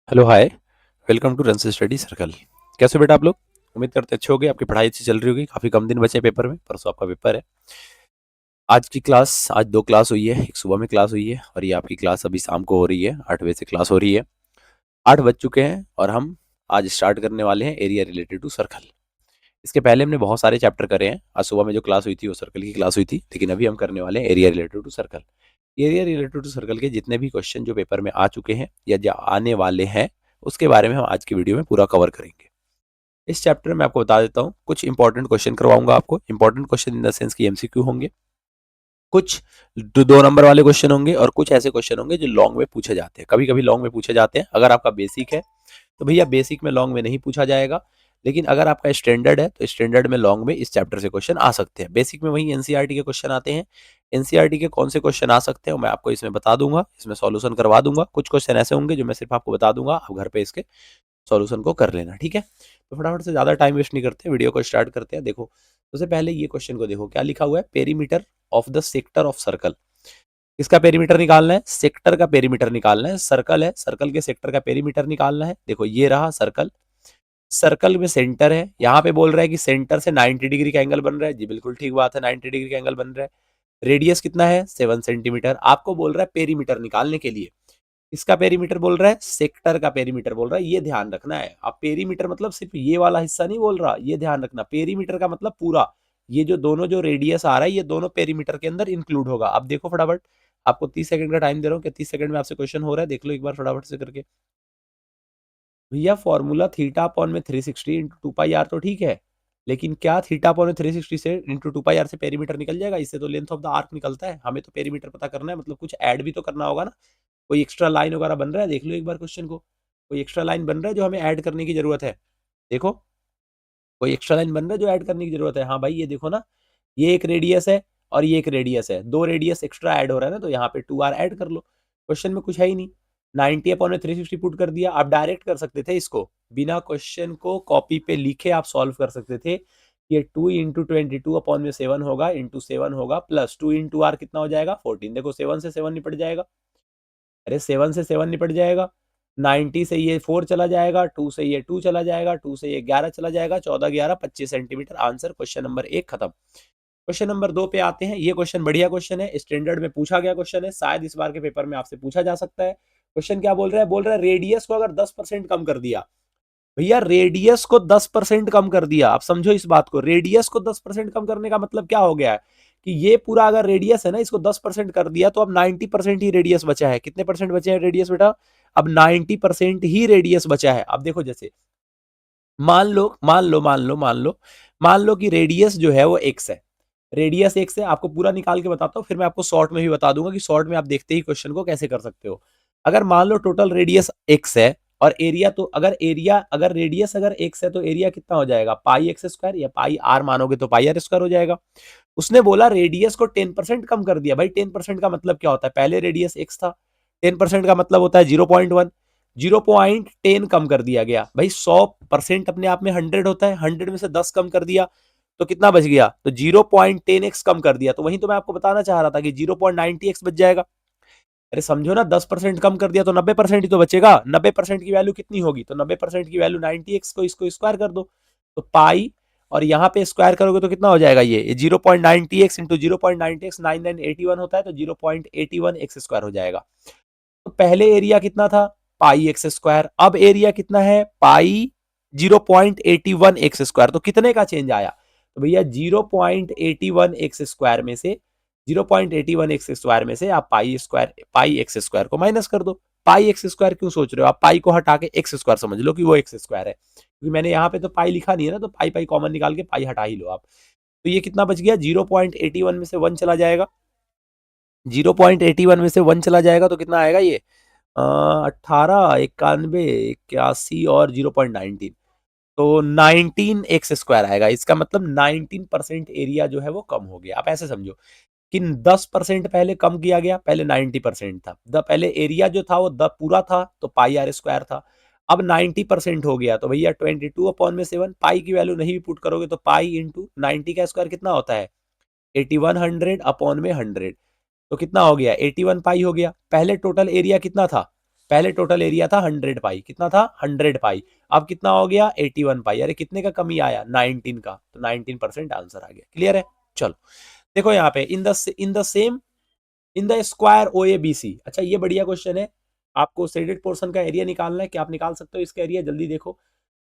Hello hi. Welcome to Run's study circle. कैसे हो बेटा आप लोग? उम्मीद करते अच्छे होगे, आपकी पढ़ाई अच्छी चल रही होगी। काफी कम दिन बचे हैं पेपर में, परसों आपका पेपर है। आज दो क्लास हुई है, एक सुबह में क्लास हुई है और ये आपकी क्लास अभी शाम को हो रही है, 8 बजे से क्लास हो रही है। 8 बज चुके हैं और हम आज स्टार्ट करने वाले हैं एरिया रिलेटेड टू सर्कल। इसके पहले हमने बहुत सारे चैप्टर करे हैं। आज सुबह में जो क्लास हुई थी वो सर्कल की क्लास हुई थी, लेकिन अभी हम करने वाले हैं area related to circle. Area related to circle के जितने भी क्वेश्चन जो पेपर में आ चुके हैं या जो आने वाले हैं, उसके बारे में हम आज की वीडियो में पूरा कवर करेंगे। इस चैप्टर में आपको बता देता हूँ, कुछ इंपॉर्टेंट क्वेश्चन करवाऊंगा आपको। Important question in the sense की एमसीक्यू होंगे, कुछ दो नंबर वाले क्वेश्चन होंगे और कुछ ऐसे क्वेश्चन होंगे जो लॉन्ग में पूछे जाते हैं। कभी कभी लॉन्ग में पूछे जाते हैं। अगर आपका बेसिक है तो भैया बेसिक में लॉन्ग में नहीं पूछा जाएगा, लेकिन अगर आपका स्टैंडर्ड है तो स्टैंडर्ड में लॉन्ग में इस चैप्टर से क्वेश्चन आ सकते हैं। बेसिक में वही एनसीईआरटी के क्वेश्चन आते हैं। एनसीईआरटी के कौन से क्वेश्चन आ सकते हैं मैं आपको इसमें बता दूंगा, इसमें सॉल्यूशन करवा दूंगा। कुछ क्वेश्चन ऐसे होंगे जो मैं सिर्फ आपको बता दूंगा, आप घर पे इसके सॉल्यूशन को कर लेना, ठीक है? तो फटाफट से ज़्यादा टाइम वेस्ट नहीं करते, वीडियो को स्टार्ट करते हैं। देखो, सबसे पहले ये क्वेश्चन को देखो, क्या लिखा हुआ है? Perimeter of the sector of circle. किसका पेरीमीटर निकालना है? सेक्टर का पेरीमीटर निकालना है। सर्कल है, सर्कल के सेक्टर का पेरीमीटर निकालना है। देखो ये रहा सर्कल, सर्कल में सेंटर है। यहाँ पे बोल रहा है कि सेंटर से 90 डिग्री का एंगल बन रहा है। जी बिल्कुल ठीक बात है, 90 डिग्री का एंगल बन रहा है। रेडियस कितना है? 7 सेंटीमीटर। आपको बोल रहा है पेरीमीटर निकालने के लिए। इसका पेरीमीटर बोल रहा है, सेक्टर का पेरीमीटर बोल रहा है। ये ध्यान रखना है। अब पेरीमीटर मतलब सिर्फ ये वाला हिस्सा नहीं बोल रहा, ये ध्यान रखना। पेरीमीटर का मतलब पूरा, ये जो दोनों जो रेडियस आ रहा है ये दोनों पेरीमीटर के अंदर इंक्लूड होगा। अब देखो फटाफट, आपको 30 सेकंड का टाइम दे रहा हूँ कि 30 सेकंड में आपसे क्वेश्चन हो रहा है, देख लो एक बार फटाफट से करके। भैया फॉर्मूला थीटा अपॉन में 360 इंटू 2 पाई आर तो ठीक है, लेकिन क्या थीटा अपॉन में 360 से इंटू 2 पाई आर से पेरीमीटर निकल जाएगा? इससे तो लेंथ ऑफ द आर्क निकलता है। हमें तो पेरीमीटर पता करना है, मतलब कुछ ऐड भी तो करना होगा ना। कोई एक्स्ट्रा लाइन वगैरह बन रहा है? देख लो एक बार क्वेश्चन को, कोई एक्स्ट्रा लाइन बन रहा है जो हमें ऐड करने की जरूरत है? देखो, कोई एक्स्ट्रा लाइन बन रहा है जो ऐड करने की जरूरत है? हाँ भाई ये देखो ना, ये एक रेडियस है और ये एक रेडियस है, दो रेडियस एक्स्ट्रा ऐड हो रहा है ना, तो यहाँ पे 2r ऐड कर लो। क्वेश्चन में कुछ है ही नहीं, 90 अपॉन में 360 पुट कर दिया। आप डायरेक्ट कर सकते थे इसको, बिना क्वेश्चन को कॉपी पे लिखे आप सॉल्व कर सकते थे। ये 2 इंटू 22 अपॉन में 7 होगा, इंटू 7 होगा, प्लस 2 इंटू आर कितना हो जाएगा? 14। देखो 7 से 7 निपट जाएगा। अरे 7 से 7 निपट जाएगा। 90 से ये 4 चला जाएगा, 2 से ये 2 चला जाएगा, 2 से ये 11 चला जाएगा, 14 11 25 सेंटीमीटर। आंसर क्वेश्चन नंबर 1 खत्म। क्वेश्चन नंबर 2 पे आते हैं। ये क्वेश्चन बढ़िया क्वेश्चन है, स्टैंडर्ड में पूछा गया क्वेश्चन है, शायद इस बार के पेपर में आपसे पूछा जा सकता है। क्वेश्चन क्या बोल रहा है? बोल रहा है रेडियस को अगर 10% कम कर दिया। भैया रेडियस को 10% कम कर दिया, आप समझो इस बात को। रेडियस को 10% कम करने का मतलब क्या हो गया है कि ये पूरा अगर रेडियस है ना, इसको 10% कर दिया तो अब 90% ही रेडियस बचा है। कितने परसेंट बचे हैं रेडियस बेटा? अब 90% ही रेडियस बचा है। अब देखो, जैसे मान लो कि रेडियस जो है वो एक्स है। रेडियस एक्स है, आपको पूरा निकाल के बताता हूँ, फिर मैं आपको शॉर्ट में भी बता दूंगा कि शॉर्ट में आप देखते ही क्वेश्चन को कैसे कर सकते हो। अगर मान लो टोटल रेडियस एक्स है और एरिया, तो अगर रेडियस अगर एक्स है तो एरिया कितना हो जाएगा? पाई एक्स स्क्वायर, या पाई आर मानोगे तो पाई आर स्क्वायर हो जाएगा। उसने बोला रेडियस को 10% कम कर दिया। भाई 10% का मतलब क्या होता है? पहले रेडियस एक्स था, 10% का मतलब होता है 0.1। 0.10 कम कर दिया गया। भाई 100% अपने आप में 100 होता है, 100 में से 10 कम कर दिया तो कितना बच गया? तो 0.10x कम कर दिया। तो वहीं तो मैं आपको बताना चाह रहा था कि 0.90x बच जाएगा। अरे समझो ना, 10% कम कर दिया तो 90% ही तो बचेगा। 90% की वैल्यू कितनी होगी? तो 90% की वैल्यू 90x को इसको स्क्वायर कर दो, तो पाई, और यहाँ पे स्क्वायर करोगे तो कितना हो जाएगा? ये 0.90x इंटू 0.90x 9981 होता है, तो 0.81x स्क्वायर हो जाएगा। तो पहले एरिया कितना था? पाई एक्स स्क्वायर। अब एरिया कितना है? पाई 0.81 एक्स स्क्वायर। तो कितने का चेंज आया? तो भैया 0.81 एक्स स्क्वायर में से 0.81 एक्स स्क्वायर में से आप पाई एक्स स्क्वायर को माइनस कर दो। पाई एक्स स्क्वायर क्यों सोच रहे हो? आप पाई को हटा के एक्स स्क्वायर समझ लो कि वो एक्स स्क्वायर है, क्योंकि मैंने यहाँ पे तो पाई लिखा नहीं है ना, तो पाई पाई कॉमन निकाल के पाई हटा ही लो आप। तो ये कितना बच गया? 0.81 में से 1 चला जाएगा, 0.81 में से 1 चला जाएगा तो कितना आएगा ये? 18 91 81 और 0.19, तो 19x स्क्वायर आएगा। इसका मतलब 19% एरिया जो है वो कम हो गया। आप ऐसे समझो कि 10% पहले कम किया गया, पहले 90% था। पहले एरिया जो था वो पूरा था तो पाई आर स्क्वायर था, अब 90% हो गया। तो भैया 22 अपॉन में 7, पाई की वैल्यू नहीं भी पुट करोगे तो पाई इंटू 90 का स्क्वायर कितना होता है? 8100 अपॉन में 100, तो कितना हो गया? 81 पाई हो गया। पहले टोटल एरिया कितना था? पहले टोटल एरिया था 100 पाई, कितना था 100 पाई, अब कितना हो गया 81 पाई। अरे कितने का कमी आया 19 का, तो 19% आंसर आ गया। क्लियर है? चलो देखो यहाँ पे in the square O A B C. अच्छा ये बढ़िया क्वेश्चन है, आपको शेडेड पोर्शन का एरिया निकालना है, क्या आप निकाल सकते हो इसका एरिया? जल्दी देखो,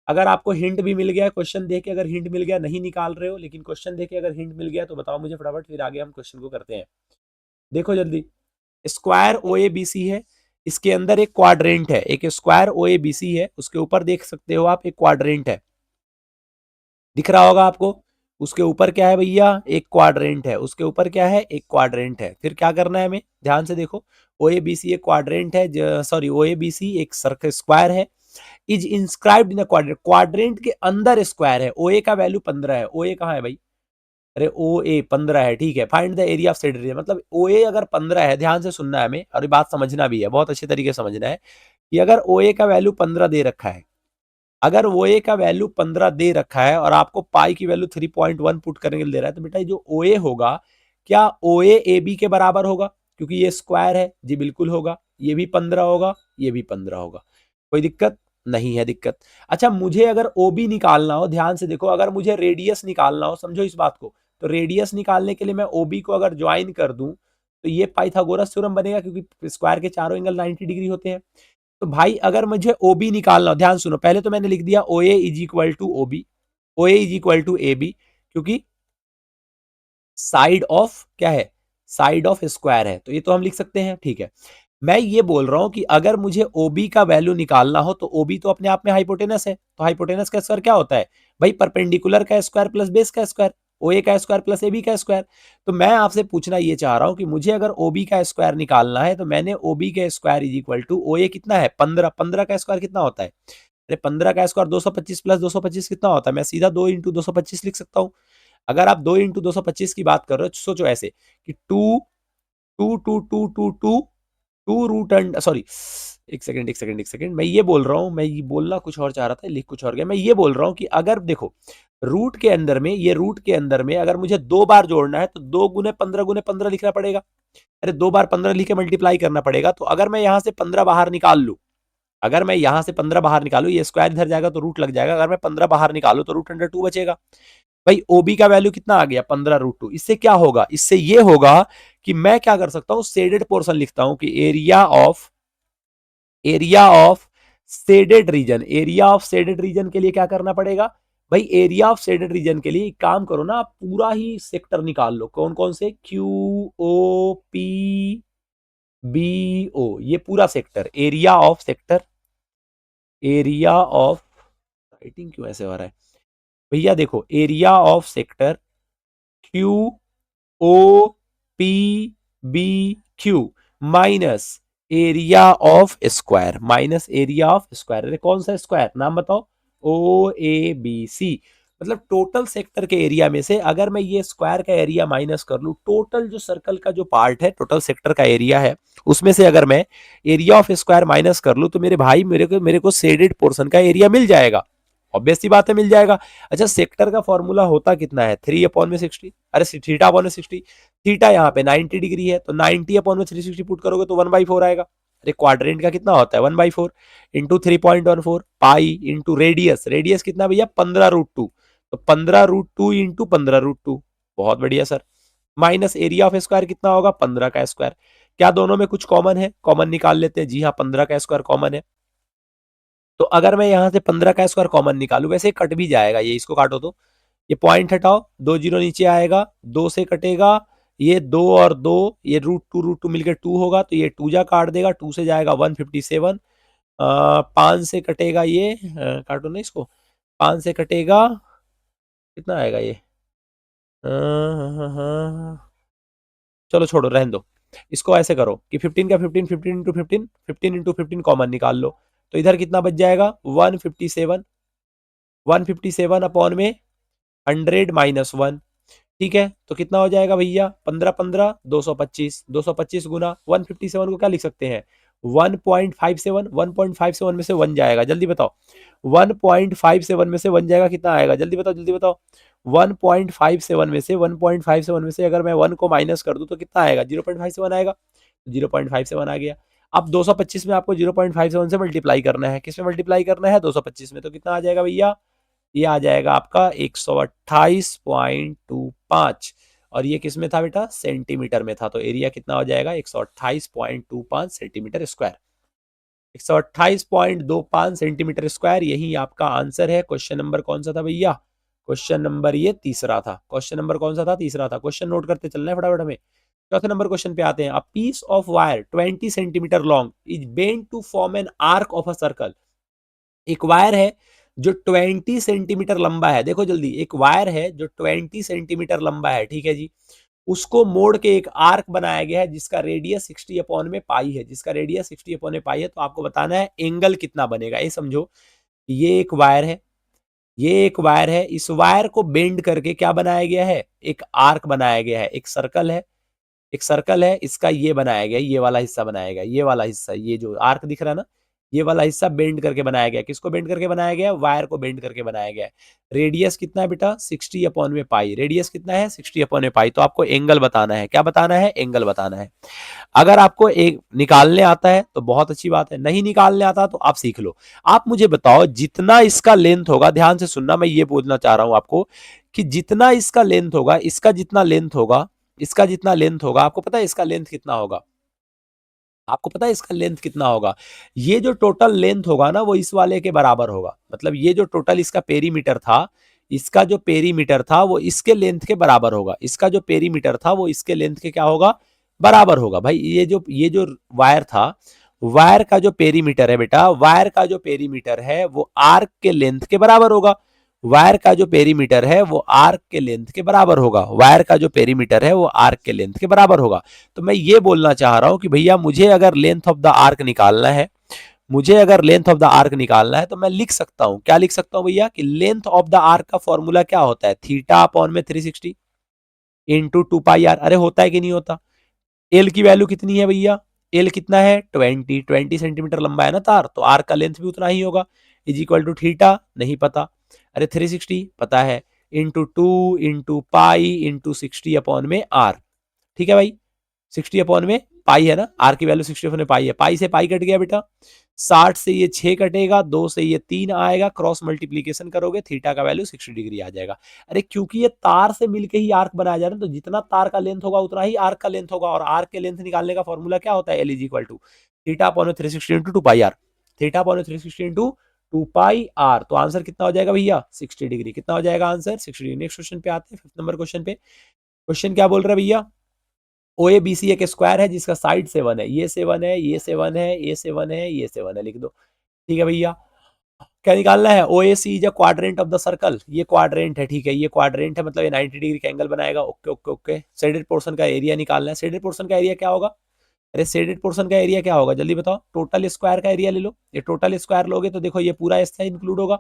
अगर आपको हिंट भी मिल गया, क्वेश्चन देख के अगर हिंट मिल गया, नहीं निकाल रहे हो लेकिन क्वेश्चन देख के अगर हिंट मिल गया तो बताओ मुझे फटाफट, फिर आगे हम क्वेश्चन को करते हैं। देखो जल्दी, स्क्वायर ओ ए बी सी है, इसके अंदर एक क्वाड्रेंट है, एक स्क्वायर ओ ए बी सी है, उसके ऊपर देख सकते हो आप एक क्वाड्रेंट है, दिख रहा होगा आपको। उसके ऊपर क्या है भैया? एक क्वाड्रेंट है, उसके ऊपर क्या है? एक क्वाड्रेंट है। फिर क्या करना है हमें? ध्यान से देखो, ओ ए बी सी एक क्वाड्रेंट है, सॉरी ओ ए बी सी एक सर्कल स्क्वायर है, is inscribed in quadrant, quadrant के अंदर स्क्वायर है। ओ ए का वैल्यू 15 है, ओ ए कहाँ है भाई? अरे ओ ए 15 है, ठीक है। Find the area of said area, मतलब ओ ए अगर 15 है, ध्यान से सुनना है हमें और ये बात समझना भी है, बहुत अच्छे तरीके से समझना है कि अगर ओ ए का वैल्यू 15 दे रखा है, अगर ओ ए का वैल्यू 15 दे रखा है और आपको पाई की वैल्यू 3.1 पुट करने के लिए दे रहा है, तो बेटा जो ओ ए होगा, क्या ओ ए बी के बराबर होगा? क्योंकि ये स्क्वायर है जी, बिल्कुल होगा। ये भी 15 होगा, ये भी 15 होगा। कोई दिक्कत नहीं है? दिक्कत। अच्छा मुझे अगर ओ बी निकालना हो, ध्यान से देखो, अगर मुझे रेडियस निकालना हो, समझो इस बात को, तो रेडियस निकालने के लिए मैं ओ बी को अगर ज्वाइन कर दूं तो ये पाइथागोरस थ्योरम बनेगा, क्योंकि स्क्वायर के चारों एंगल 90 डिग्री होते हैं। तो भाई अगर मुझे ओ बी निकालना हो, ध्यान सुनो, पहले तो मैंने लिख दिया O A is equal to O B, O A is equal to A B, क्योंकि साइड ऑफ क्या है? साइड ऑफ स्क्वायर है, तो ये तो हम लिख सकते हैं, ठीक है। मैं ये बोल रहा हूं कि अगर मुझे ओबी का वैल्यू निकालना हो, तो ओबी तो अपने आप में हाइपोटेनस है, तो हाइपोटेनस का स्क्वायर क्या होता है भाई? परपेंडिकुलर का स्क्वायर प्लस बेस का स्क्वायर, ओ ए का स्क्वायर प्लस ए बी का स्क्वायर। तो मैं आपसे पूछना ये चाह रहा हूं कि मुझे अगर ओबी का स्क्वायर निकालना है, तो मैंने ओबी के square is equal to O A कितना है? 15, 15 का स्क्वायर कितना होता है? अरे 15 का स्क्वायर 225 प्लस 225 कितना होता है? मैं सीधा 2 इंटू 225 लिख सकता हूं। अगर आप 2 इंटू 225 की बात कर रहे हो, सोचो ऐसे कि two two two two two two two root and sorry, एक सेकंड, मैं ये बोल रहा हूं, मैं ये बोलना कुछ और चाह रहा था, लिख कुछ और गया। मैं ये बोल रहा हूं कि अगर देखो, रूट के अंदर में, ये रूट के अंदर में अगर मुझे 2 बार जोड़ना है, तो 2 गुने 15 गुने 15 लिखना पड़ेगा। अरे 2 बार 15 लिख के मल्टीप्लाई करना पड़ेगा। तो अगर मैं यहां से 15 बाहर निकाल लू, अगर मैं यहां से 15 बाहर निकालू, ये स्क्वायर इधर जाएगा तो रूट लग जाएगा, अगर मैं 15 बाहर निकालू तो रूट अंडर 2 बचेगा। भाई ओबी का वैल्यू कितना आ गया? 15 रूट 2। इससे क्या होगा? इससे ये होगा कि मैं क्या कर सकता हूं, शेडेड पोर्शन लिखता हूं कि area of shaded region, area of shaded reason के लिए क्या करना पड़ेगा भाई? एरिया ऑफ शेडेड रीजन के लिए एक काम करो ना, आप पूरा ही सेक्टर निकाल लो, कौन कौन से, Q O P B O, ये पूरा sector, area of sector, area of, writing क्यों ऐसे हो रहा है भैया? देखो area of sector Q O P B Q minus area of square, minus area of square. अरे कौन सा स्क्वायर, नाम बताओ? O A B C. मतलब टोटल सेक्टर के एरिया में से अगर मैं ये स्क्वायर का एरिया माइनस कर लूं, टोटल जो सर्कल का जो पार्ट है, टोटल सेक्टर का एरिया है, उसमें से अगर मैं एरिया ऑफ स्क्वायर माइनस कर लूं, तो मेरे भाई मेरे को शेडेड पोर्शन का एरिया मिल जाएगा। ऑब्वियस सी बात है, मिल जाएगा। अच्छा सेक्टर का फॉर्मूला होता कितना है? 3/60। अरे थीटा/60, थीटा यहाँ पे 90 डिग्री है, तो 90/360 पुट करोगे तो 1/4 आएगा। अरे क्वाड्रेंट का कितना होता है? 1/4 इंटू 3.14 पाई इंटू रेडियस, रेडियस कितना भैया? 15√2, तो 15√2 इंटू 15√2। बहुत बढ़िया sir. Minus area of square कितना होगा? 15 का स्क्वायर। क्या दोनों में कुछ कॉमन है? कॉमन निकाल लेते हैं। जी हाँ, 15 का स्क्वायर कॉमन है। तो अगर मैं यहां से 15 का स्क्वायर कॉमन निकालू, वैसे कट भी जाएगा ये, इसको काटो तो, ये पॉइंट हटाओ, 2 जीरो नीचे आएगा, 2 से कटेगा, ये 2 और 2, ये रूट टू मिलकर 2 होगा, तो ये 2 जा काट देगा, 2 से जाएगा 157, 5 से कटेगा ये, काटो ना इसको, 5 से कटेगा, कितना आएगा ये, चलो छोड़ो रहने दो। इसको ऐसे करो कि 15 का 15, 15 इंटू 15, 15 इंटू 15 कॉमन निकाल लो, तो इधर कितना बच जाएगा? 157, 157 अपॉन में 100 - 1, ठीक है। तो कितना हो जाएगा भैया? 15 15 225, 225 गुना 157 को क्या लिख सकते हैं? 1.57, 1.57 में से 1 जाएगा, जल्दी बताओ। 1.57 में से 1 जाएगा, कितना आएगा? जल्दी बताओ, जल्दी बताओ। 1.57 में से 1.57 में से अगर मैं 1 को माइनस कर दूं तो कितना आएगा? 0.57 आएगा, 0.57 आ गया। अब 225 में आपको 0.57 से मल्टीप्लाई करना है, किसमें मल्टीप्लाई करना है 225 में, तो कितना आ जाएगा भैया, ये आ जाएगा आपका 128.25, और ये किस में था बेटा, सेंटीमीटर में था, तो एरिया कितना हो जाएगा 128.25 सेंटीमीटर स्क्वायर, 128.25 सेंटीमीटर स्क्वायर, यही आपका आंसर है। क्वेश्चन नंबर कौन सा था भैया, क्वेश्चन नंबर ये तीसरा था, क्वेश्चन नंबर कौन सा था, तीसरा था। क्वेश्चन नोट करते चलना है फटाफट हमें। चौथे नंबर क्वेश्चन पे आते हैं। A piece of wire 20 centimetre long is bent to form an arc of a circle. एक वायर है जो 20 सेंटीमीटर लंबा है, देखो जल्दी, एक वायर है जो 20 सेंटीमीटर लंबा है, ठीक है जी, उसको मोड़ के एक आर्क बनाया गया है जिसका रेडियस 60 अपॉन में पाई है, जिसका रेडियस 60 अपॉन में पाई है, तो आपको बताना है एंगल कितना बनेगा। ये समझो, ये एक वायर है, ये एक वायर है, इस वायर को बेंड करके क्या बनाया गया है, एक आर्क बनाया गया है, एक सर्कल है, एक सर्कल है, इसका ये बनाया गया, ये वाला हिस्सा बनाया गया, ये वाला हिस्सा, ये जो आर्क दिख रहा है ना, ये वाला हिस्सा बेंड करके बनाया गया। किसको बेंड करके बनाया गया, वायर को बेंड करके बनाया गया। रेडियस कितना है बेटा, 60 अपॉन में पाई, रेडियस कितना है 60 अपॉन में पाई, तो आपको एंगल बताना है, क्या बताना है, एंगल बताना है। अगर आपको एक निकालने आता है तो बहुत अच्छी बात है, नहीं निकालने आता तो आप सीख लो। आप मुझे बताओ, जितना इसका लेंथ होगा, ध्यान से सुनना, मैं ये बोलना चाह रहा हूं आपको, कि जितना इसका लेंथ होगा, इसका जितना लेंथ होगा, इसका जितना लेंथ होगा, आपको पता है इसका लेंथ कितना होगा, आपको पता है इसका लेंथ कितना होगा, ये जो टोटल लेंथ होगा ना वो इस वाले के बराबर होगा, मतलब ये जो टोटल इसका पेरीमीटर था, इसका जो पेरीमीटर था वो इसके लेंथ के बराबर होगा, इसका जो पेरीमीटर था वो इसके लेंथ के क्या होगा, बराबर होगा। भाई ये जो वायर था, वायर का जो पेरीमीटर है बेटा, वायर का जो पेरीमीटर है वो आर्क के लेंथ के बराबर होगा, वायर का जो पेरीमीटर है वो आर्क के लेंथ के बराबर होगा, वायर का जो पेरीमीटर है वो आर्क के लेंथ के बराबर होगा। तो मैं ये बोलना चाह रहा हूं कि भैया मुझे अगर लेंथ ऑफ द आर्क निकालना है, मुझे अगर लेंथ ऑफ द आर्क निकालना है, तो मैं लिख सकता हूं, क्या लिख सकता हूं भैया, कि लेंथ ऑफ द आर्क का फॉर्मूला क्या होता है, थीटा अपॉन में 360 इंटू 2 पाई आर। अरे होता है कि नहीं होता, एल की वैल्यू कितनी है भैया, एल कितना है 20 सेंटीमीटर लंबा है ना तार, तो आर्क का लेंथ भी उतना ही होगा, इज इक्वल टू थीटा नहीं पता, अरे 360 पता है, into 2 into pi into 60 upon में आर, ठीक है भाई, 60 अपॉन में पाई है ना, आर की वैल्यू 60 अपॉन में पाई है, पाई से पाई कट गया बेटा, 60 से ये 6 कटेगा, 2 से ये 3 आएगा, क्रॉस मल्टीप्लीकेशन करोगे, थीटा का वैल्यू 60 डिग्री आ जाएगा। अरे क्योंकि ये तार से मिलके ही आर्क बनाया जा रहा है, तो जितना तार का लेंथ होगा उतना ही आर्क का लेंथ होगा, और आर्क के लेंथ निकालने का फॉर्मूला क्या होता है, L is equal to theta upon 360 into 2 pi r, theta upon 360 into 2 pi r, तो आंसर कितना हो जाएगा भैया 60 डिग्री, कितना हो जाएगा आंसर 60 डिग्री। नेक्स्ट क्वेश्चन पे आते हैं, 5th नंबर क्वेश्चन पे। क्वेश्चन क्या बोल रहा है भैया, ओ ए बी सी एक स्क्वायर है जिसका साइड 7 है, ये 7 है, ये 7 है, ये 7 है, ये 7 है, लिख दो, ठीक है भैया। क्या निकालना है, O A C is a quadrant of the circle, ये क्वाड्रेंट है, ठीक है, ये क्वाड्रेंट है, मतलब ये 90 डिग्री का एंगल बनाएगा, okay okay okay. Shaded portion का एरिया निकालना है, शेडेड पोर्शन का एरिया क्या होगा, अरे शेडेड पोर्शन का एरिया क्या होगा जल्दी बताओ, टोटल स्क्वायर का एरिया ले लो, ये टोटल स्क्वायर लोगे तो देखो ये पूरा हिस्सा इंक्लूड होगा,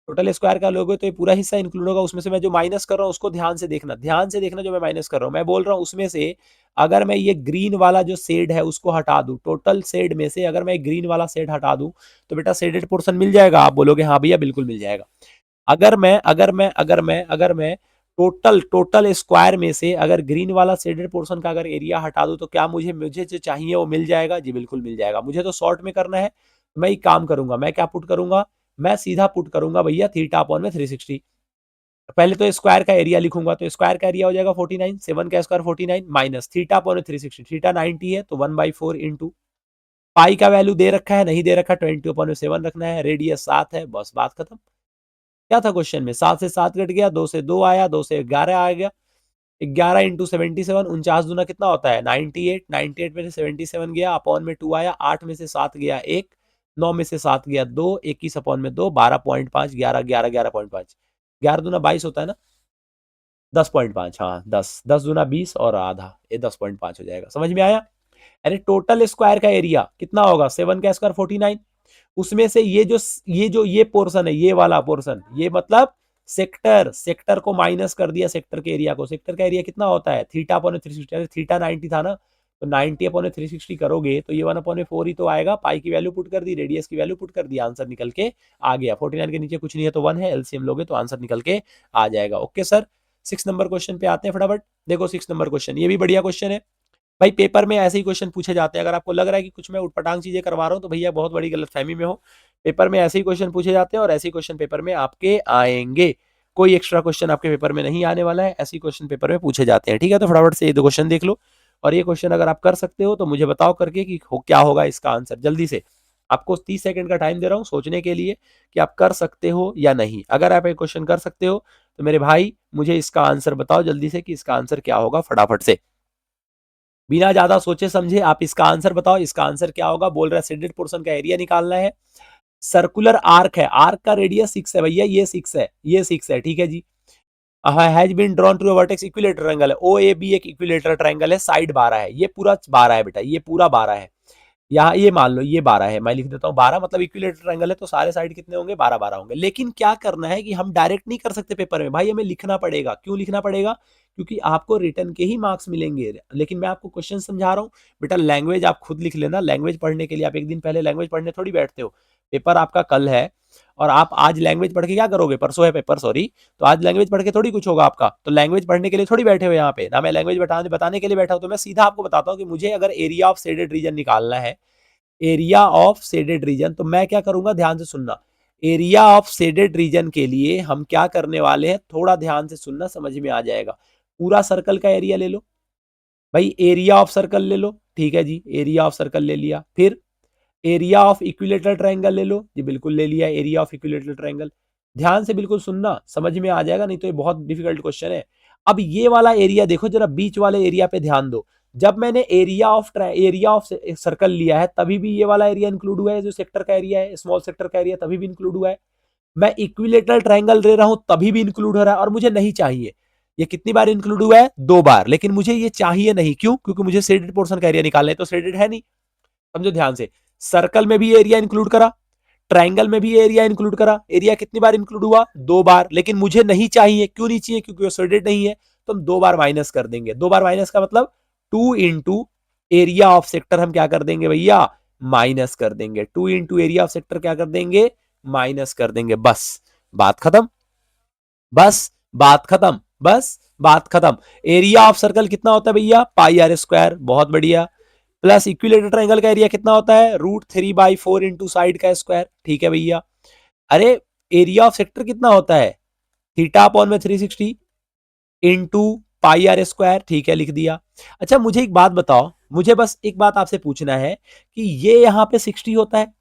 टोटल स्क्वायर का लोगे तो ये पूरा हिस्सा इंक्लूड होगा, उसमें से मैं जो माइनस कर रहा हूँ उसको ध्यान से देखना, ध्यान से देखना, जो मैं माइनस कर रहा हूँ, मैं बोल रहा हूँ उसमें से अगर मैं ये ग्रीन वाला जो शेड है उसको हटा दूं, टोटल शेड में से अगर मैं ग्रीन वाला शेड हटा दूं, तो बेटा शेडेड पोर्शन मिल जाएगा, आप बोलोगे हाँ भैया बिल्कुल मिल जाएगा। अगर मैं टोटल टोटल स्क्वायर में से अगर ग्रीन वाला शेडेड पोर्शन का अगर एरिया हटा दूं, तो क्या मुझे मुझे जो चाहिए वो मिल जाएगा, जी बिल्कुल मिल जाएगा। मुझे तो शॉर्ट में करना है, मैं एक काम करूंगा, मैं क्या पुट करूंगा, मैं सीधा पुट करूंगा भैया थीटा अपॉन में 360, पहले तो स्क्वायर का एरिया लिखूंगा, तो स्क्वायर का एरिया हो जाएगा 49, 7 का square 49 minus theta upon 360, theta 90 है तो 1/4 इंटू पाई का वैल्यू दे रखा है, नहीं दे रखा, 20 अपॉन 7 रखना है, रेडियस 7 है, बस बात खत्म। क्या था क्वेश्चन में, 7 से 7 कट गया, 2 से 2 आया, 2 से 11 आ गया, 11 इंटू 77, 49 दूना कितना होता है 98, 98 में से 77 गया, अपॉन में 2 आया, 8 में से 7 गया 1, 9 में से 7 गया 2, 21 अपॉन में 2, 12.5, 11 11 11.5, 11 दूना 22 होता है ना, 10.5, हाँ 10, 10 दूना 20 और आधा, ये 10.5 हो जाएगा, समझ में आया। अरे टोटल स्क्वायर का एरिया कितना होगा, 7 का स्क्वायर 49, उसमें से ये पोर्शन है, ये वाला पोर्शन, ये मतलब सेक्टर, सेक्टर को माइनस कर दिया, सेक्टर के एरिया को, सेक्टर का एरिया कितना होता है थीटा अपॉन 360, थीटा 90 था ना, तो 90 अपॉन 360 करोगे तो ये 1/4 ही तो आएगा, पाई की वैल्यू पुट कर दी, रेडियस की वैल्यू पुट कर दी, आंसर निकल के आ गया, 49 के नीचे कुछ नहीं है तो 1 है, एलसीएम लोगे तो आंसर निकल के आ जाएगा। ओके सर, 6 नंबर क्वेश्चन पे आते हैं फटाफट। देखो 6 नंबर क्वेश्चन, ये भी बढ़िया क्वेश्चन है। भाई पेपर में ऐसे ही क्वेश्चन पूछे जाते हैं। अगर आपको लग रहा है कि कुछ मैं उटपटांग चीजें करवा रहा हूँ तो भैया बहुत बड़ी गलतफहमी में हो। पेपर में ऐसे ही क्वेश्चन पूछे जाते हैं और ऐसे ही क्वेश्चन पेपर में आपके आएंगे। कोई एक्स्ट्रा क्वेश्चन आपके पेपर में नहीं आने वाला है, ऐसे क्वेश्चन पेपर में पूछे जाते हैं। ठीक है, तो फटाफट से ये 2 क्वेश्चन देख लो और ये क्वेश्चन अगर आप कर सकते हो तो मुझे बताओ करके कि क्या होगा इसका आंसर। जल्दी से, आपको 30 सेकंड का टाइम दे रहा हूँ सोचने के लिए कि आप कर सकते हो या नहीं। अगर आप एक क्वेश्चन कर सकते हो तो मेरे भाई मुझे इसका आंसर बताओ जल्दी से कि इसका आंसर क्या होगा, फटाफट से, बिना ज्यादा सोचे समझे आप इसका आंसर बताओ। इसका आंसर क्या होगा? बोल रहा है सेडेड पोर्शन का एरिया निकालना है। सर्कुलर आर्क है, आर्क का रेडियस 6 है भैया, ये 6 है, ये 6 है। ठीक है जी। Has been drawn to vertex equilateral triangle है, ओ ए बी एक इक्विलेटर ट्रायंगल है, साइड 12 है, ये पूरा 12 है बेटा, ये पूरा 12 है। यहाँ ये मान लो ये 12 है, मैं लिख देता हूँ 12, मतलब इक्विलेटर ट्रायंगल है तो सारे साइड कितने होंगे? 12 12 होंगे। लेकिन क्या करना है कि हम डायरेक्ट नहीं कर सकते पेपर में भाई, हमें लिखना पड़ेगा। क्यों लिखना पड़ेगा? क्योंकि आपको रिटर्न के ही मार्क्स मिलेंगे। लेकिन मैं आपको क्वेश्चन समझा रहा हूँ बेटा, लैंग्वेज आप खुद लिख लेना। लैंग्वेज पढ़ने के लिए आप एक दिन पहले लैंग्वेज पढ़ने थोड़ी बैठते हो। पेपर आपका कल है और आप आज लैंग्वेज पढ़ के क्या करोगे? परसों है पेपर, सॉरी, तो आज लैंग्वेज पढ़ के थोड़ी कुछ होगा आपका। तो लैंग्वेज पढ़ने के लिए थोड़ी बैठे हो यहाँ पे ना, मैं लैंग्वेज बताने के लिए बैठा हूँ। तो मैं सीधा आपको बताता हूँ कि मुझे अगर एरिया ऑफ शेडेड रीजन निकालना है, एरिया ऑफ शेडेड रीजन, तो मैं क्या करूंगा? ध्यान से सुनना। एरिया ऑफ शेडेड रीजन के लिए हम क्या करने वाले हैं, थोड़ा ध्यान से सुनना, समझ में आ जाएगा। पूरा सर्कल का एरिया ले लो भाई, एरिया ऑफ सर्कल ले लो। ठीक है जी, एरिया ऑफ सर्कल ले लिया। फिर एरिया ऑफ इक्विलेटरल ट्रायंगल ले लो जी, बिल्कुल ले लिया एरिया ऑफ इक्विलेटरल ट्रायंगल। ध्यान से बिल्कुल सुनना, समझ में आ जाएगा, नहीं तो ये बहुत डिफिकल्ट क्वेश्चन है। अब ये वाला एरिया देखो जरा, बीच वाले एरिया पे ध्यान दो। जब मैंने एरिया ऑफ सर्कल लिया है तभी भी ये वाला एरिया इंक्लूड हुआ है, जो सेक्टर का एरिया है, स्मॉल सेक्टर का एरिया, तभी भी इंक्लूड हुआ है। मैं इक्विलेटरल ट्रायंगल ले रहा हूं तभी भी इंक्लूड हो रहा है, और मुझे नहीं चाहिए। ये कितनी बार इंक्लूड हुआ है? 2 बार। लेकिन मुझे ये चाहिए नहीं, क्यों? क्योंकि मुझे शेडेड पोर्शन का एरिया निकालना है, तो शेडेड है नहीं। समझो ध्यान से, सर्कल में भी एरिया इंक्लूड करा, ट्रायंगल में भी एरिया इंक्लूड करा। एरिया कितनी बार इंक्लूड हुआ? 2 बार। लेकिन मुझे नहीं चाहिए, क्यों नहीं चाहिए? क्योंकि वो शेडेड नहीं है। तो हम 2 बार माइनस कर देंगे। 2 बार माइनस का मतलब 2 इंटू एरिया ऑफ सेक्टर हम क्या कर देंगे भैया? माइनस कर देंगे। 2 इंटू एरिया ऑफ सेक्टर क्या कर देंगे? माइनस कर देंगे। बस बात खत्म, बस बात खत्म, बस बात खत्म। एरिया ऑफ सर्कल कितना होता है भैया? पाई आर स्क्वायर, बहुत बढ़िया। प्लस इक्विलेटर ट्रायंगल का एरिया कितना होता है? √3/4 इंटू साइड का स्क्वायर। ठीक है भैया। अरे एरिया ऑफ सेक्टर कितना होता है? थीटा अपॉन में 360 इंटू पाई आर स्क्वायर। ठीक है, लिख दिया। अच्छा मुझे एक बात बताओ, मुझे बस एक बात आपसे पूछना है कि ये यहाँ पे 60 होता है।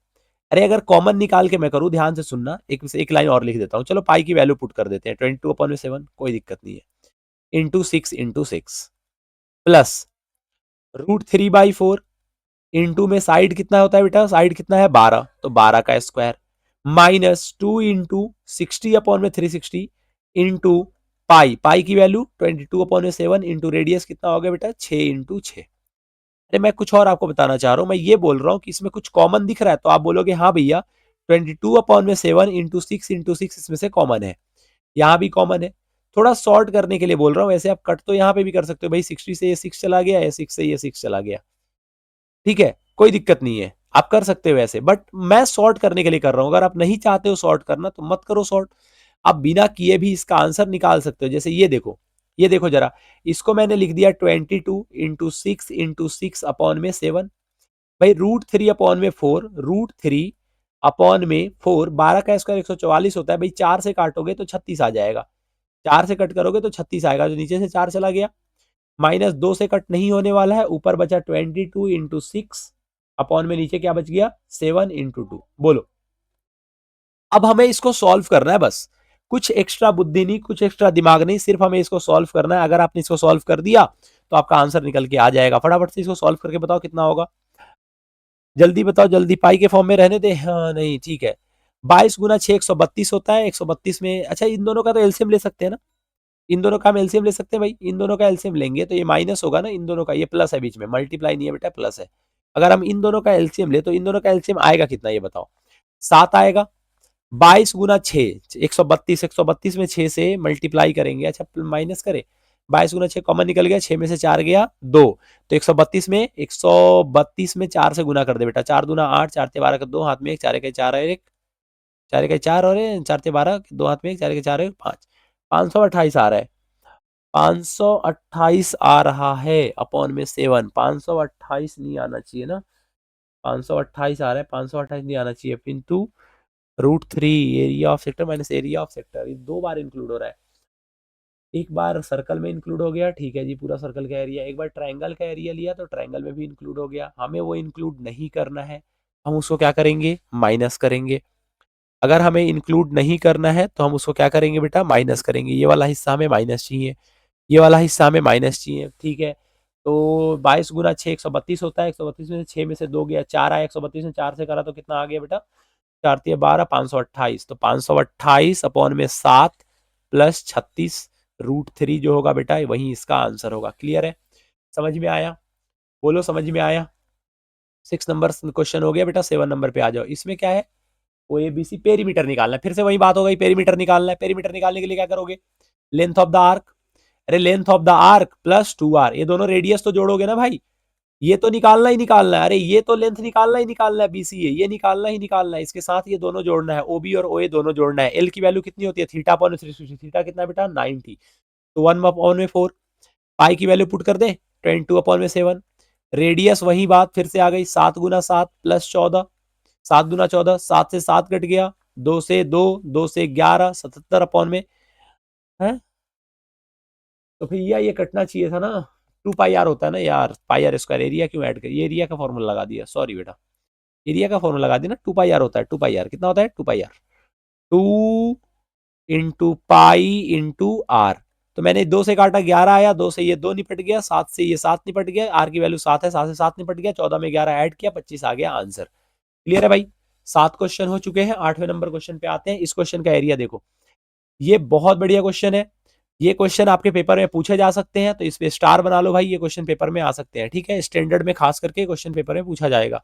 अरे अगर कॉमन निकाल के मैं करूं, ध्यान से सुनना, एक लाइन और लिख देता हूं। चलो पाई की वैल्यू पुट कर देते हैं, 22/7, कोई दिक्कत नहीं है, इंटू 6 प्लस √3/4 इंटू में साइड कितना होता है बेटा? साइड कितना है? 12, तो 12 का square, minus 2 into 60/360 into pi, pi की वैल्यू 22/7 इंटू रेडियस कितना हो गया बेटा? 6 इंटू 6। अरे मैं कुछ और आपको बताना चाह रहा हूं, मैं ये बोल रहा हूं कि इसमें कुछ कॉमन दिख रहा है, तो आप बोलोगे हाँ भैया 22/7 इंटू 6 इसमें से कॉमन है, यहाँ भी कॉमन है। थोड़ा सॉर्ट करने के लिए बोल रहा हूँ, वैसे आप कट तो यहाँ पे भी कर सकते हो भाई, 60 से ये 6 चला गया, या 6 से ये 6 चला गया, ठीक है, कोई दिक्कत नहीं है, आप कर सकते हो ऐसे। बट मैं सॉर्ट करने के लिए कर रहा हूं। अगर आप नहीं चाहते हो सॉर्ट करना तो मत करो सॉर्ट, आप बिना किए भी इसका आंसर निकाल सकते हो। जैसे ये देखो, ये देखो जरा, इसको मैंने लिख दिया 22 इंटू 6 इंटू 6 अपॉन में 7। भाई √3/4, √3/4, 12 का स्क्वायर 144 होता है भाई, 4 से काटोगे तो 36 आ जाएगा, 4 से कट करोगे तो 36 आएगा, जो नीचे से 4 चला गया। -2 से कट नहीं होने वाला है, ऊपर बचा 22 इंटू 6 अपॉन में नीचे क्या बच गया? 7 इंटू 2। बोलो, अब हमें इसको सॉल्व करना है बस, कुछ एक्स्ट्रा बुद्धि नहीं, कुछ एक्स्ट्रा दिमाग नहीं, सिर्फ हमें इसको सॉल्व करना है। अगर आपने इसको सॉल्व कर दिया तो आपका आंसर निकल के आ जाएगा। फटाफट से इसको सॉल्व करके बताओ कितना होगा, जल्दी बताओ, जल्दी। पाई के फॉर्म में रहने दे, हाँ नहीं ठीक है। 22 × 6 132 होता है, 132 में, अच्छा इन दोनों का तो एलसीएम ले सकते हैं ना, इन दोनों का हम एलसीएम ले सकते हैं भाई, इन दोनों का एलसीएम लेंगे तो ये माइनस होगा ना, इन दोनों का, ये प्लस है बीच में, मल्टीप्लाई नहीं है बेटा, प्लस है। अगर हम इन दोनों का एलसीएम ले तो इन दोनों का एलसीएम आएगा कितना, ये बताओ? 7 आएगा। 22 × 6 132, 132 में 6 से मल्टीप्लाई करेंगे, अच्छा माइनस करे, 22 × 6 कॉमन निकल गया, 6 में से 4 गया 2, तो 132 में 4 से गुना कर दे बेटा, 4 दूना 8, 4 ते 12 का 2 हाथ में 1, 4 1 4 और 1, 4 1 4 और 4 ते 12, 2 हाथ में 1, 4 1 4 5, 528 आ रहा है। 528 आ रहा है अपॉन में 7। 528 नहीं आना चाहिए ना, 528 आ रहा है, 528 नहीं आना चाहिए, into √3 area of sector minus area of sector, ये 2 बार इंक्लूड हो रहा है। एक बार सर्कल में इंक्लूड हो गया, ठीक है जी, पूरा सर्कल का एरिया। एक बार ट्रायंगल का एरिया लिया तो ट्रायंगल में भी इंक्लूड हो गया। हमें वो इंक्लूड नहीं करना है, हम उसको क्या करेंगे, माइनस करेंगे। अगर हमें इंक्लूड नहीं करना है तो हम उसको क्या करेंगे बेटा, माइनस करेंगे। ये वाला हिस्सा हमें माइनस चाहिए, ये वाला हिस्सा हमें माइनस चाहिए, ठीक है। तो 22 गुना 6 132 होता है, 132 में से 6 में से 2 गया, 4 आया, 132 में 4 से करा तो कितना आ गया बेटा, 4 तिया 12, 528। तो 528 अपॉन में 7 प्लस 36 √3 जो होगा बेटा वही इसका आंसर होगा। क्लियर है, समझ में आया, बोलो समझ में आया। 6 नंबर क्वेश्चन हो गया बेटा, 7 नंबर पे आ जाओ। इसमें क्या है, O A B C perimeter निकालना है, फिर से वही बात हो गई, पेरीमीटर निकालना है। पेरीमीटर निकालने के लिए क्या करोगे, लेंथ ऑफ द आर्क, अरे length of the arc plus 2r, ये दोनों रेडियस तो जोड़ोगे ना भाई, ये तो निकालना ही निकालना है। अरे ये तो लेंथ निकालना ही निकालना है, बीसीए ये निकालना ही निकालना है, इसके साथ ये दोनों जोड़ना है, ओबी और ओए दोनों जोड़ना है। एल की वैल्यू कितनी होती है, थीटा अपॉन 360, थीटा कितना बेटा 90, तो 1 अपॉन में 4। पाई की वैल्यू पुट कर दे, 22 अपॉन में 7। रेडियस वही बात फिर से आ गई, 7 गुना 7 प्लस 14, 7 गुना 14, 7 से 7 कट गया, 2 से 2, 2 से 11, 77 अपॉन में है। तो भैया ये कटना चाहिए था ना, 2 पाई आर होता है ना यार, पाई आर स्क्वायर। एरिया क्यों ऐड करिए, एरिया का फॉर्मूला लगा दिया, सॉरी बेटा, एरिया का फॉर्मूला लगा दिया ना। 2 पाई आर होता है, 2 पाई आर कितना होता है, 2 pi are, 2 into pi into R. तो मैंने 2 से काटा 11 आया, 2 से ये 2 निपट गया, 7 से ये 7 निपट गया, आर की वैल्यू 7 है, 7 से 7 निपट गया, 14 में 11 ऐड किया, 25 आ गया आंसर। क्लियर है भाई, 7 क्वेश्चन हो चुके हैं। 8वें नंबर क्वेश्चन पे आते हैं। इस क्वेश्चन का एरिया देखो, ये बहुत बढ़िया क्वेश्चन है, ये क्वेश्चन आपके पेपर में पूछे जा सकते हैं, तो इस पे स्टार बना लो भाई, ये क्वेश्चन पेपर में आ सकते हैं, ठीक है। स्टैंडर्ड में खास करके क्वेश्चन पेपर में पूछा जाएगा,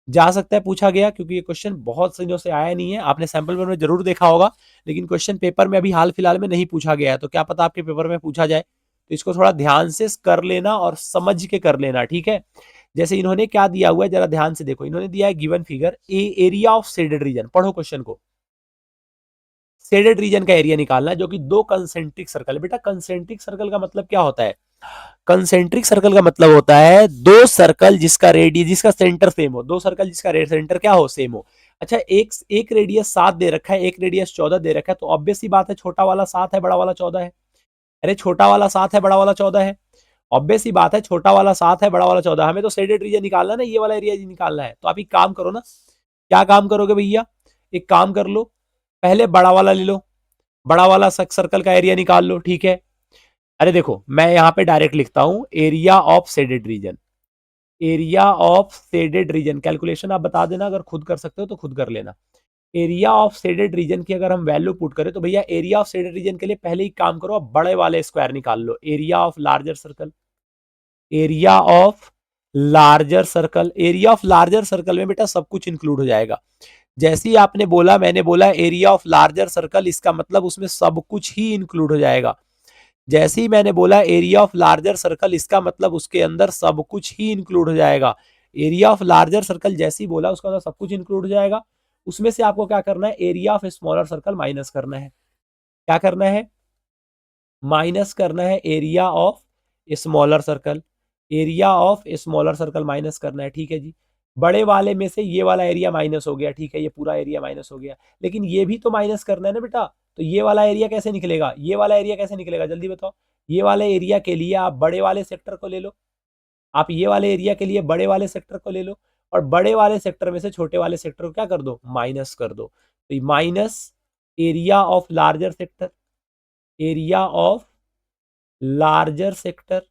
जा सकता है पूछा गया, क्योंकि ये क्वेश्चन बहुत दिनों से आया नहीं है। आपने सैंपल पेपर में जरूर देखा होगा, लेकिन क्वेश्चन पेपर में अभी हाल फिलहाल में नहीं पूछा गया है, तो क्या पता आपके पेपर में पूछा जाए। तो इसको थोड़ा ध्यान से कर लेना और समझ के कर लेना, ठीक है। जैसे इन्होंने क्या दिया हुआ है, जरा ध्यान से देखो। इन्होंने दिया है given figure, A area of shaded reason, पढ़ो क्वेश्चन को। शेडेड रीजन का एरिया निकालना है, जो कि 2 कंसेंट्रिक सर्कल है। बेटा कंसेंट्रिक सर्कल का मतलब क्या होता है, कंसेंट्रिक सर्कल का मतलब होता है 2 सर्कल जिसका रेडियस, जिसका सेंटर सेम हो, 2 सर्कल जिसका सेंटर क्या हो, सेम हो। अच्छा, एक रेडियस 7 दे रखा है, एक रेडियस 14 दे रखा है, तो ऑब्वियस सी बात है छोटा वाला 7 है, बड़ा वाला 14 है। अरे छोटा वाला 7 है, बड़ा वाला 14 है, ऑब्वियस सी बात है छोटा वाला 7 है, बड़ा वाला 14। हमें तो शेडेड रीजन निकालना है ना, ये वाला एरिया निकालना है। तो आप एक काम करो ना, क्या काम करोगे भैया, एक काम कर लो, पहले बड़ा वाला ले लो, बड़ा वाला सर्कल का एरिया निकाल लो, ठीक है। अरे देखो मैं यहां पे डायरेक्ट लिखता हूं, area of shaded region, area of shaded reason. Calculation आप बता देना, अगर खुद कर सकते हो तो खुद कर लेना। एरिया ऑफ शेडेड रीजन की अगर हम वैल्यू पुट करें, तो भैया एरिया ऑफ शेडेड रीजन के लिए पहले ही काम करो, आप बड़े वाले स्क्वायर निकाल लो, area of larger circle, area of larger circle. Area of larger circle में बेटा सब कुछ इंक्लूड हो जाएगा। जैसे ही आपने बोला, मैंने बोला एरिया ऑफ लार्जर सर्कल, इसका मतलब उसमें सब कुछ ही इंक्लूड हो जाएगा। जैसे ही मैंने बोला एरिया ऑफ लार्जर सर्कल, इसका मतलब उसके अंदर सब कुछ ही इंक्लूड हो जाएगा। एरिया ऑफ लार्जर सर्कल जैसे ही बोला, उसका अंदर सब कुछ इंक्लूड हो जाएगा। उसमें से आपको क्या करना है, area of smaller circle minus करना है। क्या करना है, माइनस करना है area of smaller circle, area of smaller circle minus करना है, ठीक है जी। बड़े वाले में से ये वाला एरिया माइनस हो गया, ठीक है, ये पूरा एरिया माइनस हो गया, लेकिन ये भी तो माइनस करना है ना बेटा। तो ये वाला एरिया कैसे निकलेगा, ये वाला एरिया कैसे निकलेगा, जल्दी बताओ। ये वाले एरिया के लिए आप बड़े वाले सेक्टर को ले लो, आप ये वाले एरिया के लिए बड़े वाले सेक्टर को ले लो, और बड़े वाले सेक्टर में से छोटे वाले सेक्टर को क्या कर दो, माइनस कर दो। तो minus area of larger sector, area of larger sector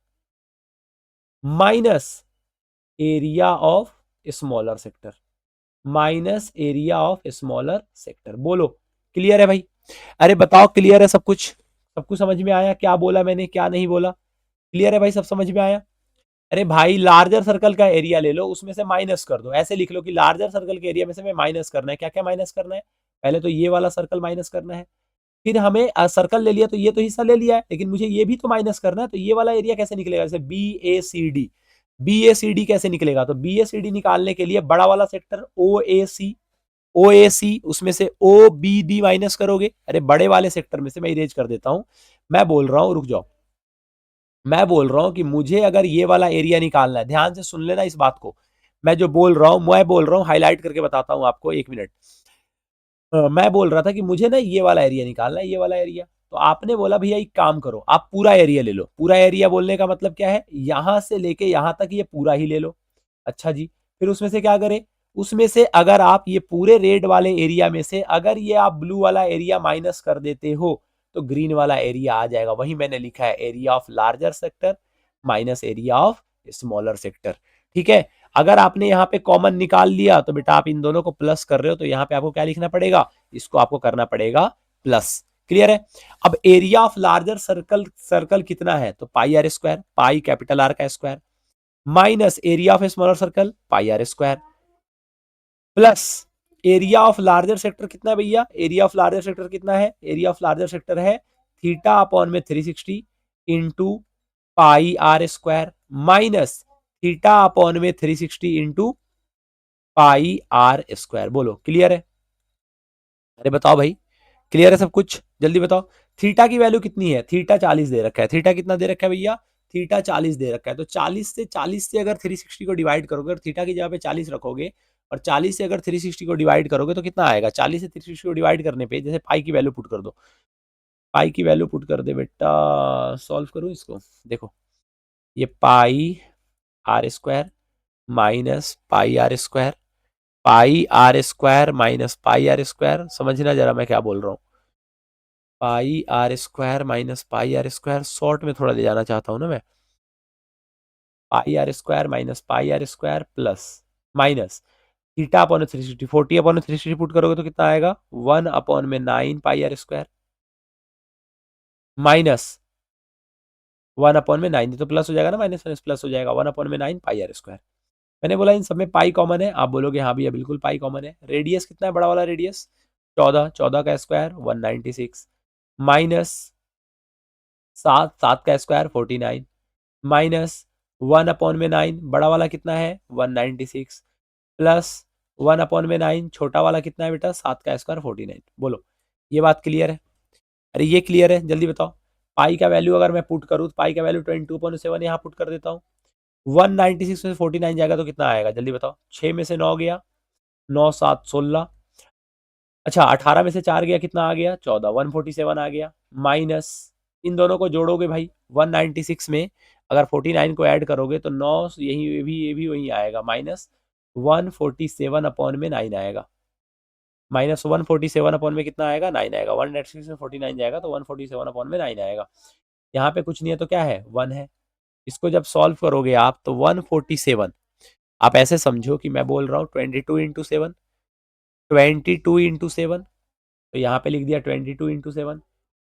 minus area of smaller sector, minus area of smaller sector. बोलो क्लियर है भाई, अरे बताओ क्लियर है सब कुछ, सब कुछ समझ में आया, क्या बोला मैंने क्या नहीं बोला, क्लियर है भाई, सब समझ में आया। अरे भाई लार्जर सर्कल का एरिया ले लो, उसमें से माइनस कर दो, ऐसे लिख लो कि लार्जर सर्कल के एरिया में से मैं माइनस करना है। क्या क्या माइनस करना है, पहले तो ये वाला सर्कल माइनस करना है, फिर हमें सर्कल ले लिया तो ये तो हिस्सा ले लिया है, लेकिन मुझे ये भी तो माइनस करना है। तो ये वाला एरिया कैसे निकलेगा, जैसे बी ए सी डी, बी ए सी डी कैसे निकलेगा, तो बी ए सी डी निकालने के लिए बड़ा वाला sector O A C, O A सी, उसमें से ओ बी डी माइनस करोगे। अरे बड़े वाले सेक्टर में से मैं इरेज कर देता हूं, मैं बोल रहा हूं, रुक जाओ, मैं बोल रहा हूं कि मुझे अगर ये वाला एरिया निकालना है, ध्यान से सुन लेना इस बात को, मैं जो बोल रहा हूं, मैं बोल रहा हूं, हाईलाइट करके बताता हूं आपको, 1 मिनट। मैं बोल रहा था कि मुझे ना ये वाला एरिया निकालना है, ये वाला एरिया। तो आपने बोला भैया एक काम करो, आप पूरा एरिया ले लो। पूरा एरिया बोलने का मतलब क्या है, यहां से लेके यहां तक ये पूरा ही ले लो। अच्छा जी, फिर उसमें से क्या करें, उसमें से अगर आप ये पूरे रेड वाले एरिया में से अगर ये आप ब्लू वाला एरिया माइनस कर देते हो तो ग्रीन वाला एरिया आ जाएगा। वही मैंने लिखा है, area of larger sector minus area of smaller sector. ठीक है, अगर आपने यहाँ पे कॉमन निकाल लिया तो बेटा आप इन दोनों को प्लस कर रहे हो, तो यहाँ पे आपको क्या लिखना पड़ेगा, इसको आपको करना पड़ेगा प्लस। क्लियर है। अब area of larger circle, circle कितना है, तो pi are square, pi capital R का square, minus area of smaller circle pi are square, plus area of larger sector कितना है भैया, एरिया ऑफ लार्जर सेक्टर कितना है, एरिया ऑफ लार्जर सेक्टर है थीटा अपॉन में 360 into pi are square, minus theta upon में 360 into pi are square. बोलो clear है। अरे बताओ भाई, क्लियर है सब कुछ, जल्दी बताओ। थीटा की वैल्यू कितनी है, थीटा 40 दे रखा है। थीटा कितना दे रखा है भैया, थीटा 40 दे रखा है। तो 40 से अगर 360 को डिवाइड करोगे और थीटा की जगह पे 40 रखोगे और 40 से अगर 360 को डिवाइड करोगे तो कितना आएगा, 40 से 360 को डिवाइड करने पे जैसे पाई की वैल्यू पुट कर दो, पाई की वैल्यू पुट कर दे बेटा, सॉल्व करो इसको। देखो ये pi are square minus pi are square, pi are square minus pi are square, समझना जरा मैं क्या बोल रहा हूँ। Pi are square minus pi are square, short में थोड़ा ले जाना चाहता हूँ ना मैं। Pi are square minus pi are square plus minus theta upon 360, 40 upon 360 put करोगे तो कितना आएगा, 1 अपॉन में 9 pi are square minus 1 upon में 9, तो प्लस हो जाएगा ना, माइनस माइनस प्लस हो जाएगा, 1 अपॉन में 9 पाई आर स्क्वायर। मैंने बोला इन सब में पाई कॉमन है, आप बोलोगे हाँ भैया बिल्कुल पाई कॉमन है। रेडियस कितना है, बड़ा वाला रेडियस 14, 14 का स्क्वायर 196 माइनस 7, 7 का स्क्वायर 49 माइनस 1 अपॉन में 9, बड़ा वाला कितना है 196 प्लस 1 अपॉन में 9, छोटा वाला कितना है बेटा 7 का स्क्वायर 49। बोलो ये बात क्लियर है। अरे ये क्लियर है, जल्दी बताओ। पाई का वैल्यू अगर मैं पुट करूँ तो पाई का वैल्यू 22.7 यहाँ पुट कर देता हूँ, 196 में से 49 जाएगा तो कितना आएगा, जल्दी बताओ। 6 में से 9 गया, 9 7 16, अच्छा 18 में से 4 गया, कितना आ गया 14, 147 आ गया, माइनस इन दोनों को जोड़ोगे भाई, 196 में अगर 49 को ऐड करोगे तो 9 यही ये भी वही आएगा, माइनस 147 अपॉन में 9 आएगा, माइनस 147 अपॉन में कितना आएगा 9 आएगा, 196 में 49 जाएगा तो 147 अपॉन में 9 आएगा। यहाँ पे कुछ नहीं है तो क्या है 1 है। इसको जब सॉल्व करोगे आप तो 147, आप ऐसे समझो कि मैं बोल रहा हूँ 22 इंटू 7, 22 इंटू 7, तो यहाँ पे लिख दिया 22 इंटू 7।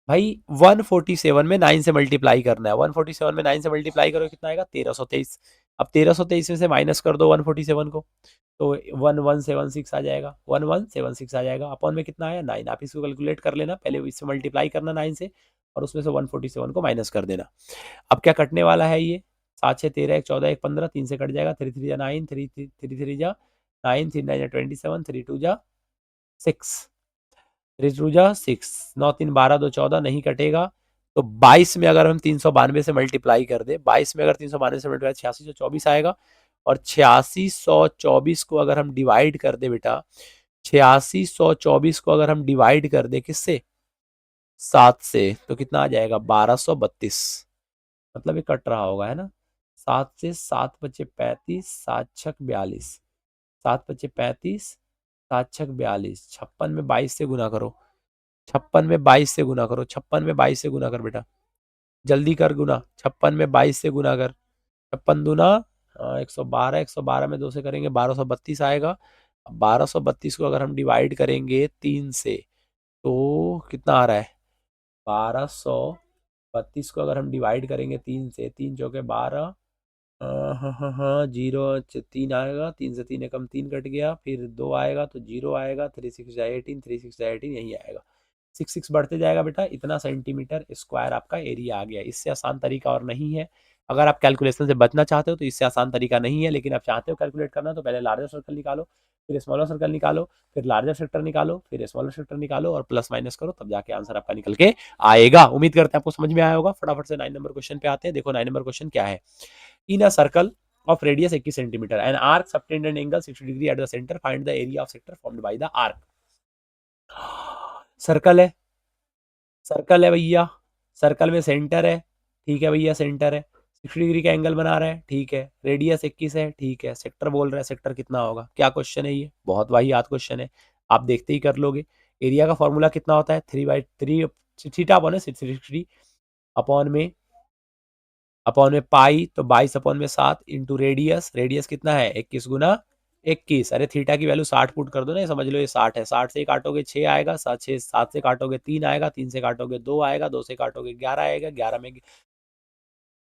भाई 147 में 9 से मल्टीप्लाई करना है, 147 में 9 से मल्टीप्लाई करो कितना आएगा 1323। अब 1323 में से माइनस कर दो 147 को तो 1176 आ जाएगा, 1176 आ जाएगा। अपॉन में कितना आया 9, आप इसको कैलकुलेट कर लेना, पहले इससे मल्टीप्लाई करना 9 से और उसमें से 147 को माइनस कर देना। अब क्या कटने वाला है, ये 7 6 13 1 14 1 15, 3 से कट जाएगा, 3 3 जा 9, 3 3 3 जा 9, 3 9 जा 27, 3 2 जा 6, 3 2 जा 6, 9 3 12 2 14, नहीं कटेगा। तो 22 में अगर हम 392 से मल्टीप्लाई कर दे, 22 में अगर 392 से मल्टीप्लाई 8624 आएगा, और 8624 को अगर हम डिवाइड कर दे बेटा, 8624 को अगर हम डिवाइड कर दे किससे 7 से, तो कितना आ जाएगा 1232, मतलब ये कट रहा होगा है ना। 7 से 7 बचे 35, 7 छक 42, 7 बचे 35, 7 छक 42, 56 में 22 से गुना करो, 56 में 22 से गुना करो, 56 में 22 से गुना कर बेटा, जल्दी कर गुना, 56 में 22 से गुना कर, 56 दूना 112, 112 में 2 से करेंगे 1232 आएगा। 1232 को अगर हम डिवाइड करेंगे 3 से तो कितना आ रहा है 1232 को अगर हम डिवाइड करेंगे 3 से, 3 चौके 12, हाँ हाँ हाँ, 0 3 आएगा, 3 से 3 एकम 3 कट गया, फिर 2 आएगा तो 0 आएगा, 3 6 18, 3 6 18 यही आएगा, 6 6 बढ़ते जाएगा बेटा, इतना सेंटीमीटर स्क्वायर आपका एरिया आ गया। इससे आसान तरीका और नहीं है। अगर आप कैलकुलेशन से बचना चाहते हो तो इससे आसान तरीका नहीं है, लेकिन आप चाहते हो कैलकुलेट करना तो पहले लार्जर सर्कल निकालो, फिर स्मॉलर सर्कल निकालो, फिर लार्जर सेक्टर निकालो, फिर स्मॉलर सेक्टर निकालो और प्लस माइनस करो, तब जाके आंसर आपका निकल के आएगा। उम्मीद करते हैं आपको समझ में आया होगा। फटाफट से 9 नंबर क्वेश्चन पे आते हैं। देखो 9 नंबर क्वेश्चन क्या है। इन a circle of radius 21 centimeter an arc subtend an angle 60 degree at the center, find the area of sector formed by the arc। Circle है, सर्कल है भैया, सर्कल में सेंटर है, ठीक है भैया, सेंटर है, 60 डिग्री का एंगल बना रहा है, ठीक है, रेडियस 21 है, ठीक है, सेक्टर बोल रहा है, सेक्टर कितना होगा, क्या क्वेश्चन है ये, बहुत वाहियात क्वेश्चन है, आप देखते ही कर लोगे। एरिया का फॉर्मूला कितना होता है, 3/3 थीटा अपॉन 60 अपॉन में पाई, तो 22/7 इंटू रेडियस, रेडियस कितना है 21 गुना 21, अरे थीटा की वैल्यू 60 पुट कर दो ना, समझ लो ये 60 है, 60 से काटोगे 6 आएगा, 7 से काटोगे 3 आएगा, 3 से काटोगे 2 आएगा, 2 से काटोगे 11 आएगा, 11 में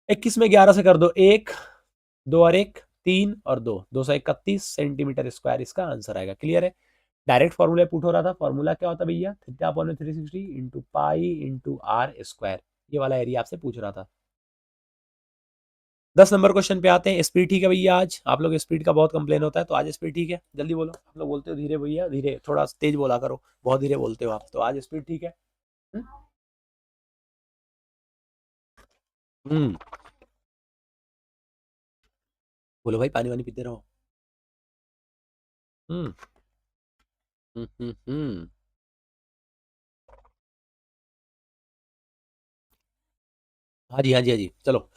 21 में 11 से कर दो 1, 2 और 1 3 और 2, 231 सेंटीमीटर स्क्वायर इसका आंसर आएगा। क्लियर है। डायरेक्ट फॉर्मूला पुट हो रहा था, फॉर्मूला क्या होता भैया, theta upon 360 into pi into r square, ये वाला एरिया आपसे पूछ रहा था। 10 नंबर क्वेश्चन पे आते हैं। स्पीड ठीक है भैया, आज आप लोग स्पीड का बहुत कंप्लेन होता है, तो आज स्पीड ठीक है, जल्दी बोलो। आप लोग बोलते हो धीरे भैया, धीरे थोड़ा तेज बोला करो, बहुत धीरे बोलते हो आप, तो आज स्पीड ठीक है। हम्म हम्म, बोलो भाई, पानी वानी पीते रहो। हम्म हम्म हम्म हम्म। हाँ जी हाँ जी हाँ जी, चलो।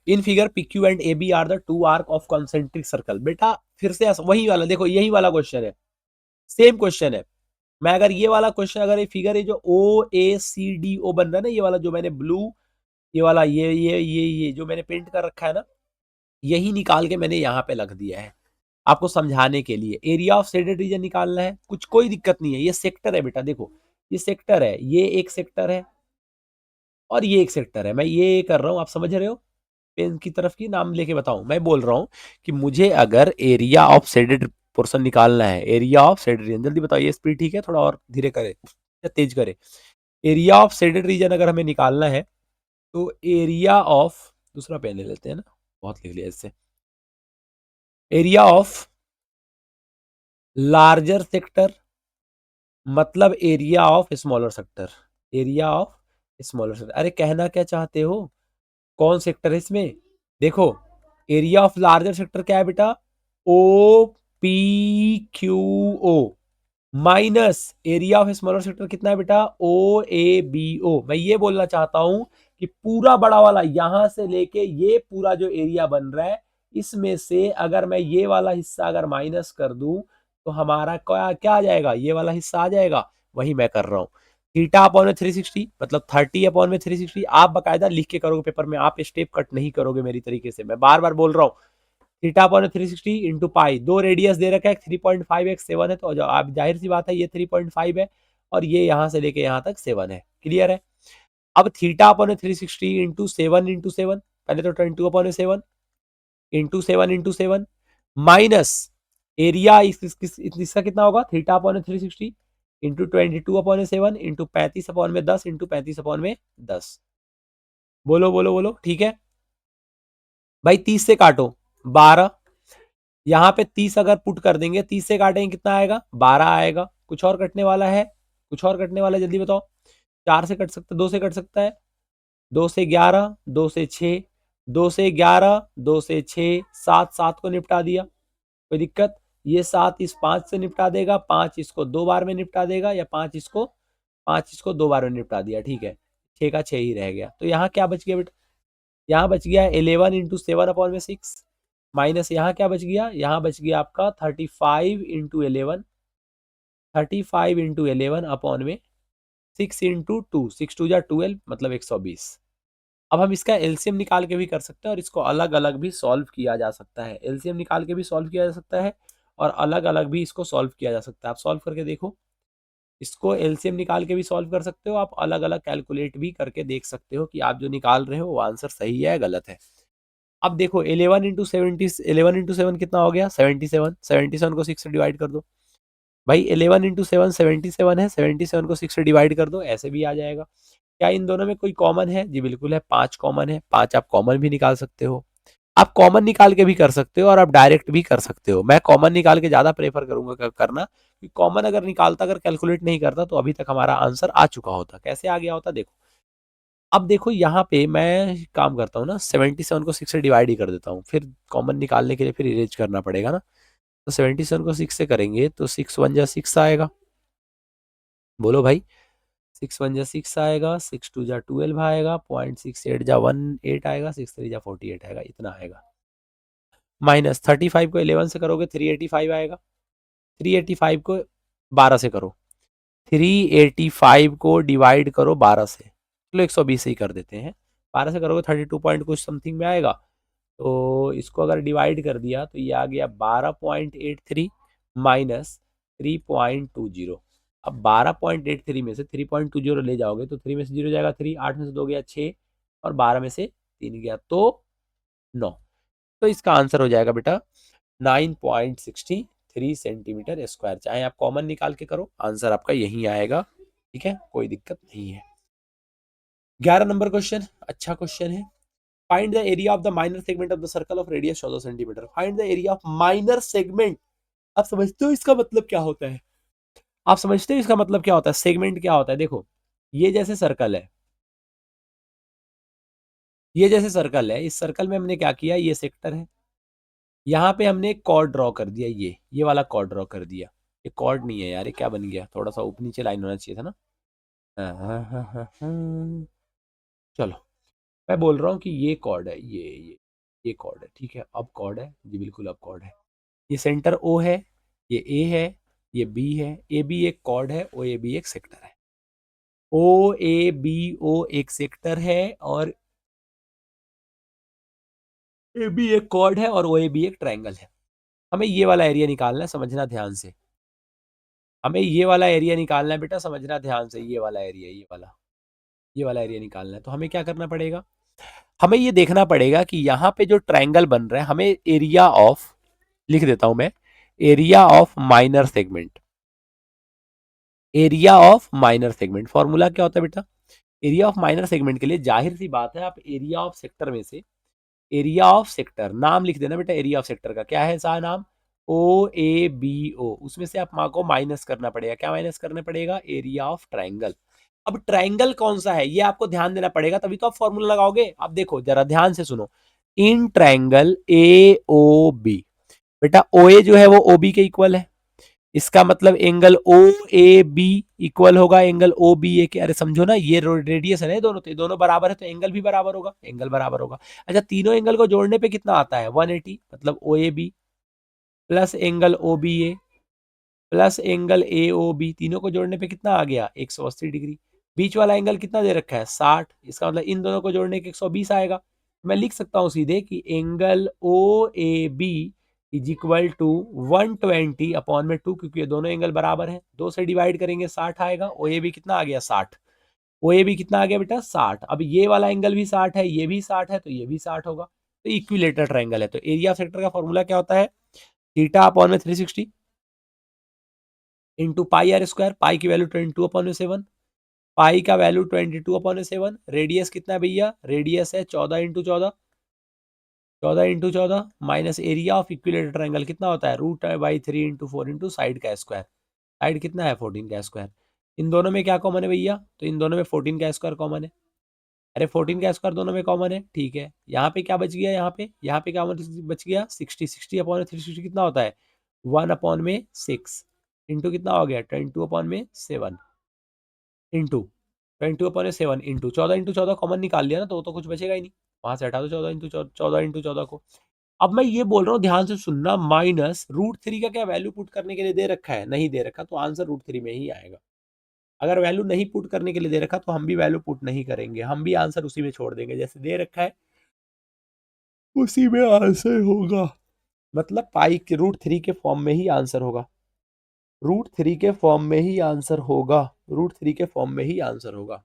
In figure PQ and AB are the two arc of concentric circle. बेटा फिर से वही वाला देखो, यही वाला क्वेश्चन है, सेम क्वेश्चन है। मैं अगर ये वाला क्वेश्चन, अगर ये फिगर है जो OACDO बन रहा है ना, ये वाला जो मैंने ब्लू, ये वाला ये जो मैंने पेंट कर रखा है ना, यही निकाल के मैंने यहाँ पे रख दिया है आपको समझाने के लिए। एरिया ऑफ शेडेड रीजन निकालना है, कुछ कोई दिक्कत नहीं है, ये सेक्टर है बेटा, देखो ये सेक्टर है, ये एक सेक्टर है और ये एक सेक्टर है, मैं ये कर रहा हूँ, आप समझ रहे हो। पेन की तरफ की नाम लेके बताऊं, मैं बोल रहा हूँ कि मुझे अगर एरिया ऑफ शेडेड पोर्शन निकालना है, एरिया ऑफ शेडेड रीजन, जल्दी बताओ, ये स्पीड ठीक है, थोड़ा और धीरे करे या तेज करे। एरिया ऑफ शेडेड रीजन अगर हमें निकालना है, तो एरिया ऑफ, दूसरा पेन ले लेते हैं ना, बहुत लिख लिया इससे। एरिया ऑफ लार्जर सेक्टर मतलब area of smaller sector, area of smaller sector. अरे कहना क्या चाहते हो, कौन सेक्टर है इसमें, देखो एरिया ऑफ लार्जर सेक्टर क्या है बेटा, OPQO minus area of smaller sector कितना है बेटा, OABO। मैं ये बोलना चाहता हूं कि पूरा बड़ा वाला यहां से लेके ये पूरा जो एरिया बन रहा है, इसमें से अगर मैं ये वाला हिस्सा अगर माइनस कर दूं, तो हमारा क्या क्या आ जाएगा, ये वाला हिस्सा आ जाएगा, वही मैं कर रहा हूं। थीटा अपॉन में 360 मतलब 30 अपॉन में 360, आप बकायदा लिख के करोगे पेपर में, आप स्टेप कट नहीं करोगे मेरी तरीके से, मैं बार बार बोल रहा हूँ। थीटा अपॉन 360 इंटू पाई, दो रेडियस दे रखा है, 3.5x 7 है, तो आप जाहिर सी बात है ये 3.5 है और ये यहां से लेके यहां तक 7 है। क्लियर है। अब थीटा अपॉन 360 इंटू 7 पहले तो 22/7 इंटू 7 माइनस एरिया इसका कितना होगा, theta upon 360 into 22/7 into 35/10 into 35/10। बोलो बोलो बोलो, ठीक है भाई। 30 से काटो 12, यहाँ पे 30 अगर पुट कर देंगे, 30 से काटेंगे कितना आएगा, 12 आएगा। कुछ और कटने वाला है, कुछ और कटने वाला है, जल्दी बताओ। 4 से कट सकता है, 2 से कट सकता है, 2 से 11, 2 से 6, 2 से 11, 2 से 6, 7 7 को निपटा दिया, कोई दिक्कत। ये 7 इस 5 से निपटा देगा, 5 इसको 2 बार में निपटा देगा, या 5 इसको 2 बार में निपटा दिया, ठीक है। 6 का 6 ही रह गया, तो यहाँ क्या बच गया बेटा, यहाँ बच गया 11 इंटू 7/6 माइनस यहाँ क्या बच गया, यहाँ बच गया आपका 35 इंटू 11 अपॉन में 6 इंटू 2, 6 2 जा 12 मतलब 120। अब हम इसका एलसीएम निकाल के भी कर सकते हैं और इसको अलग अलग भी सॉल्व किया जा सकता है, एलसीएम निकाल के भी सॉल्व किया जा सकता है और अलग अलग भी इसको सॉल्व किया जा सकता है। आप सॉल्व करके देखो, इसको एलसीएम निकाल के भी सॉल्व कर सकते हो, आप अलग अलग कैलकुलेट भी करके देख सकते हो कि आप जो निकाल रहे हो वो आंसर सही है या गलत है। अब देखो 11 इंटू 7 कितना हो गया, 77, 77 को 6 से डिवाइड कर दो भाई, 11 इंटू 7 77 है, 77 को 6 से डिवाइड कर दो, ऐसे भी आ जाएगा। क्या इन दोनों में कोई कॉमन है? जी बिल्कुल है, 5 कॉमन है। 5 आप कॉमन भी निकाल सकते हो। आप कॉमन निकाल के भी कर सकते हो और आप डायरेक्ट भी कर सकते हो। मैं कॉमन निकाल के ज्यादा प्रेफर करूंगा करना, कि कॉमन अगर निकालता, अगर कैलकुलेट नहीं करता, तो अभी तक हमारा आंसर आ चुका होता। कैसे आ गया होता देखो। अब देखो यहाँ पे मैं काम करता हूँ ना, 77 को 6 से डिवाइड ही कर देता हूँ, फिर कॉमन निकालने के लिए फिर इरेज करना पड़ेगा ना। तो 77 को 6 से करेंगे तो 6 1 जा 6 आएगा। बोलो भाई। 6 1 जा 6 आएगा, 6 2 जा 12 आएगा, 0.68 जा 18 आएगा, 6 3 जा 48 आएगा, इतना आएगा। माइनस 35 को 11 से करोगे 385 आएगा। 385 को 12 से करो, 385 को डिवाइड करो 12 से, चलो 120 से ही कर देते हैं। 12 से करोगे 32 पॉइंट कुछ समथिंग में आएगा। तो इसको अगर डिवाइड कर दिया तो ये आ गया 12.83 माइनस 3.20। अब 12.83 में से 3.20 ले जाओगे तो 3 में से 0 जाएगा 3, 8 में से 2 गया 6, और 12 में से 3 गया तो 9। तो इसका आंसर हो जाएगा बेटा 9.63 सेंटीमीटर स्क्वायर। चाहे आप कॉमन निकाल के करो, आंसर आपका यही आएगा। ठीक है, कोई दिक्कत नहीं है। 11 नंबर क्वेश्चन, अच्छा क्वेश्चन है। Find the area of the minor segment of the circle of radius 14 centimetre. Find the area of minor segment. आप समझते हो इसका मतलब क्या होता है? आप समझते हो इसका मतलब क्या होता है? सेगमेंट क्या होता है? देखो, ये जैसे सर्कल है, ये जैसे सर्कल है, इस सर्कल में हमने क्या किया, ये सेक्टर है, यहाँ पे हमने एक कॉर्ड ड्रॉ कर दिया, ये वाला कॉर्ड ड्रॉ कर दिया। ये कॉर्ड नहीं है यार, ये क्या बन गया, थोड़ा सा ऊपर नीचे लाइन होना चाहिए था ना। हाँ हाँ हाँ हाँ हाँ। चलो, मैं बोल रहा हूँ कि ये कॉर्ड है, ये कॉर्ड है, ठीक है। अब कॉर्ड है जी, बिल्कुल अब कॉर्ड है। ये सेंटर ओ है, ये ए है, ये बी है। ए बी एक कॉर्ड है, ओ ए बी एक सेक्टर है। ओ ए बी ओ एक सेक्टर है, और ए बी एक कॉर्ड है, और ओ ए बी एक ट्रायंगल है। हमें ये वाला एरिया निकालना है, समझना ध्यान से। हमें ये वाला एरिया निकालना है बेटा, समझना ध्यान से। ये वाला एरिया, ये वाला एरिया निकालना है। तो हमें क्या करना पड़ेगा, हमें ये देखना पड़ेगा कि यहाँ पे जो ट्रायंगल बन रहा है, हमें एरिया ऑफ, लिख देता हूं मैं, area of minor segment. Area of minor segment formula क्या होता है बेटा? एरिया ऑफ माइनर सेगमेंट के लिए जाहिर सी बात है, आप एरिया ऑफ सेक्टर में से, एरिया ऑफ सेक्टर नाम लिख देना बेटा। एरिया ऑफ सेक्टर का क्या है सा नाम? ओ ए बी ओ। उसमें से आप माँ को माइनस करना पड़ेगा। क्या माइनस करना पड़ेगा? Area of triangle. अब ट्राइंगल कौन सा है ये आपको ध्यान देना पड़ेगा, तभी तो आप फॉर्मूला लगाओगे। अब देखो जरा ध्यान से सुनो। In triangle A O B, बेटा ओ ए जो है वो ओ बी के इक्वल है। इसका मतलब angle O A B equal होगा एंगल ओ बी ए के। अरे समझो ना, ये रेडियस है ना दोनों, तो दोनों बराबर है, तो एंगल भी बराबर होगा, एंगल बराबर होगा। अच्छा, तीनों एंगल को जोड़ने पे कितना आता है? 180, मतलब O A B plus angle O B A plus angle A O B, तीनों को जोड़ने पे कितना आ गया? 180 डिग्री। बीच वाला एंगल कितना दे रखा है? 60। इसका मतलब इन दोनों को जोड़ने के 120 आएगा। मैं लिख सकता हूं सीधे कि angle O A B is equal to 120 upon में 2, क्योंकि ये दोनों एंगल बराबर है। 2 से डिवाइड करेंगे 60 आएगा। ओ ए बी कितना आ गया? 60। ओ ए बी कितना आ गया बेटा? 60। अब ये वाला एंगल भी 60 है, ये भी 60 है, तो ये भी 60 होगा। तो इक्विलेटर ट्रायंगल है। तो एरिया सेक्टर का फॉर्मूला क्या होता है? थीटा अपॉन में 360 इंटू पाई आर स्क्वायर। पाई की वैल्यू 22/7, पाई का वैल्यू 22/7। रेडियस कितना है भैया? रेडियस है 14 × 14, 14 × 14 minus area of equilateral triangle कितना होता है? √3/4 इंटू साइड का स्क्वायर। साइड कितना है? 14 का स्क्वायर। इन दोनों में क्या कॉमन है भैया? तो इन दोनों में 14 का स्क्वायर कॉमन है। अरे 14 का स्क्वायर दोनों में कॉमन है, ठीक है। यहाँ पे क्या बच गया? यहाँ पे क्या बच गया? 60। 60/360 कितना होता है? 1/6 इंटू कितना हो गया? 22/7 इंटू 22/7 इंटू 14 × 14 कॉमन निकाल लिया ना, तो कुछ बचेगा ही नहीं। वहां से हटा दो 14 × 14 को। अब मैं ये बोल रहा हूँ, ध्यान से सुनना, माइनस √3 का क्या वैल्यू पुट करने के लिए दे रखा है? नहीं दे रखा, तो आंसर √3 में ही आएगा। अगर वैल्यू नहीं पुट करने के लिए दे रखा, तो हम भी वैल्यू पुट नहीं करेंगे, हम भी आंसर उसी में छोड़ देंगे। जैसे दे रखा है उसी में आंसर होगा। मतलब पाई के √3 के फॉर्म में ही आंसर होगा। √3 के फॉर्म में ही आंसर होगा। √3 के फॉर्म में ही आंसर होगा।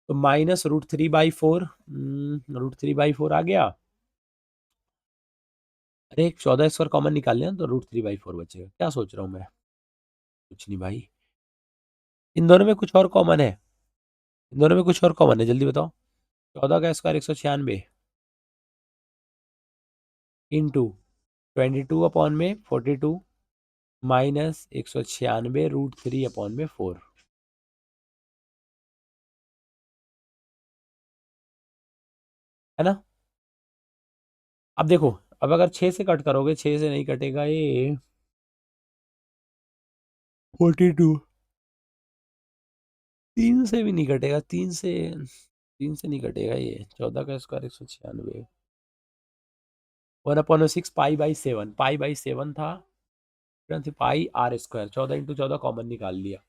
तो माइनस √3/4, √3/4 आ गया। अरे 14 स्क्वायर कॉमन निकाल लिया ना, तो √3/4 बचेगा। क्या सोच रहा हूँ मैं? कुछ नहीं भाई, इन दोनों में कुछ और कॉमन है। इन दोनों में कुछ और कॉमन है, जल्दी बताओ। 14 का स्क्वायर 196 इंटू 22/42 माइनस 196√3/4 है ना। अब देखो, अब अगर 6 से कट करोगे, 6 से नहीं कटेगा ये, 42, 3 से भी नहीं कटेगा, 3 से नहीं कटेगा ये। 14 का स्क्वायर 196, 1/6 पाई/7, पाई/7 था, पाई आर स्क्वायर, 14 × 14 कॉमन निकाल लिया,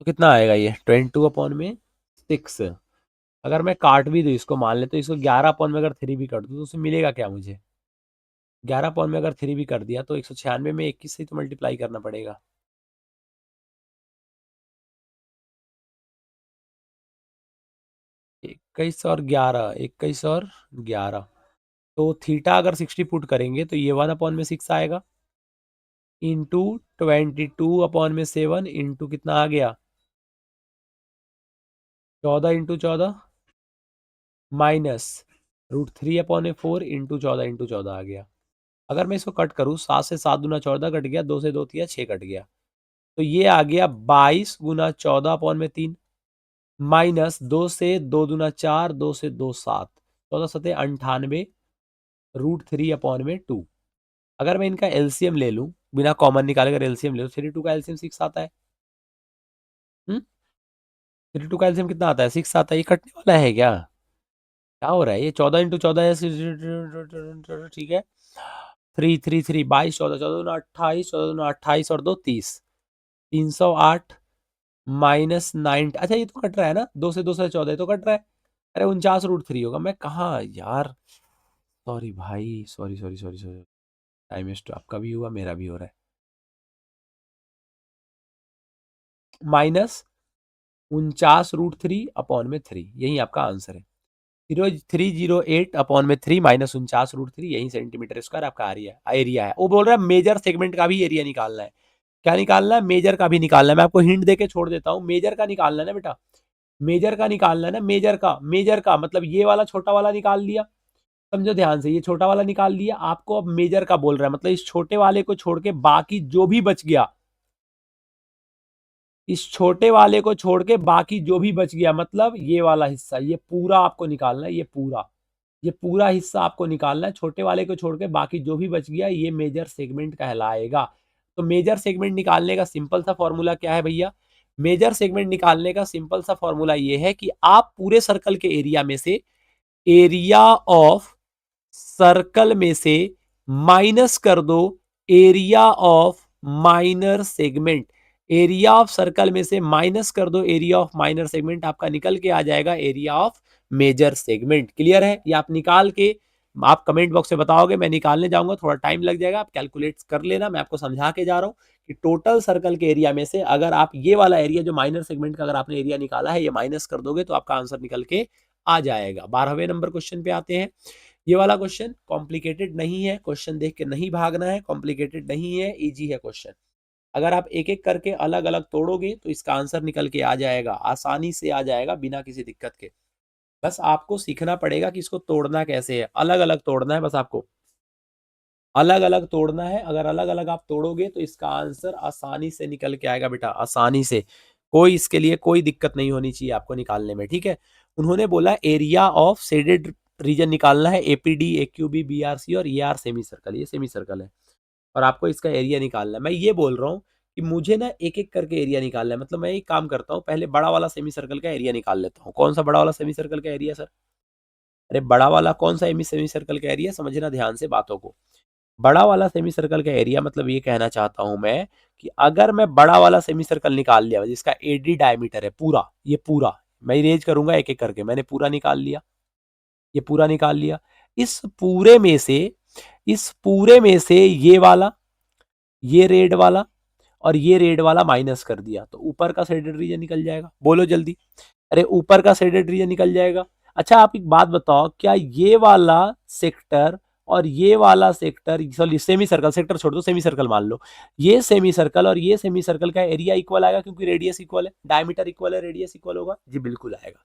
तो कितना आएगा ये 22/6। अगर मैं काट भी दूँ इसको, मान ले तो इसको 11 में अगर 3 भी कर दूँ तो उससे मिलेगा क्या मुझे, 11 में अगर 3 भी कर दिया तो 196 में 21 से तो मल्टीप्लाई करना पड़ेगा। 21 और 11, तो थीटा अगर 60 पुट करेंगे तो ये 1/6 आएगा, इंटू 22/7 इंटू कितना आ गया, 14 × 14 माइनस √3/4 इंटू 14 आ गया। अगर मैं इसको कट करूँ, 7 से 7 दूना 14 कट गया, 2 से 2 तिया 6 कट गया, तो ये आ गया 22 × 14/3 माइनस 2 से 2 दूना 4, 2 से 2 7, 14×7 = 98 √3/2। अगर मैं इनका एलसीएम ले लूं, बिना कॉमन निकाले अगर एलसीएम ले लूं, 32 का एलसीएम 6 आता है। 32 का एलसीएम कितना आता है, 6 आता है। ये कटने वाला है क्या, क्या हो रहा है, ये 14 × 14 है, ठीक है। 3 3 3 22, 14 14 28, 14 28 और 2 30, 308 माइनस 9। अच्छा ये तो कट रहा है ना, 2 से 2 से 14 तो कट रहा है। अरे 49√3 होगा, मैं कहाँ यार, सॉरी भाई, sorry sorry sorry sorry, time waste आपका भी हुआ, मेरा भी हो रहा है। माइनस 49√3/3, यही आपका आंसर है। 308/3 माइनस 49√3, यही सेंटीमीटर स्क्वायर आपका एरिया है। वो बोल रहा है मेजर सेगमेंट का भी एरिया निकालना है। क्या निकालना है, मेजर का भी निकालना है। मैं आपको हिंट देके छोड़ देता हूँ, मेजर का निकालना है ना बेटा, मेजर का निकालना है ना, मेजर का मतलब ये वाला छोटा वाला निकाल लिया, समझो ध्यान से, ये छोटा वाला निकाल लिया, आपको अब मेजर का बोल रहा है, मतलब इस छोटे वाले को छोड़ के बाकी जो भी बच गया, इस छोटे वाले को छोड़ के बाकी जो भी बच गया, मतलब ये वाला हिस्सा, ये पूरा आपको निकालना है, ये पूरा हिस्सा आपको निकालना है, छोटे वाले को छोड़ के बाकी जो भी बच गया ये मेजर सेगमेंट कहलाएगा। तो मेजर सेगमेंट निकालने का सिंपल सा फॉर्मूला क्या है भैया, मेजर सेगमेंट निकालने का सिंपल सा फॉर्मूला ये है कि आप पूरे सर्कल के एरिया में से, एरिया ऑफ सर्कल में से माइनस कर दो area of minor segment, area of circle में से माइनस कर दो एरिया ऑफ माइनर सेगमेंट, आपका निकल के आ जाएगा area of major segment. Clear है, ये आप निकाल के आप कमेंट बॉक्स में बताओगे, मैं निकालने जाऊंगा, थोड़ा टाइम लग जाएगा, आप कैलकुलेट कर लेना, मैं आपको समझा के जा रहा हूं कि टोटल सर्कल के एरिया में से अगर आप ये वाला एरिया जो माइनर सेगमेंट का अगर आपने एरिया निकाला है, ये माइनस कर दोगे तो आपका आंसर निकल के आ जाएगा। 12वें नंबर क्वेश्चन पे आते हैं। ये वाला क्वेश्चन कॉम्प्लिकेटेड नहीं है, क्वेश्चन देख के नहीं भागना है, कॉम्प्लिकेटेड नहीं है, इजी है क्वेश्चन। अगर आप एक एक करके अलग अलग तोड़ोगे तो इसका आंसर निकल के आ जाएगा, आसानी से आ जाएगा बिना किसी दिक्कत के। बस आपको सीखना पड़ेगा कि इसको तोड़ना कैसे है, अलग अलग तोड़ना है, बस आपको अलग अलग तोड़ना है। अगर अलग अलग आप तोड़ोगे तो इसका आंसर आसानी से निकल के आएगा बेटा, आसानी से, कोई इसके लिए कोई दिक्कत नहीं होनी चाहिए आपको निकालने में, ठीक है। उन्होंने बोला एरिया ऑफ शेडेड रीजन निकालना है, एपीडी, एक्यूबी, बीआरसी और ईआर सेमी सर्कल, ये सेमी सर्कल है, और आपको इसका एरिया निकालना है। मैं ये बोल रहा हूँ कि मुझे ना एक एक करके एरिया निकालना है, मतलब मैं एक काम करता हूँ, पहले बड़ा वाला सेमी सर्कल का एरिया निकाल लेता हूँ। कौन सा बड़ा वाला सेमी सर्कल का एरिया सर, अरे बड़ा वाला कौन सा सेमी सर्कल का एरिया, समझना ध्यान से बातों को। बड़ा वाला सेमी सर्कल का एरिया मतलब ये कहना चाहता हूं मैं कि अगर मैं बड़ा वाला सेमी सर्कल निकाल लिया जिसका एडी डायमीटर है पूरा, ये पूरा मैं इरेज करूंगा एक एक करके, मैंने पूरा निकाल लिया, ये पूरा निकाल लिया, इस पूरे में से, इस पूरे में से ये वाला, ये रेड वाला और ये रेड वाला माइनस कर दिया तो ऊपर का शेडेड रीजन निकल जाएगा। बोलो जल्दी, अरे ऊपर का शेडेड रीजन निकल जाएगा। अच्छा आप एक बात बताओ, क्या ये वाला सेक्टर और ये वाला sector, sorry semi circle, sector छोड़ दो, सेमी सर्कल मान लो, ये सेमी सर्कल और ये सेमी सर्कल का एरिया इक्वल आएगा क्योंकि रेडियस इक्वल है, डायमीटर इक्वल है, रेडियस इक्वल होगा जी, बिल्कुल आएगा।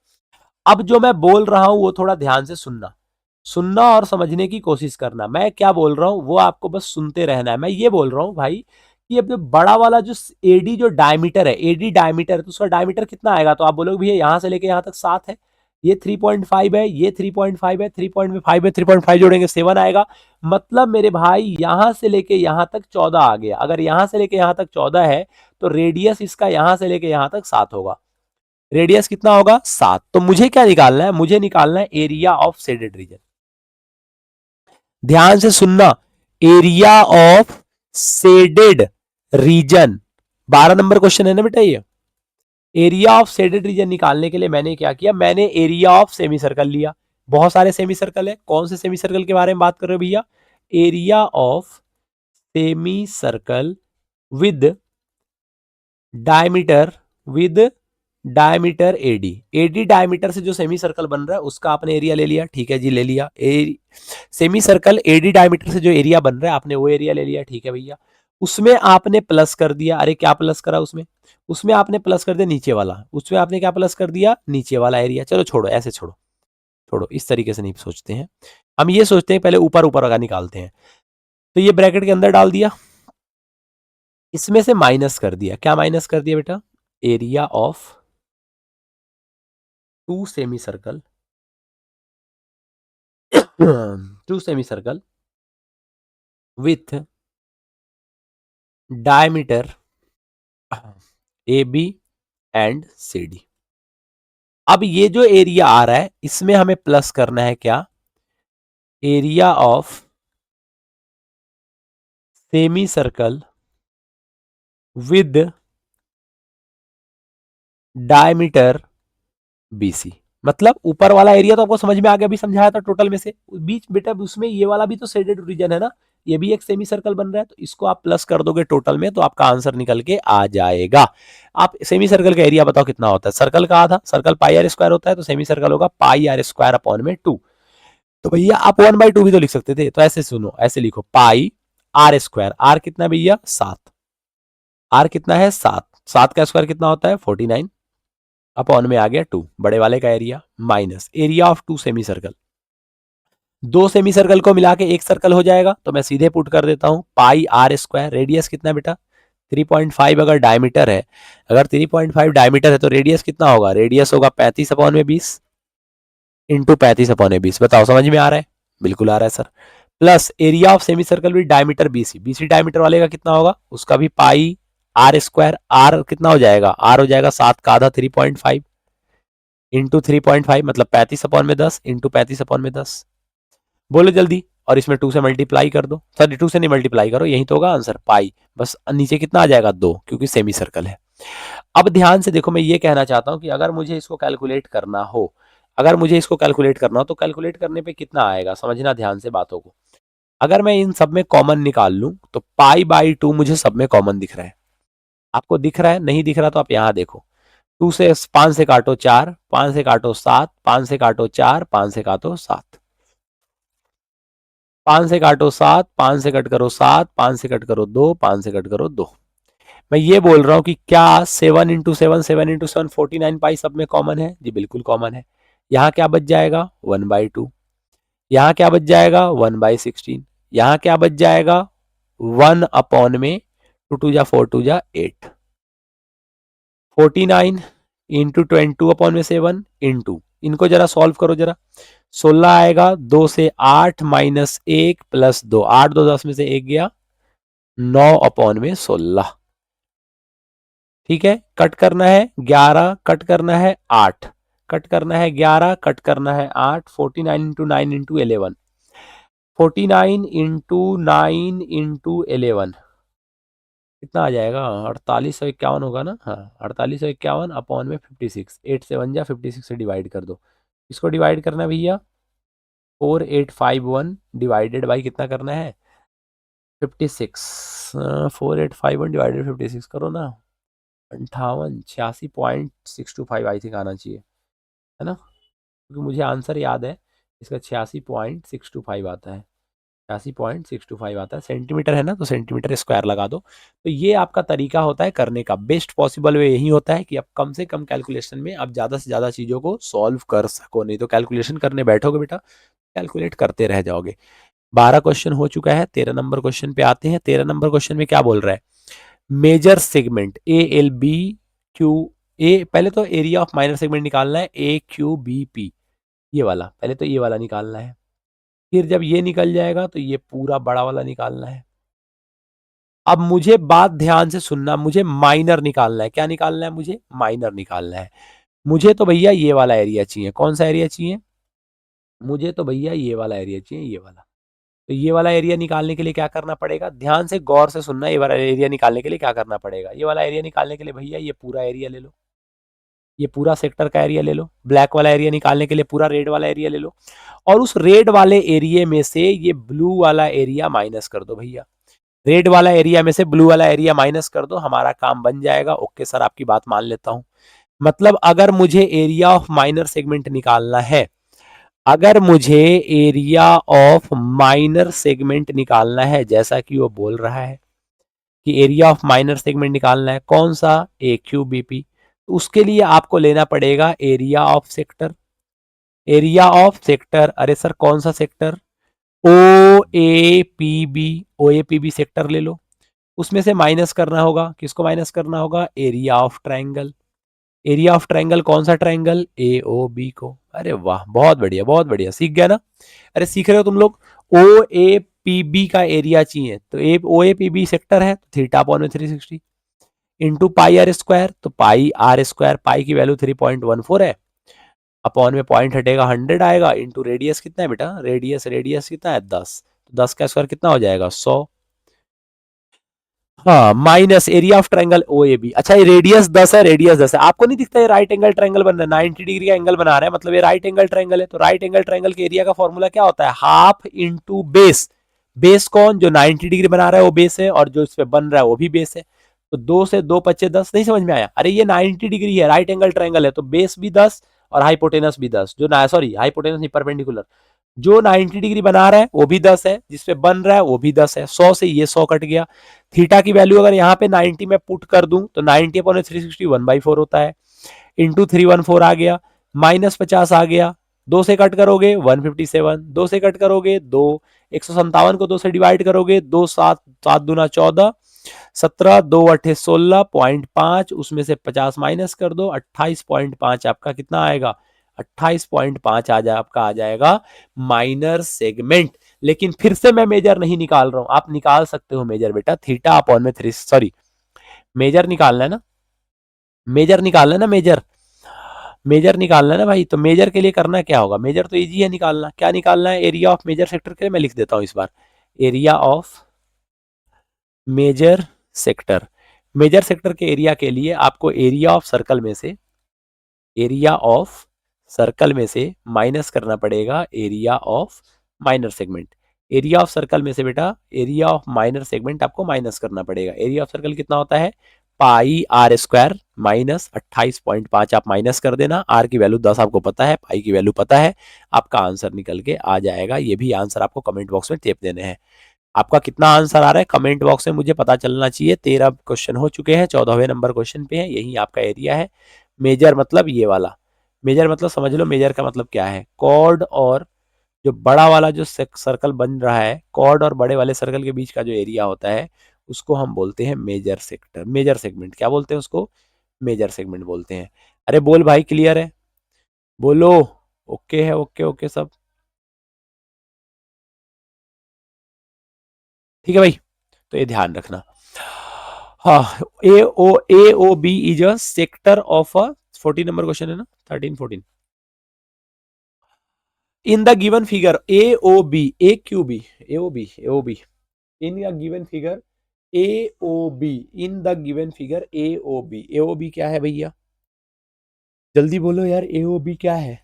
अब जो मैं बोल रहा हूं वो थोड़ा ध्यान से सुनना, सुनना और समझने की कोशिश करना। मैं क्या बोल रहा हूं वो आपको बस सुनते रहना है। मैं ये बोल रहा हूं भाई कि अब जो बड़ा वाला जो एडी जो डायमीटर है, एडी डायमीटर, तो उसका डायमीटर कितना आएगा, तो आप बोलोगे भैया यहां से लेके यहां तक 7 है, ये 3.5 है, ये 3.5 है, 3.5 है, 3.5 जोड़ेंगे 7 आएगा। मतलब मेरे भाई यहां से लेके यहां तक 14 आ गया। अगर यहां से लेके यहां तक 14 है तो रेडियस इसका यहां से लेके यहां तक 7 होगा। रेडियस कितना होगा, 7। तो मुझे क्या निकालना है, मुझे निकालना है एरिया ऑफ शेडेड रीजन। ध्यान से सुनना, area of shaded reason, 12 number question है ना बेटा ये। एरिया ऑफ शेडेड रीजन निकालने के लिए मैंने क्या किया, मैंने एरिया ऑफ सेमी सर्कल लिया। बहुत सारे सेमी सर्कल है, कौन से सेमी सर्कल के बारे में बात कर रहे हो भैया, area of semi circle with diameter, with diameter AD, AD diameter से जो सेमी सर्कल बन रहा है उसका आपने एरिया ले लिया, ठीक है जी, ले लिया। सेमी सर्कल एडी डायमीटर से जो एरिया बन रहा है आपने वो एरिया ले लिया, ठीक है भैया। उसमें आपने प्लस कर दिया, अरे क्या प्लस करा उसमें, उसमें आपने प्लस कर दिया नीचे वाला, उसमें आपने क्या प्लस कर दिया, नीचे वाला एरिया। चलो छोड़ो, ऐसे छोड़ो, छोड़ो, इस तरीके से नहीं सोचते हैं हम, ये सोचते हैं पहले ऊपर ऊपर का निकालते हैं। तो ये ब्रैकेट के अंदर डाल दिया, इसमें से माइनस कर दिया, क्या माइनस कर दिया बेटा, area of two semi circle, two semi circle with diameter A B and C D. अब ये जो एरिया आ रहा है इसमें हमें प्लस करना है क्या, area of semi circle with diameter BC. मतलब ऊपर वाला एरिया तो आपको समझ में आ गया, अभी समझाया था टोटल में से, बीच बेटा उसमें ये वाला भी तो शेडेड रीजन है ना, ये भी एक सेमी सर्कल बन रहा है, तो इसको आप प्लस कर दोगे टोटल में तो आपका आंसर निकल के आ जाएगा। आप सेमी सर्कल का एरिया बताओ कितना होता है, सर्कल का आधा, सर्कल पाई आर स्क्वायर होता है, तो सेमी सर्कल होगा पाई आर स्क्वायर अपॉन में 2। तो भैया आप 1/2 भी तो लिख सकते थे, तो ऐसे सुनो, ऐसे लिखो पाई आर स्क्वायर, आर कितना भैया 7, आर कितना है 7, 7 का स्क्वायर कितना होता है 49, अपॉन में आ गया 2, बड़े वाले का area, minus area of 2 semi circle, दो सेमी सर्कल को मिला के एक सर्कल हो जाएगा, तो मैं सीधे पुट कर देता हूं पाई आर स्क्वायर, रेडियस कितना बेटा 3.5 अगर डायमीटर है, अगर 3.5 डायमीटर है तो रेडियस कितना होगा, रेडियस होगा 35 अपॉन में 20 इंटू 35 अपॉन में 20। बताओ समझ में आ रहा है, बिल्कुल आ रहा है sir. Plus area of semi circle with diameter BC, BC diameter वाले का कितना होगा, उसका भी पाई आर स्क्वायर, आर कितना हो जाएगा, आर हो जाएगा 7 का आधा 3.5 इंटू 3.5 मतलब 35 अपॉन में 10 इंटू 35 अपॉन में 10, बोलो जल्दी, और इसमें 2 से मल्टीप्लाई कर दो, सॉरी 2 से नहीं मल्टीप्लाई करो, यही तो होगा आंसर पाई, बस नीचे कितना आ जाएगा 2 क्योंकि सेमी सर्कल है। अब ध्यान से देखो, मैं ये कहना चाहता हूं कि अगर मुझे इसको कैलकुलेट करना हो, अगर मुझे इसको कैलकुलेट करना हो तो कैलकुलेट करने पे कितना आएगा, समझना ध्यान से बातों को। अगर मैं इन सब में कॉमन निकाल लूं तो पाई बाई 2 मुझे सब में कॉमन दिख रहा है, आपको दिख रहा है, नहीं दिख रहा तो आप यहां देखो, 2 से 5 से काटो 4, 5 से काटो 7, 5 से काटो 4, 5 से काटो 7, 5 से काटो 7, 5 से कट करो 7, 5 से कट करो 2, 5 से कट करो 2। मैं ये बोल रहा हूं कि क्या 7 इंटू 7, 7 इंटू 7 49 पाई सब में कॉमन है जी, बिल्कुल कॉमन है। यहाँ क्या बच जाएगा 1/2, यहाँ क्या बच जाएगा 1/16, यहाँ क्या बच जाएगा 1 अपॉन में 2 टू जा 4 टू जा 8, 49 इंटू 22 अपॉन में 7 इंटू, इनको जरा सॉल्व करो जरा, 16 आएगा, 2 से 8 माइनस 1 प्लस 2, 8 2 10 में से 1 गया, 9 अपॉन में 16, ठीक है। कट करना है 11, कट करना है 8, कट करना है 11, कट करना है 8, 49 इंटू 9 इंटू 11, 49 इंटू 9 इंटू 11 कितना आ जाएगा, 4851 होगा ना, हाँ 4851 अपॉन में 56, 8 से 1 जा 56 से डिवाइड कर दो, इसको डिवाइड करना है भैया 4851 डिवाइडेड बाई कितना करना है 56, 4851 डिवाइडेड 56 करो ना, 86.625 आई थिंक आना चाहिए, है ना, क्योंकि मुझे आंसर याद है इसका 86.625 आता है। 85.625 आता है, सेंटीमीटर है ना, तो सेंटीमीटर स्क्वायर लगा दो। तो ये आपका तरीका होता है करने का। बेस्ट पॉसिबल वे यही होता है कि आप कम से कम कैलकुलेशन में आप ज़्यादा से ज़्यादा चीज़ों को सॉल्व कर सको, नहीं तो कैलकुलेशन करने बैठोगे बेटा, कैलकुलेट करते रह जाओगे। 12 क्वेश्चन हो चुका है, 13 नंबर क्वेश्चन पे आते हैं। 13 नंबर क्वेश्चन में क्या बोल रहा है, major segment A L B Q A, पहले तो एरिया ऑफ माइनर सेगमेंट निकालना है, ए क्यू बी पी, ये वाला, पहले तो ये वाला निकालना है। फिर जब ये निकल जाएगा तो ये पूरा बड़ा वाला निकालना है। अब मुझे बात ध्यान से सुनना, मुझे माइनर निकालना है। क्या निकालना है मुझे, माइनर निकालना है। मुझे तो भैया ये वाला एरिया चाहिए। कौन सा एरिया चाहिए, मुझे तो भैया ये वाला एरिया चाहिए, ये वाला। तो ये वाला एरिया निकालने के लिए क्या करना पड़ेगा, ध्यान से गौर से सुनना, ये वाला एरिया निकालने के लिए क्या करना पड़ेगा, ये वाला एरिया निकालने के लिए भैया ये पूरा एरिया ले लो, ये पूरा सेक्टर का एरिया ले लो। ब्लैक वाला एरिया निकालने के लिए पूरा रेड वाला एरिया ले लो, और उस रेड वाले एरिया में से ये ब्लू वाला एरिया माइनस कर दो भैया। रेड वाला एरिया में से ब्लू वाला एरिया माइनस कर दो, हमारा काम बन जाएगा। ओके सर, आपकी बात मान लेता हूं। मतलब अगर मुझे एरिया ऑफ माइनर सेगमेंट निकालना है, अगर मुझे एरिया ऑफ माइनर सेगमेंट निकालना है, जैसा कि वो बोल रहा है कि एरिया ऑफ माइनर सेगमेंट निकालना है, कौन सा, ए क्यू बी पी, तो उसके लिए आपको लेना पड़ेगा area of sector. Area of sector, अरे सर कौन सा sector, O A P B, O A P B sector ले लो। उसमें से माइनस करना होगा, किसको माइनस करना होगा, area of triangle. Area of triangle कौन सा ट्रायंगल, ए ओ बी को। अरे वाह, बहुत बढ़िया बहुत बढ़िया, सीख गया ना। अरे सीख रहे हो तुम लोग। ओ ए पी बी का एरिया चाहिए, तो ए ओ ए पी बी सेक्टर है, तो थीटा अपॉन में 360 इंटू पाई आर स्क्वायर, तो पाई आर स्क्वायर, पाई की वैल्यू 3.14 है, अपॉन में पॉइंट हटेगा 100 आएगा, इंटू रेडियस कितना है बेटा, रेडियस रेडियस कितना है 10, तो 10 का स्क्वायर कितना हो जाएगा 100। हाँ, minus area of triangle O A B. अच्छा, ये रेडियस 10 है, रेडियस 10 है, आपको नहीं दिखता ये राइट एंगल ट्रायंगल बन रहा है, 90 डिग्री का एंगल बना रहा है, मतलब ये राइट एंगल ट्रायंगल है। तो राइट एंगल ट्रायंगल के एरिया का फॉर्मूला क्या होता है, हाफ इंटू बेस। बेस कौन, जो 90 डिग्री बना रहा है वो बेस है, और जो इस पे बन रहा है वो भी बेस है। तो 2 से 2 पच्चे 10, नहीं समझ में आया, अरे ये 90 डिग्री है, राइट एंगल ट्रायंगल है, तो बेस भी 10 और हाइपोटेनस भी 10, जो ना, सॉरी हाइपोटेनस नहीं, परपेंडिकुलर, जो 90 डिग्री बना रहा है वो भी 10 है, जिसपे बन रहा है वो भी 10 है। 100 से ये 100 कट गया। थीटा की वैल्यू अगर यहाँ पे 90 में पुट कर दूं, तो 90 अपॉन 360 1/4 होता है, इंटू 314 आ गया, माइनस 50 आ गया, 2 से कट करोगे 157, 2 से कट करोगे 2, 157 को 2 से डिवाइड करोगे 2, 7 7 दूना 14, 17, 2 अट्ठे 16.5, उसमें से 50 माइनस कर दो, 28.5 आपका कितना आएगा, 28.5 आ जाए, आपका आ जाएगा माइनर सेगमेंट। लेकिन फिर से मैं मेजर नहीं निकाल रहा हूं, आप निकाल सकते हो मेजर बेटा, थीटा अपॉन में 3, सॉरी मेजर निकालना है ना, मेजर निकालना है ना, मेजर, मेजर निकालना है ना भाई। तो मेजर के लिए करना क्या होगा, मेजर तो इजी है निकालना। क्या निकालना है, एरिया ऑफ मेजर सेक्टर के लिए मैं लिख देता हूं इस बार, area of major sector. Major sector के एरिया के लिए आपको एरिया ऑफ सर्कल में से, एरिया ऑफ सर्कल में से माइनस करना पड़ेगा area of minor segment. Area of circle में से बेटा एरिया ऑफ माइनर सेगमेंट आपको माइनस करना पड़ेगा। एरिया ऑफ सर्कल कितना होता है, पाई आर स्क्वायर माइनस 28.5, आप माइनस कर देना। आर की वैल्यू 10 आपको पता है, पाई की वैल्यू पता है, आपका आंसर निकल के आ जाएगा। ये भी आंसर आपको कमेंट बॉक्स में टेप देने हैं। आपका कितना आंसर आ रहा है कमेंट बॉक्स में मुझे पता चलना चाहिए। 13 क्वेश्चन हो चुके हैं, 14वें नंबर क्वेश्चन पे है, यही आपका एरिया है। मेजर मतलब ये वाला, मेजर मतलब समझ लो, मेजर का मतलब क्या है, कॉर्ड और जो बड़ा वाला जो सर्कल बन रहा है, कॉर्ड और बड़े वाले सर्कल के बीच का जो एरिया होता है, उसको हम बोलते हैं मेजर सेक्टर, मेजर सेगमेंट। क्या बोलते हैं उसको, मेजर सेगमेंट बोलते हैं। अरे बोल भाई, क्लियर है, बोलो। ओके है, ओके ओके सब ठीक है भाई, तो ये ध्यान रखना। हाँ, A O B is a sector of a, 14 number question है ना, 13 14, in the given figure A O B, A Q B, A O B, A O B, in the given figure A O B, in the given figure A O B. A O B क्या है भैया, जल्दी बोलो यार, ए O B क्या है,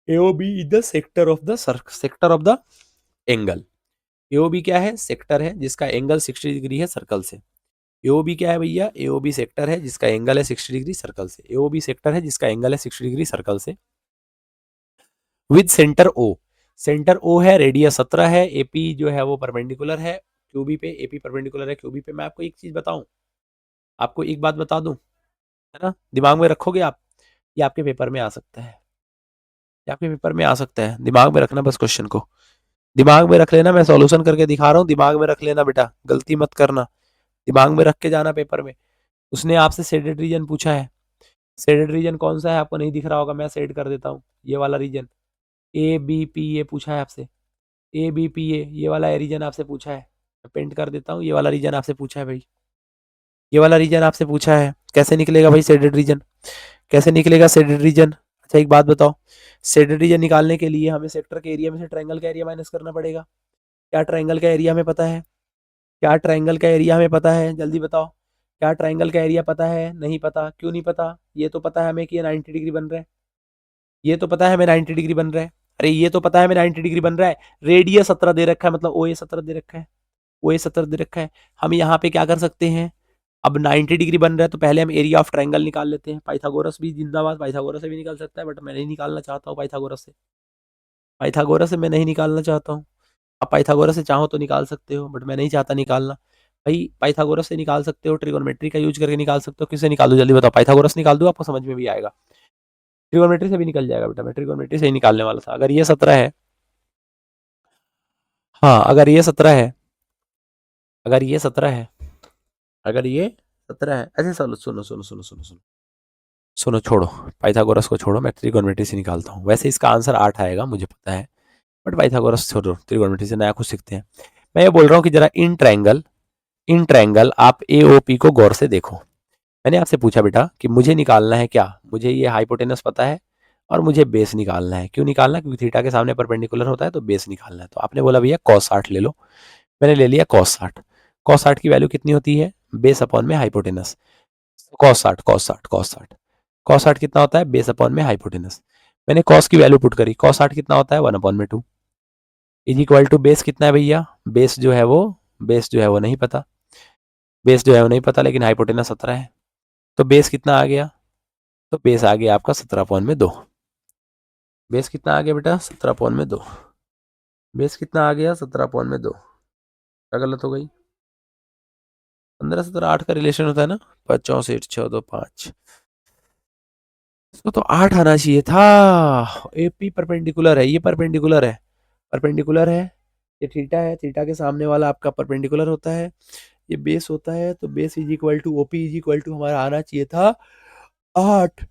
A O B is the sector of the sector of the angle. A O B क्या है, सेक्टर है जिसका एंगल 60 डिग्री है सर्कल से। एओबी क्या है भैया, एओबी सेक्टर है जिसका एंगल है 60 डिग्री सर्कल से। एओबी सेक्टर है जिसका एंगल है 60 डिग्री सर्कल से, with centre O. Centre O है, रेडियस 17 है, एपी जो है वो परपेंडिकुलर है क्यूबी पे, एपी परपेंडिकुलर है क्यूबी पे। मैं आपको एक चीज बताऊं, आपको एक बात बता दूं, है ना, दिमाग में रखोगे आप, ये आपके पेपर में आ सकता है, ये आपके पेपर में आ सकता है, दिमाग में रखना बस क्वेश्चन को, दिमाग में रख लेना, मैं सॉल्यूशन करके दिखा रहा हूँ, दिमाग में रख लेना बेटा, गलती मत करना, दिमाग में रख के जाना पेपर में। उसने आपसे शेडेड रीजन पूछा है, शेडेड रीजन कौन सा है आपको नहीं दिख रहा होगा, मैं शेड कर देता हूँ, ये वाला रीजन ए बी पी ये पूछा है आपसे, ए बी पी ये वाला रीजन आपसे पूछा है, मैं पेंट कर देता हूँ, ये वाला रीजन आपसे पूछा है भाई, ये वाला रीजन आपसे पूछा है, कैसे निकलेगा भाई शेडेड रीजन, कैसे निकलेगा शेडेड रीजन। अच्छा एक बात बताओ, शेडेड रीजन निकालने के लिए हमें सेक्टर के एरिया में से ट्रायंगल का एरिया माइनस करना पड़ेगा, क्या ट्रायंगल का एरिया हमें पता है, क्या ट्रायंगल का एरिया हमें पता है, जल्दी बताओ, क्या ट्रायंगल का एरिया पता है, नहीं पता, क्यों नहीं पता, ये तो पता है हमें कि ये 90 डिग्री बन रहा है, ये तो पता है हमें 90 डिग्री बन रहा है, अरे ये तो पता है हमें 90 डिग्री बन रहा है, रेडियस 17 दे रखा है, मतलब ओ ए 17 दे रखा है, ओ ए 17 दे रखा है, हम यहाँ पे क्या कर सकते हैं, अब 90 डिग्री बन रहा है तो पहले हम एरिया ऑफ ट्रायंगल निकाल लेते हैं, पाइथागोरस भी जिंदाबाद, पाइथागोरस से भी निकल सकता है, बट मैं नहीं निकालना चाहता हूँ पाइथागोरस से, पाइथागोरस से मैं नहीं निकालना चाहता हूँ, आप पाइथागोरस से चाहो तो निकाल सकते हो, बट मैं नहीं चाहता निकालना। भाई पाइथागोरस से निकाल सकते हो, ट्रिगोनोमेट्री का यूज करके निकाल सकते हो, किससे निकाल दो जल्दी बताओ, पाइथागोरस निकाल दो, आपको समझ में भी आएगा, ट्रिगोनोमेट्री से भी निकल जाएगा बेटा, मैं ट्रिगोनोमेट्री से ही निकालने वाला था, अगर ये 17 है, हाँ अगर ये 17 है, अगर ये 17 है, अगर ये 17 है, ऐसे चलो सुनो सुनो सुनो सुनो सुनो सुनो, छोड़ो पाइथागोरस को छोड़ो, मैं ट्रिगोनोमेट्री से निकालता हूँ, वैसे इसका आंसर 8 आएगा मुझे पता है, बट पाइथागोरस छोड़ो, ट्रिगोनोमेट्री से नया कुछ सीखते हैं। मैं ये बोल रहा हूँ कि जरा इन ट्रायंगल आप एओपी को गौर से देखो, मैंने आपसे पूछा बेटा कि मुझे निकालना है क्या, मुझे ये हाइपोटेनस पता है और मुझे बेस निकालना है, क्यों निकालना है, क्योंकि थीटा के सामने परपेंडिकुलर होता है तो बेस निकालना है, तो आपने बोला भैया cos 60 ले लो, मैंने ले लिया cos 60, cos 60 की वैल्यू कितनी होती है, बेस अपॉन में hypotenuse, cos 60 cos 60 cos 60 cos 60 कितना होता है, बेस अपॉन में हाइपोटेनस, मैंने cos की वैल्यू पुट करी, cos 60 कितना होता है 1 अपॉन में 2, इज इक्वल टू बेस कितना है भैया, बेस जो है वो, बेस जो है वो नहीं पता, बेस जो है वो नहीं पता, लेकिन हाइपोटेनस 17 है, तो बेस कितना आ गया, तो बेस आ गया आपका 17/2, बेस कितना आ गया बेटा 17/2, बेस कितना आ गया 17/2, क्या गलत हो गई, 15 17 8 का रिलेशन होता है ना, 5 64 6 2 5, इसको तो 8 आना चाहिए था, एपी परपेंडिकुलर है, ये परपेंडिकुलर है, परपेंडिकुलर है, ये थीटा है, थीटा के सामने वाला आपका परपेंडिकुलर होता है, ये बेस होता है, तो base is equal to OP is equal to हमारा आना चाहिए था 8,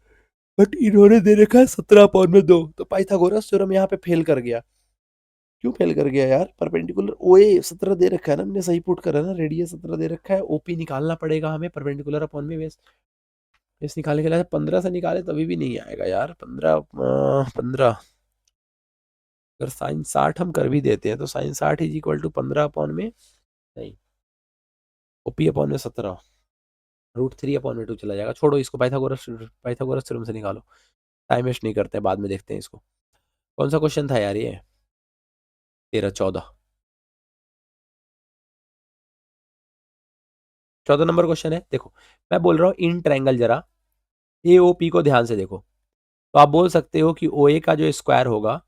बट इन्होंने दे रखा है 17/2, तो पाइथागोरस थ्योरम यहाँ पे फेल कर गया, क्यों फेल कर गया यार, परपेंडिकुलर ओए 17 दे रखा है ना, मैंने सही पुट करा ना, रेडियस 17 दे रखा है, ओपी निकालना पड़ेगा हमें, परपेंडिकुलर अपॉन में बेस, बेस निकालने के लिए 15 से निकाले तभी भी नहीं आएगा यार, 15 अगर साइन 60 हम कर भी देते हैं तो sine 60 is equal to 15 upon में, नहीं, ओपी अपॉन में 17, √3/2 चला जाएगा, छोड़ो इसको, पाइथागोरस पाइथागोरस थ्योरम से निकालो, टाइम वेस्ट नहीं करते हैं, बाद में देखते हैं इसको, कौन सा क्वेश्चन था यार ये, 14 नंबर क्वेश्चन है, देखो मैं बोल रहा हूँ इन ट्रायंगल जरा ए ओ पी को ध्यान से देखो, तो आप बोल सकते हो कि ओ ए का जो स्क्वायर होगा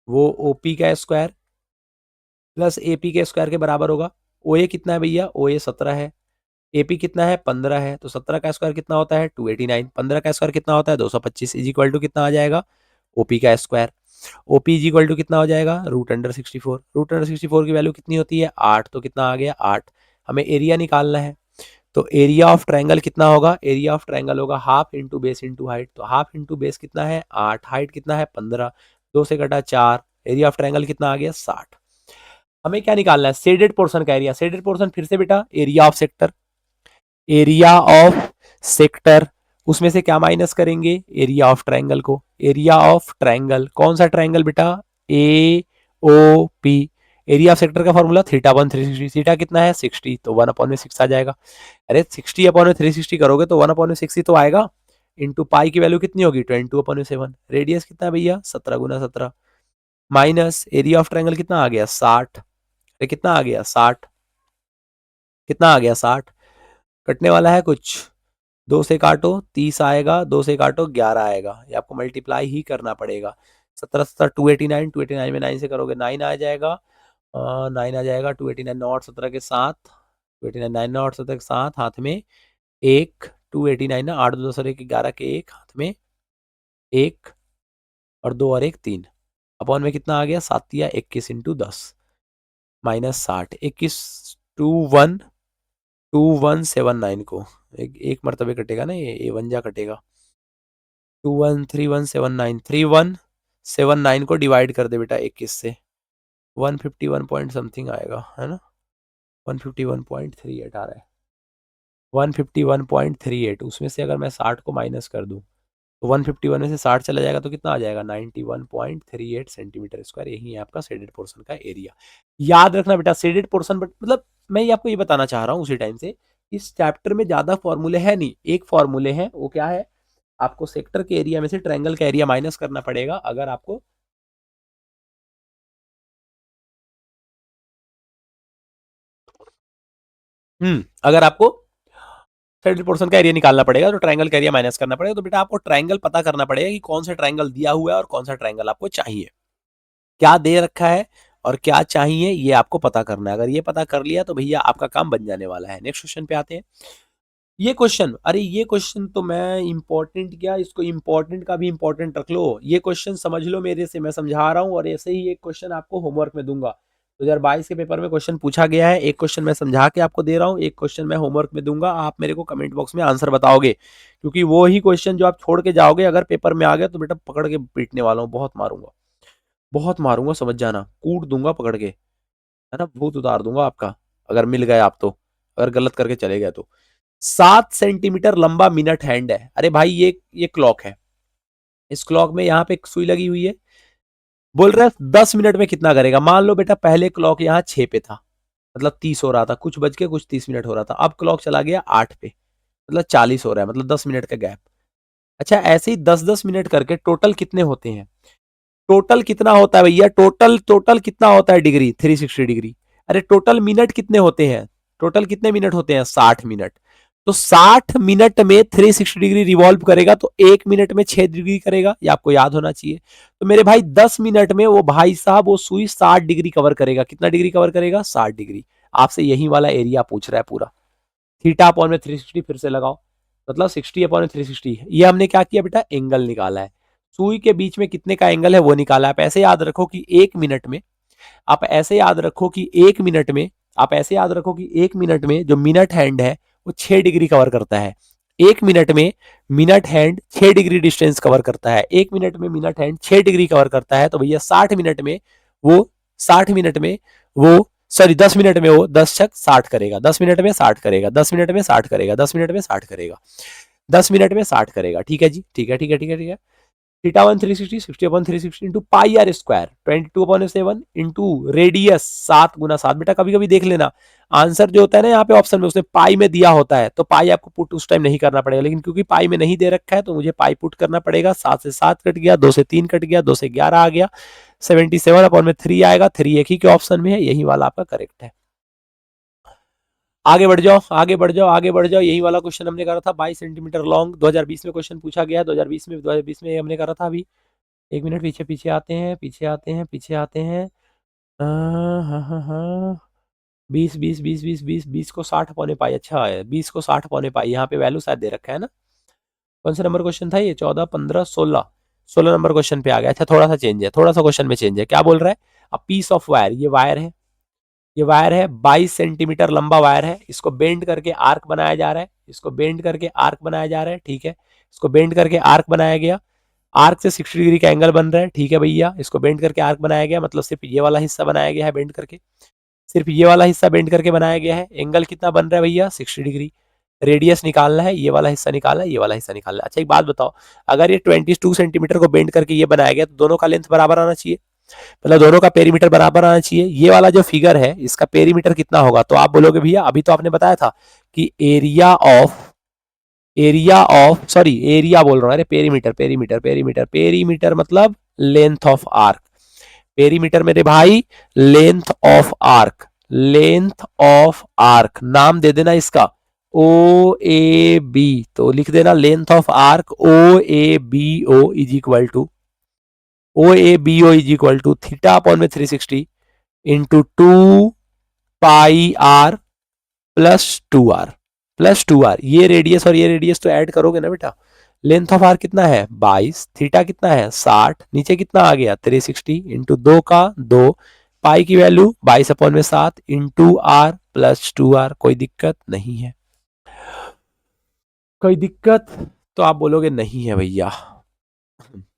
वो ओ पी का स्क्वायर प्लस ए पी के स्क्वायर के बराबर होगा, ओ ए कितना है भैया, ओ ए 17 है, एपी कितना है 15 है, तो 17 का स्क्वायर कितना होता है 289, 15 का स्क्वायर कितना होता है 225, इज इक्वल टू कितना आ जाएगा, ओपी का square, OP is equal to कितना हो जाएगा √64, √64 की वैल्यू कितनी होती है 8, तो कितना आ गया 8, हमें एरिया निकालना है, तो एरिया ऑफ ट्रायंगल कितना होगा, एरिया ऑफ ट्रायंगल होगा half into base into height, तो हाफ इंटू बेस कितना है 8, हाइट कितना है 15, 2 से कटा 4, एरिया ऑफ ट्रायंगल कितना आ गया 60, हमें क्या निकालना है शेडेड पोर्शन का एरिया, शेडेड पोर्शन फिर से बेटा area of sector, area of sector, उसमें से क्या माइनस करेंगे एरिया ऑफ ट्रायंगल को, एरिया ऑफ ट्रायंगल कौन सा ट्रायंगल बेटा A O P, area of sector का फॉर्मूला θ/360, थीटा कितना है 60, तो 1/6 आ जाएगा, अरे 60/360 करोगे तो 1/6 ही तो आएगा, इंटू पाई की वैल्यू कितनी होगी 22/7, रेडियस कितना है भैया 17 × 17, माइनस एरिया ऑफ ट्रायंगल कितना आ गया 60, कितना आ गया 60, कितना आ गया 60, कटने वाला है कुछ, 2 से काटो 30 आएगा, 2 से काटो 11 आएगा, ये आपको मल्टीप्लाई ही करना पड़ेगा। 17 17 289, 289 में 9 से करोगे 9 आ जाएगा, 9 आ जाएगा, 289 9 और 17 के साथ, 289 9 और 17 के साथ, हाथ में एक, 289 ना 8 2 10 और 1 11 के एक, हाथ में एक और 2 और 1 3, अपॉन में कितना आ गया 7 या 21 इंटू 10 माइनस 60, 21 2179 को एक मरतबे कटेगा ना, ये वन जा कटेगा, 213179, 3179 को डिवाइड कर दे बेटा 21 से, 151 पॉइंट समथिंग आएगा, है ना, 151.38 आ रहा है, 151.38, उसमें से अगर मैं 60 को माइनस कर दूं तो 151 में से 60 चला जाएगा तो कितना आ जाएगा 91.38 सेंटीमीटर स्क्वायर, यही है आपका शेडेड पोर्शन का एरिया। याद रखना बेटा शेडेड पोर्शन, मतलब मैं ये आपको ये बताना चाह रहा हूँ उसी टाइम से, इस चैप्टर में ज्यादा फॉर्मूले है नहीं, एक फॉर्मूले है, वो क्या है, आपको सेक्टर के एरिया में से ट्रायंगल का एरिया माइनस करना पड़ेगा अगर आपको अगर आपको शेडेड पोर्शन का एरिया निकालना पड़ेगा तो ट्रायंगल का एरिया माइनस करना पड़ेगा। तो बेटा आपको ट्रायंगल पता करना पड़ेगा कि कौन सा ट्रायंगल दिया हुआ है और कौन सा ट्रायंगल आपको चाहिए, क्या दे रखा है और क्या चाहिए ये आपको पता करना है। अगर ये पता कर लिया तो भैया आपका काम बन जाने वाला है। नेक्स्ट क्वेश्चन पे आते हैं। ये क्वेश्चन, अरे ये क्वेश्चन तो मैं इंपॉर्टेंट क्या, इसको इंपॉर्टेंट का भी इंपॉर्टेंट रख लो, ये क्वेश्चन समझ लो मेरे से, मैं समझा रहा हूँ और ऐसे ही एक क्वेश्चन आपको होमवर्क में दूंगा। 2022 के पेपर में क्वेश्चन पूछा गया है, एक क्वेश्चन मैं समझा के आपको दे रहा हूँ, एक क्वेश्चन मैं होमवर्क में दूंगा, आप मेरे को कमेंट बॉक्स में आंसर बताओगे, क्योंकि वो ही क्वेश्चन जो आप छोड़ के जाओगे अगर पेपर में आ गया तो बेटा पकड़ के पीटने वाला हूँ, बहुत मारूंगा, बहुत मारूंगा, समझ जाना, कूट दूंगा पकड़ के, है ना, भूत उतार दूंगा आपका अगर मिल गए आप तो, अगर गलत करके चले गए तो। 7 सेंटीमीटर लंबा मिनट हैंड है, अरे भाई ये क्लॉक है, इस क्लॉक में यहाँ पे सुई लगी हुई है, बोल रहा है 10 मिनट में कितना करेगा। मान लो बेटा पहले क्लॉक यहाँ 6 पे था, मतलब 30 हो रहा था, कुछ बज के कुछ 30 मिनट हो रहा था, अब क्लॉक चला गया 8 पे, मतलब 40 हो रहा है, मतलब 10 मिनट का गैप। अच्छा ऐसे ही 10-10 मिनट करके टोटल कितने होते हैं, टोटल कितना होता है भैया, टोटल टोटल कितना होता है डिग्री, 360 डिग्री। अरे टोटल मिनट कितने होते हैं, टोटल कितने मिनट होते हैं 60 मिनट, तो 60 मिनट में 360 डिग्री रिवॉल्व करेगा तो 1 मिनट में 6 डिग्री करेगा, ये आपको याद होना चाहिए। तो मेरे भाई 10 मिनट में वो भाई साहब वो सुई 60 डिग्री कवर करेगा, कितना डिग्री कवर करेगा 60 डिग्री। आपसे यही वाला एरिया पूछ रहा है पूरा, थीटा अपॉन में 360 फिर से लगाओ, मतलब 60 अपॉन 360, ये हमने क्या किया बेटा एंगल निकाला है, सुई के बीच में कितने का एंगल है वो निकाला। आप ऐसे याद रखो कि 1 मिनट में, आप ऐसे याद रखो कि 1 मिनट में, आप ऐसे याद रखो कि 1 मिनट में जो मिनट हैंड है वो 6 डिग्री कवर करता है, 1 मिनट में minute hand 6 degree distance cover करता है, 1 मिनट में मिनट हैंड 6 डिग्री कवर करता है, तो भैया 60 मिनट में वो 60 मिनट में वो सॉरी 10 मिनट में वो 10×6 = 60 करेगा, 10 मिनट में 60 करेगा, 10 मिनट में 60 करेगा, 10 मिनट में 60 करेगा, 10 मिनट में 60 करेगा। ठीक है जी, ठीक है ठीक है ठीक है ठीक है। Theta one 360, 60/360 into pi are square 22/7 into radius 7 × 7। बेटा कभी कभी देख लेना आंसर जो होता है ना यहाँ पे ऑप्शन में उसने पाई में दिया होता है, तो पाई आपको पुट उस टाइम नहीं करना पड़ेगा, लेकिन क्योंकि पाई में नहीं दे रखा है तो मुझे पाई पुट करना पड़ेगा। 7 से 7 कट गया, 2 से 3 कट गया, 2 से 11 आ गया, 77/3 आएगा, 3 एक ही के ऑप्शन में है, यही वाला आपका करेक्ट है। आगे बढ़ जाओ आगे बढ़ जाओ आगे बढ़ जाओ, यही वाला क्वेश्चन हमने करा था 22 सेंटीमीटर लॉन्ग, 2020 में क्वेश्चन पूछा गया है, 2020 में हमने करा था। अभी 1 मिनट पीछे पीछे आते हैं, पीछे आते हैं, पीछे आते हैं, हाँ हाँ हाँ, 20 20 20 20 20 20 को 60 पौने पाई, अच्छा है 20 को 60 पौने पाई, यहाँ पे वैल्यू शायद दे रखा है ना। कौन सा नंबर क्वेश्चन था ये, 14 15 16, 16 नंबर क्वेश्चन पे आ गया। अच्छा थोड़ा सा चेंज है, थोड़ा सा क्वेश्चन में चेंज है, क्या बोल रहा है, अ पीस ऑफ वायर, ये वायर है, ये वायर है 22 सेंटीमीटर लंबा वायर है, इसको बेंड करके आर्क बनाया जा रहा है, इसको बेंड करके आर्क बनाया जा रहा है, ठीक है, इसको बेंड करके आर्क बनाया गया, आर्क से 60 डिग्री का एंगल बन रहा है, ठीक है भैया, इसको बेंड करके आर्क बनाया गया, मतलब सिर्फ ये वाला हिस्सा बनाया गया है बेंड करके, सिर्फ ये वाला हिस्सा बेंड करके बनाया गया है, एंगल कितना बन रहा है भैया 60 डिग्री, रेडियस निकालना है, ये वाला हिस्सा निकालना है, ये वाला हिस्सा निकालना है। अच्छा एक बात बताओ, अगर ये 22 सेंटीमीटर को बेंड करके ये बनाया गया तो दोनों का लेंथ बराबर आना चाहिए, मतलब दोनों का पेरीमीटर बराबर आना चाहिए। ये वाला जो फिगर है इसका पेरीमीटर कितना होगा, तो आप बोलोगे भैया अभी तो आपने बताया था कि एरिया ऑफ सॉरी एरिया बोल रहा हूँ, अरे पेरीमीटर पेरीमीटर पेरीमीटर पेरीमीटर मतलब लेंथ ऑफ आर्क, पेरीमीटर मेरे भाई length of arc, length of arc नाम दे देना इसका, ओ ए बी, तो लिख देना length of arc O A B O is equal to theta upon में 360 into 2 pi r plus two r. ये रेडियस और ये रेडियस तो ऐड करोगे ना बेटा। लेंथ ऑफ आर कितना है 22, थीटा कितना है 60, नीचे कितना आ गया 360 इंटू 2 का 2, पाई की वैल्यू 22 अपॉन में 7 इंटू आर प्लस 2 आर। कोई दिक्कत नहीं है? कोई दिक्कत? तो आप बोलोगे नहीं है भैया।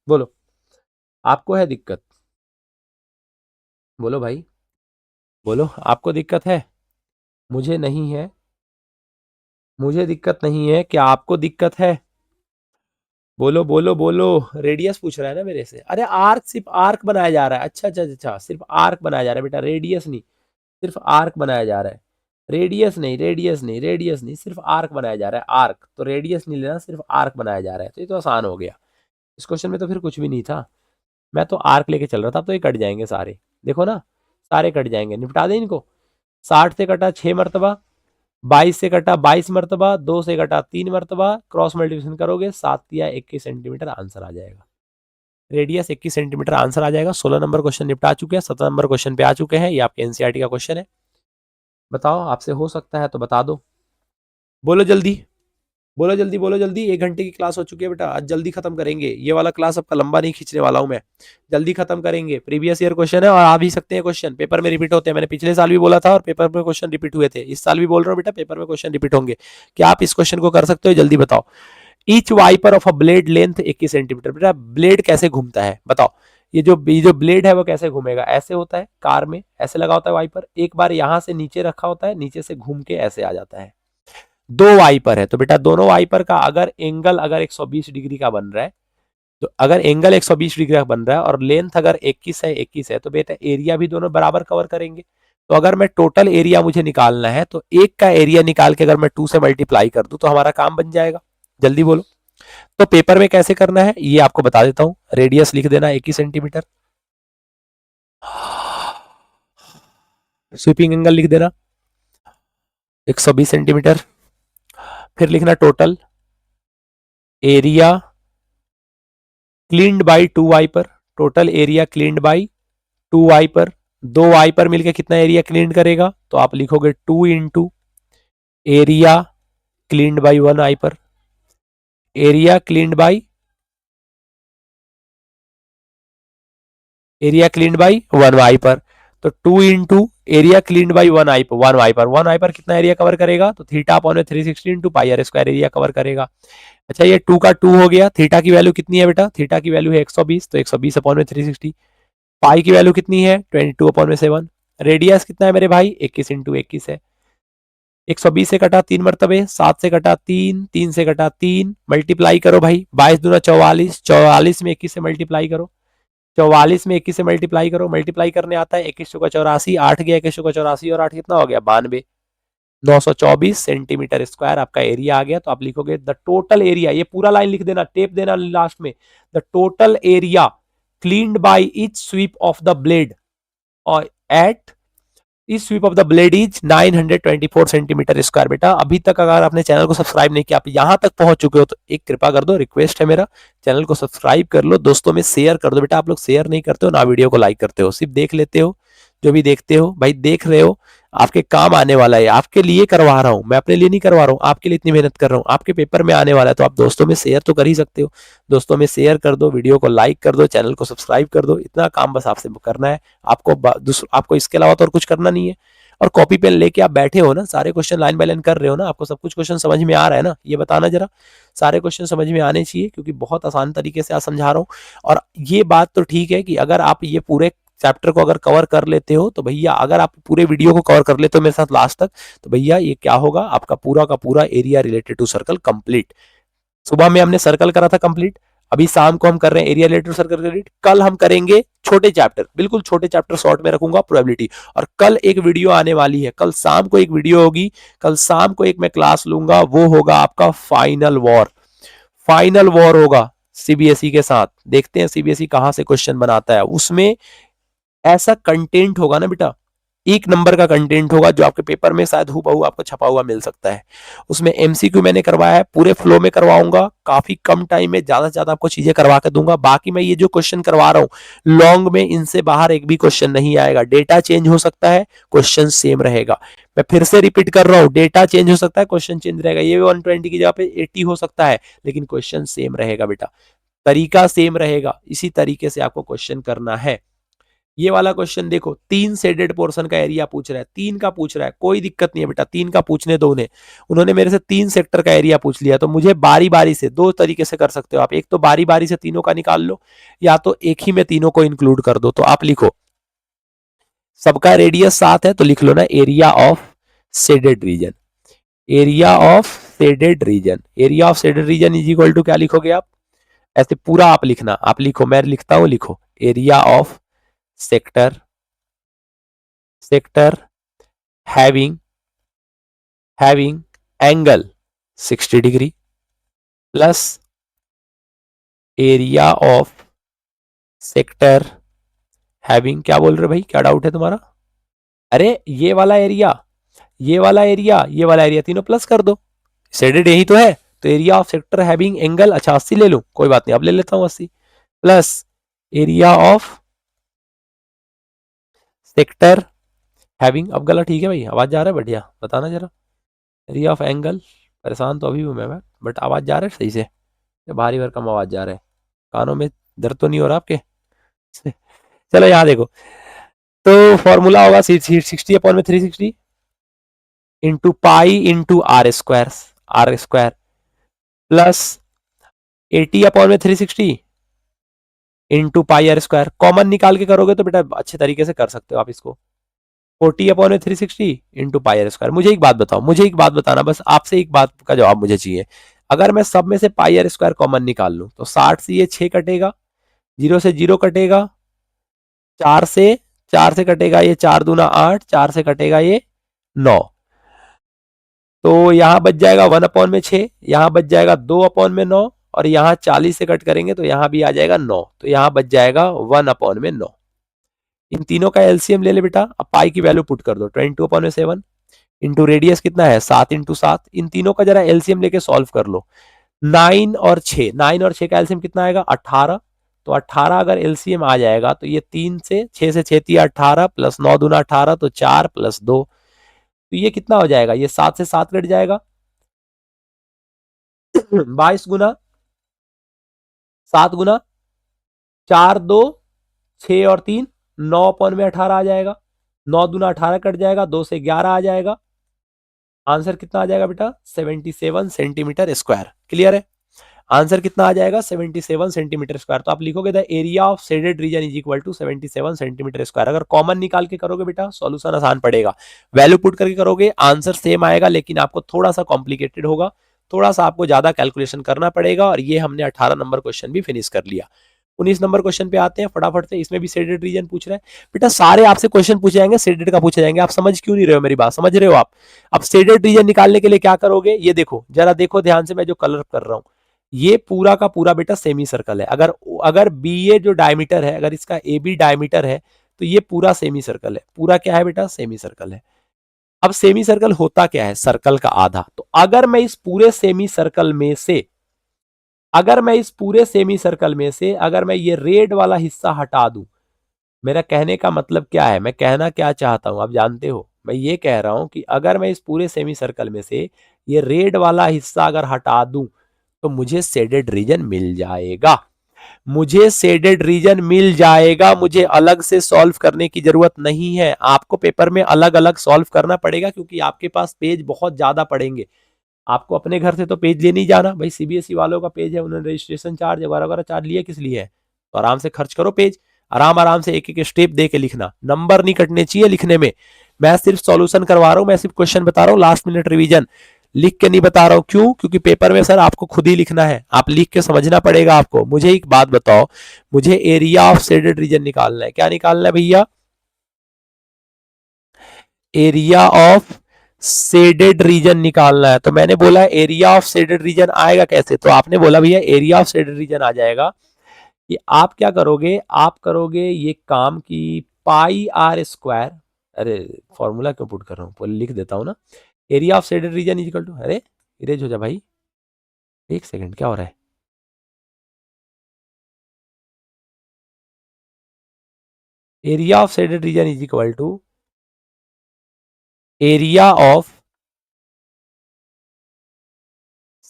बोलो आपको है दिक्कत? बोलो भाई, बोलो आपको दिक्कत है? मुझे नहीं है, मुझे दिक्कत नहीं है, क्या आपको दिक्कत है? बोलो बोलो बोलो। रेडियस पूछ रहा है ना मेरे से। अरे आर्क, सिर्फ आर्क बनाया जा रहा है। अच्छा अच्छा अच्छा, सिर्फ आर्क बनाया जा रहा है बेटा, रेडियस नहीं। सिर्फ आर्क बनाया जा रहा है, रेडियस नहीं, रेडियस नहीं, रेडियस नहीं, सिर्फ आर्क बनाया जा रहा है। आर्क तो रेडियस नहीं लेना, सिर्फ आर्क बनाया जा रहा है। तो ये तो आसान हो गया। इस क्वेश्चन में तो फिर कुछ भी नहीं था, मैं तो आर्क लेके चल रहा था। तो ये कट जाएंगे सारे, देखो ना, सारे कट जाएंगे। निपटा दें इनको। 60 से कटा 6 मरतबा, 22 से कटा 22 मरतबा, 2 से कटा 3 मरतबा, क्रॉस मल्टीप्लिकेशन करोगे 7 या 21 सेंटीमीटर आंसर आ जाएगा। रेडियस 21 सेंटीमीटर आंसर आ जाएगा। 16 नंबर क्वेश्चन निपटा चुके हैं, 17 नंबर क्वेश्चन पे आ चुके हैं। ये आपके एनसीईआरटी का क्वेश्चन है। बताओ आपसे हो सकता है तो बता दो। बोलो जल्दी, बोलो जल्दी, बोलो जल्दी। 1 घंटे की क्लास हो चुकी है बेटा, आज जल्दी खत्म करेंगे। ये वाला क्लास आपका लंबा नहीं खींचने वाला हूं मैं, जल्दी खत्म करेंगे। प्रीवियस ईयर क्वेश्चन है और आ भी सकते हैं क्वेश्चन, पेपर में रिपीट होते हैं। मैंने पिछले साल भी बोला था और पेपर में क्वेश्चन रिपीट हुए थे। इस साल भी बोल रहा हूँ बेटा, पेपर में क्वेश्चन रिपीट होंगे। क्या आप इस क्वेश्चन को कर सकते हो? जल्दी बताओ। Each wiper of a blade length 21 centimetre. बेटा ब्लेड कैसे घूमता है बताओ। ये जो ब्लेड है वो कैसे घूमेगा? ऐसे होता है, कार में ऐसे लगा होता है वाइपर, एक बार यहां से नीचे रखा होता है, नीचे से घूम के ऐसे आ जाता है। 2 वाइपर है तो बेटा दोनों वाइपर का अगर एंगल अगर 120 डिग्री का बन रहा है, तो अगर एंगल 120 डिग्री का बन रहा है और लेंथ अगर 21 है तो बेटा एरिया भी दोनों बराबर कवर करेंगे। तो अगर मैं टोटल एरिया मुझे निकालना है तो एक का एरिया निकाल के अगर मैं 2 से मल्टीप्लाई कर दूं तो हमारा काम बन जाएगा। जल्दी बोलो। तो पेपर में कैसे करना है ये आपको बता देता हूं। रेडियस लिख देना 21 सेंटीमीटर, स्वीपिंग एंगल लिख देना 120 सेंटीमीटर, फिर लिखना total area cleaned by 2 wiper. Total area cleaned by 2 wiper. 2 wiper मिलकर कितना एरिया क्लीन करेगा? तो आप लिखोगे 2 into area cleaned by 1 wiper. Area cleaned by one wiper. तो 2 into area cleaned by one wiper कितना एरिया कवर करेगा? तो theta upon 360 into pi are square area cover करेगा। अच्छा ये 2 का 2 हो गया। थीटा की वैल्यू कितनी है बेटा? थीटा की वैल्यू है 120, तो 120 अपॉन में 360। पाई की वैल्यू कितनी है? 22 अपॉन में 7। रेडियस कितना है मेरे भाई? 21 इंटू 21 है। 120 से कटा 3 मरतबे, 7 से कटा 3, 3 से कटा 3, मल्टीप्लाई करो भाई। 22 दूना 44, 44 में 21 से मल्टीप्लाई करो। 44 में 21 से मल्टीप्लाई करो, मल्टीप्लाई करने आता है 21 का 84, 8 गया 21 का 84 और 8 कितना हो गया 92। 924 सेंटीमीटर स्क्वायर आपका एरिया आ गया। तो आप लिखोगे द टोटल एरिया, ये पूरा लाइन लिख देना, टेप देना लास्ट में। The total area cleaned by each sweep of the blade और एट इस sweep of the blade is 924 centimetre square. बेटा अभी तक अगर आपने चैनल को सब्सक्राइब नहीं किया, आप यहां तक पहुंच चुके हो तो एक कृपा कर दो, रिक्वेस्ट है मेरा, चैनल को सब्सक्राइब कर लो, दोस्तों में शेयर कर दो। बेटा आप लोग शेयर नहीं करते हो ना, वीडियो को लाइक करते हो, सिर्फ देख लेते हो। जो भी देखते हो भाई देख रहे हो, आपके काम आने वाला है, आपके लिए करवा रहा हूं मैं, अपने लिए नहीं करवा रहा हूं, आपके लिए इतनी मेहनत कर रहा हूं, आपके पेपर में आने वाला है। तो आप दोस्तों में शेयर तो कर ही सकते हो, दोस्तों में शेयर कर दो, वीडियो को लाइक कर दो, चैनल को सब्सक्राइब कर दो। इतना काम बस आपसे करना है। आपको इसके अलावा तो और कुछ करना नहीं है। और कॉपी पेन लेके आप बैठे हो ना, सारे क्वेश्चन लाइन बाय लाइन कर रहे हो ना, आपको सब कुछ क्वेश्चन समझ में आ रहा है ना, ये बताना जरा। सारे क्वेश्चन समझ में आने चाहिए क्योंकि बहुत आसान तरीके से आज समझा रहा हूँ। और ये बात तो ठीक है कि अगर आप ये पूरे चैप्टर को अगर कवर कर लेते हो तो भैया, अगर आप पूरे वीडियो को कवर कर लेते हो मेरे साथ लास्ट तक, तो भैया ये क्या होगा, आपका पूरा का पूरा area related to circle complete. सुबह में हमने सर्कल करा था कंप्लीट, अभी शाम को हम कर रहे हैं एरिया रिलेटेड सर्कल कंप्लीट। कल हम करेंगे छोटे चैप्टर, बिल्कुल छोटे चैप्टर शॉर्ट में रखूंगा, प्रोबेबिलिटी। और कल एक वीडियो आने वाली है, कल शाम को एक वीडियो होगी, कल शाम को एक मैं क्लास लूंगा, वो होगा आपका फाइनल वॉर। फाइनल वॉर होगा सीबीएसई के साथ, देखते हैं सीबीएसई कहां से क्वेश्चन बनाता है। उसमें ऐसा कंटेंट होगा ना बेटा, एक नंबर का कंटेंट होगा जो आपके पेपर में शायद हूबहू आपको छपा हुआ मिल सकता है। उसमें एमसीक्यू मैंने करवाया है, पूरे फ्लो में करवाऊंगा, काफी कम टाइम में ज्यादा से ज्यादा आपको चीजें करवा कर दूंगा। बाकी मैं ये जो क्वेश्चन करवा रहा हूँ लॉन्ग में इनसे बाहर एक भी क्वेश्चन नहीं आएगा। डेटा चेंज हो सकता है, क्वेश्चन सेम रहेगा। मैं फिर से रिपीट कर रहा हूँ, डेटा चेंज हो सकता है, क्वेश्चन चेंज रहेगा। ये 120 की जगह पे 80 हो सकता है, लेकिन क्वेश्चन सेम रहेगा बेटा, तरीका सेम रहेगा। इसी तरीके से आपको क्वेश्चन करना है। ये वाला क्वेश्चन देखो, 3 शेडेड पोर्शन का एरिया पूछ रहा है, 3 का पूछ रहा है, कोई दिक्कत नहीं है बेटा, 3 का पूछने दो उन्हें। उन्होंने मेरे से 3 सेक्टर का एरिया पूछ लिया, तो मुझे बारी बारी से 2 तरीके से कर सकते हो आप। एक तो बारी बारी से तीनों का निकाल लो, या तो एक ही में तीनों को इंक्लूड कर दो। तो आप लिखो, सबका रेडियस 7 है तो लिख लो ना area of shaded region. Area of shaded region, area of shaded region is equal to क्या लिखोगे आप? ऐसे पूरा आप लिखना, आप लिखो, मैं लिखता हूं, लिखो area of sector, sector having angle 60 degree plus area of sector having, क्या बोल रहे हो भाई, क्या डाउट है तुम्हारा? अरे ये वाला एरिया, ये वाला एरिया, ये वाला एरिया, तीनों प्लस कर दो, शेडेड यही तो है। तो area of sector having angle, अच्छा 80 ले लूं, कोई बात नहीं, अब ले लेता हूं 80 plus area of sector having, अब गला ठीक है भाई, आवाज जा रहा है बढ़िया, बताना जरा। एरिया ऑफ एंगल, परेशान तो अभी हूं मैं, बट आवाज जा रहा है सही से, भारी भरकम आवाज जा रहा है, कानों में दर्द तो नहीं हो रहा आपके? चलो यहाँ देखो, तो फॉर्मूला होगा 60 अपॉन में 360 into pi into r square plus 80 upon में 360 into pi are square. Common निकाल के करोगे तो बेटा अच्छे तरीके से कर सकते हो आप इसको। 40 अपॉन में 360 इंटू पाई आर स्क्वायर। मुझे एक बात बताओ, मुझे एक बात बताना, बस आपसे एक बात का जवाब मुझे चाहिए। अगर मैं सब में से पाई आर स्क्वायर कॉमन निकाल लूं तो 60 से ये 6 कटेगा, 0 से 0 कटेगा, 4 से कटेगा ये 4 दूना 8, 4 से कटेगा ये 9, तो यहां बच जाएगा 1 अपॉन में 6, यहां बच जाएगा 2 अपॉन में 9, और यहां 40 से कट करेंगे तो यहां भी आ जाएगा 9, तो यहां बच जाएगा 1 अपॉन में 9। इन तीनों का एलसीएम ले ले बेटा, अब पाई की वैल्यू पुट कर दो, 22 अपॉन में 7 इंटू रेडियस कितना है 7 इंटू 7, इन तीनों का जरा एलसीएम लेके सॉल्व कर लो। 9 और 6 का एलसीएम कितना आएगा 18, तो 18 अगर एलसीएम आ जाएगा तो ये 3 से 6 से 6 3 18 प्लस 9 दूना 18, तो 4 प्लस 2, तो ये कितना हो जाएगा, ये 7 से 7 कट जाएगा, 22 गुना 7 गुना 4 2 6 और 3 9 अपॉन में 18 आ जाएगा, 9 दूना 18 कट जाएगा, 2 से 11 आ जाएगा, आंसर कितना आ जाएगा बेटा 77 सेंटीमीटर स्क्वायर। क्लियर है? आंसर कितना आ जाएगा 77 सेंटीमीटर स्क्वायर। तो आप लिखोगे the area of shaded region is equal to 77 centimetre square. अगर कॉमन निकाल के करोगे बेटा सॉल्यूशन आसान पड़ेगा, वैल्यू पुट करके करोगे आंसर सेम आएगा, लेकिन आपको थोड़ा सा कॉम्प्लिकेटेड होगा, थोड़ा सा आपको ज्यादा कैलकुलेशन करना पड़ेगा। और ये हमने 18 नंबर क्वेश्चन भी फिनिश कर लिया। 19 नंबर क्वेश्चन पे आते हैं फटाफट से, इसमें भी शेडेड रीजन पूछ रहा है बेटा, सारे आपसे क्वेश्चन पूछे जाएंगे शेडेड का पूछे जाएंगे। आप समझ क्यों नहीं रहे हो मेरी बात, समझ रहे हो आप? अब शेडेड रीजन निकालने के लिए क्या करोगे, ये देखो जरा, देखो ध्यान से, मैं जो कलर कर रहा हूं ये पूरा का पूरा बेटा सेमी सर्कल है। अगर अगर बी ए जो डायमीटर है, अगर इसका ए बी डायमीटर है तो ये पूरा सेमी सर्कल है। पूरा क्या है बेटा सेमी सर्कल है। अब सेमी सर्कल होता क्या है, सर्कल का आधा। तो अगर मैं इस पूरे सेमी सर्कल में से, अगर मैं इस पूरे सेमी सर्कल में से अगर मैं ये रेड वाला हिस्सा हटा दूं, मेरा कहने का मतलब क्या है, मैं कहना क्या चाहता हूं आप जानते हो? मैं ये कह रहा हूं कि अगर मैं इस पूरे सेमी सर्कल में से ये रेड वाला हिस्सा अगर हटा दूं तो मुझे शेडेड रीजन मिल जाएगा, मुझे शेडेड रीजन मिल जाएगा। मुझे अलग से सॉल्व करने की जरूरत नहीं है। आपको पेपर में अलग अलग सॉल्व करना पड़ेगा क्योंकि आपके पास पेज बहुत ज्यादा पड़ेंगे। आपको अपने घर से तो पेज ले नहीं जाना भाई, सीबीएसई वालों का पेज है, उन्होंने रजिस्ट्रेशन चार्ज वगैरह वगैरह चार्ज लिया किस लिए है, तो आराम से खर्च करो पेज, आराम आराम से एक एक स्टेप दे के लिखना, नंबर नहीं कटने चाहिए लिखने में। मैं सिर्फ सॉल्यूशन करवा रहा हूं, मैं सिर्फ क्वेश्चन बता रहा हूं, लास्ट मिनट रिवीजन लिख के नहीं बता रहा हूं। क्यों? क्योंकि पेपर में सर आपको खुद ही लिखना है, आप लिख के समझना पड़ेगा आपको। मुझे एक बात बताओ, मुझे एरिया ऑफ शेडेड रीजन निकालना है, क्या निकालना है भैया? एरिया ऑफ शेडेड रीजन निकालना है। तो मैंने बोला एरिया ऑफ शेडेड रीजन आएगा कैसे, तो आपने बोला भैया एरिया ऑफ शेडेड रीजन आ जाएगा कि आप क्या करोगे, आप करोगे ये काम की पाई आर स्क्वायर, अरे फॉर्मूला क्यों पुट कर रहा हूँ, पहले लिख देता हूँ ना। Area of shaded region is equal to, अरे इरेज हो जा भाई, एक सेकंड क्या हो रहा है। Area of shaded region is equal to area of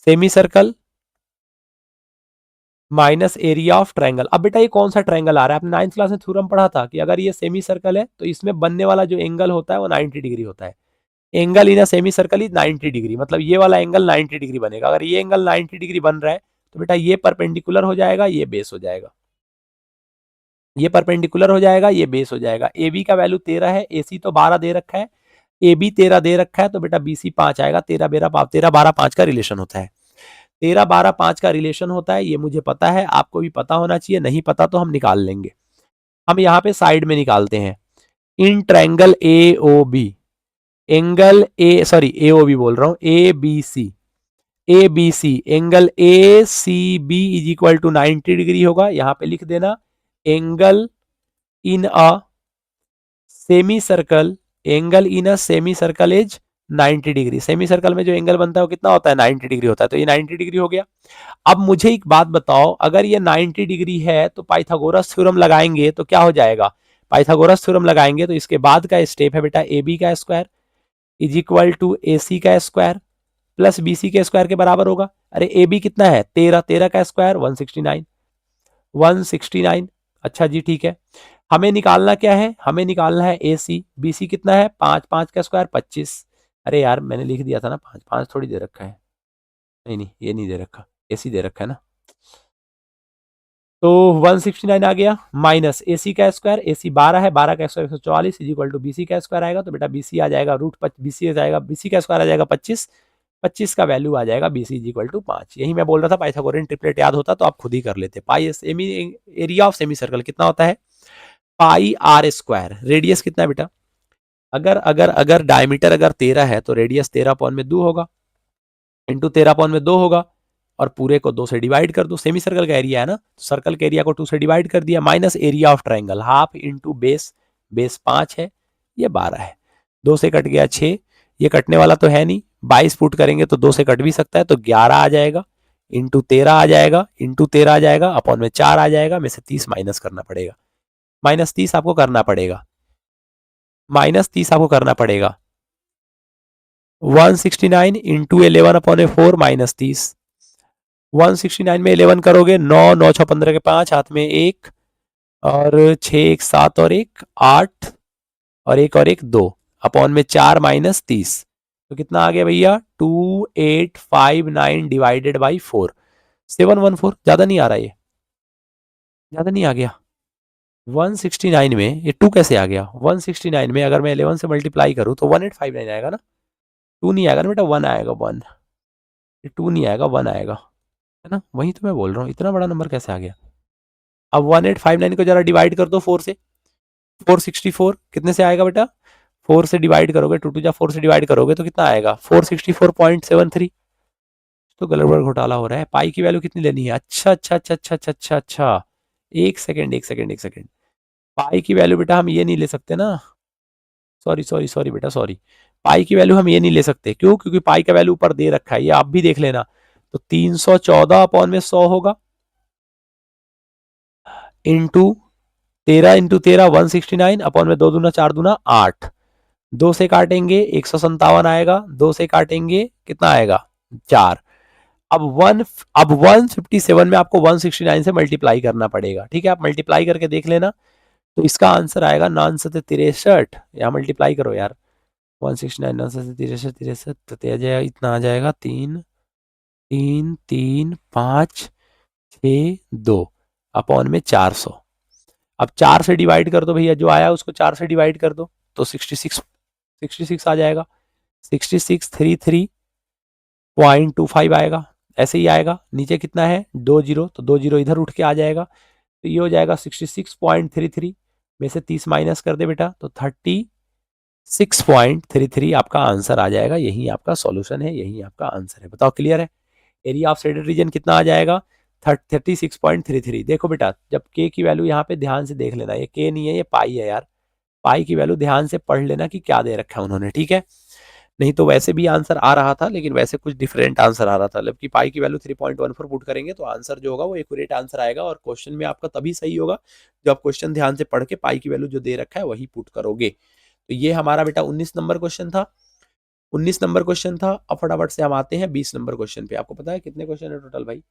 semi circle minus area of triangle. अब बेटा ये कौन सा ट्रायंगल आ रहा है, आपने 9th क्लास में थ्योरम पढ़ा था कि अगर ये सेमी सर्कल है तो इसमें बनने वाला जो एंगल होता है वो 90 डिग्री होता है। Angle in a semi circle is 90 degree, मतलब ये वाला एंगल 90 डिग्री बनेगा। अगर ये एंगल 90 डिग्री बन रहा है तो बेटा ये परपेंडिकुलर हो जाएगा, ये बेस हो जाएगा, ये परपेंडिकुलर हो जाएगा, ये बेस हो जाएगा। ए बी का वैल्यू 13 है, ए सी तो 12 दे रखा है, ए बी 13 दे रखा है, तो बेटा बी सी 5 आएगा। 13 12 का रिलेशन होता है, 13 12 5 का रिलेशन होता है, ये मुझे पता है, आपको भी पता होना चाहिए, नहीं पता तो हम निकाल लेंगे। हम यहाँ पे साइड में निकालते हैं। In triangle A O B, angle A sorry A O B बोल रहा हूं, A B C, A B C angle A C B is equal to 90 degree होगा। यहां पे लिख देना angle in a semi circle, angle in a semi circle is 90 degree. Semi circle में जो एंगल बनता है वो कितना होता है, 90 डिग्री होता है, तो ये 90 डिग्री हो गया। अब मुझे एक बात बताओ, अगर ये 90 डिग्री है तो पाइथागोरस थ्योरम लगाएंगे तो क्या हो जाएगा, पाइथागोरस थ्योरम लगाएंगे तो इसके बाद का स्टेप है बेटा ए बी का स्क्वायर इज इक्वल टू ए सी का स्क्वायर प्लस बी सी के स्क्वायर के बराबर होगा। अरे ए बी कितना है 13, 13 का स्क्वायर 169, 169। अच्छा जी ठीक है, हमें निकालना क्या है, हमें निकालना है ए सी, बी सी कितना है 5, 5 का स्क्वायर 25। अरे यार मैंने लिख दिया था ना 5, 5 थोड़ी दे रखा है, नहीं नहीं ये नहीं दे रखा, ए सी दे रखा है ना। तो 169 आ गया माइनस ए सी का स्क्वायर, ए सी 12 है, 12 का square 144 is equal to B C का स्क्वायर आएगा, तो बेटा बी सी आ जाएगा रूट बी सी आ जाएगा, बी सी का स्क्वायर आ जाएगा 25, 25 का वैल्यू आ जाएगा B C is equal to 5। यही मैं बोल रहा था, पाइथागोरियन ट्रिपलेट याद होता तो आप खुद ही कर लेते। Pi semi area of semi circle कितना होता है, पाई आर स्क्वायर। रेडियस कितना है बेटा, अगर अगर अगर डायमीटर अगर 13 है तो रेडियस 13/2 होगा, इंटू 13/2 होगा, और पूरे को 2 से डिवाइड कर दो। सेमी सर्कल का एरिया है ना, तो सर्कल के एरिया को 2 से डिवाइड कर दिया, minus area of triangle half into base, base 5 है, ये 12 है, 2 से कट गया 6, ये कटने वाला तो है नहीं, 22 पुट करेंगे तो 2 से कट भी सकता है, तो 11 आ जाएगा, इंटू 13 आ जाएगा, इंटू 13 आ जाएगा, अपॉन में 4 आ जाएगा, में से 30 माइनस करना पड़ेगा, माइनस 30 आपको करना पड़ेगा, माइनस 30 आपको करना पड़ेगा। 169 इंटू 11/4 माइनस 30, 169 में 11 करोगे 9, 9 6 15 के 5, हाथ में 1 और 6 1 7 और 1 8 और 1 और 1 2, अपॉन में 4 माइनस 30, तो कितना आ गया भैया 2859 डिवाइडेड बाई 4, 714। ज्यादा नहीं आ रहा, ये ज्यादा नहीं आ गया। 169 में ये 2 कैसे आ गया, 169 में अगर मैं 11 से मल्टीप्लाई करूं तो 1859 आएगा ना, 2 नहीं आएगा ना बेटा, 1 आएगा, 1, 2 नहीं आएगा 1 आएगा, है ना, वही तो मैं बोल रहा हूँ, इतना बड़ा नंबर कैसे आ गया। अब 1859 को जरा डिवाइड कर दो 4 से, 464 कितने से आएगा बेटा, 4 से डिवाइड करोगे, 2 2 जा 4 से डिवाइड करोगे तो कितना आएगा 464.73। तो गड़बड़ घोटाला हो रहा है, पाई की वैल्यू कितनी लेनी है, अच्छा अच्छा अच्छा अच्छा अच्छा अच्छा अच्छा, एक सेकेंड एक सेकेंड एक सेकेंड, पाई की वैल्यू बेटा हम ये नहीं ले सकते ना, सॉरी सॉरी सॉरी बेटा सॉरी, पाई की वैल्यू हम ये नहीं ले सकते, क्यों, क्योंकि पाई का वैल्यू ऊपर दे रखा है, ये आप भी देख लेना, तो 314 अपॉन में 100 होगा, इंटू 13 इंटू 13 169, अपॉन में 2 दूना 4 दूना 8, 2 से काटेंगे 157 आएगा, 2 से काटेंगे कितना आएगा 4। अब 157 में आपको 169 से मल्टीप्लाई करना पड़ेगा, ठीक है, आप मल्टीप्लाई करके देख लेना, तो इसका आंसर आएगा 963, यहाँ मल्टीप्लाई करो यार, 169 963 63, तो इतना आ जाएगा 3 3 3 5 6 2, अपॉन में 400। अब 4 से डिवाइड कर दो भैया, जो आया उसको 4 से डिवाइड कर दो, तो 66 आ जाएगा, 6633.25 आएगा, ऐसे ही आएगा। नीचे कितना है 2 जीरो, तो 2 जीरो इधर उठ के आ जाएगा, तो ये हो जाएगा 66.33 में से 30 माइनस कर दे बेटा, तो 36.33 आपका आंसर आ जाएगा। यही आपका सॉल्यूशन है, यही आपका आंसर है। बताओ क्लियर है। एरिया ऑफ शेडेड रीजन कितना आ जाएगा 36.33। देखो बेटा, जब के की वैल्यू यहाँ पे ध्यान से देख लेना, ये के नहीं है, ये पाई है यार, पाई की वैल्यू ध्यान से पढ़ लेना कि क्या दे रखा है उन्होंने, ठीक है। नहीं तो वैसे भी आंसर आ रहा था, लेकिन वैसे कुछ डिफरेंट आंसर आ रहा था, जबकि पाई की वैल्यू 3.14 पुट करेंगे तो आंसर जो होगा वो एक्यूरेट आंसर आएगा, और क्वेश्चन में आपका तभी सही होगा जब आप क्वेश्चन ध्यान से पढ़ के पाई की वैल्यू जो दे रखा है वही पुट करोगे। तो ये हमारा बेटा 19 नंबर क्वेश्चन था। 19 नंबर क्वेश्चन था। अब फटाफट से हम आते हैं 20 नंबर क्वेश्चन पे। आपको पता है कितने क्वेश्चन है टोटल भाई?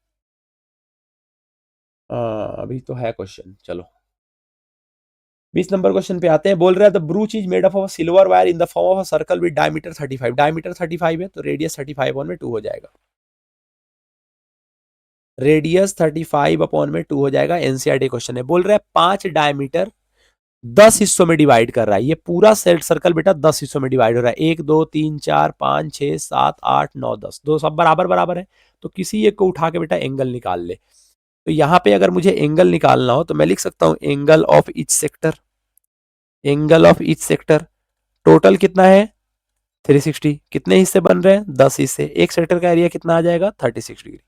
अभी तो है क्वेश्चन, चलो 20 नंबर क्वेश्चन पे आते हैं। बोल रहा है the ब्रूच is made of silver wire in the form of a circle with diameter 35। Diameter 35 है तो रेडियस 35 अपॉन में 2 हो जाएगा। रेडियस 35 अपॉन में 2 हो जाएगा। एनसीईआरटी क्वेश्चन है। बोल रहा है 5 डायमीटर 10 हिस्सों में डिवाइड कर रहा है। ये पूरा सेट सर्कल बेटा 10 हिस्सों में डिवाइड हो रहा है। 1 2 3 4 5 6 7 8 9 10, दो सब बराबर बराबर है, तो किसी एक को उठा के बेटा एंगल निकाल ले। तो यहां पे अगर मुझे एंगल निकालना हो तो मैं लिख सकता हूं angle of each sector. Angle of each sector total कितना है 360। कितने हिस्से बन रहे हैं 10 हिस्से। एक सेक्टर का एरिया कितना आ जाएगा 36 डिग्री।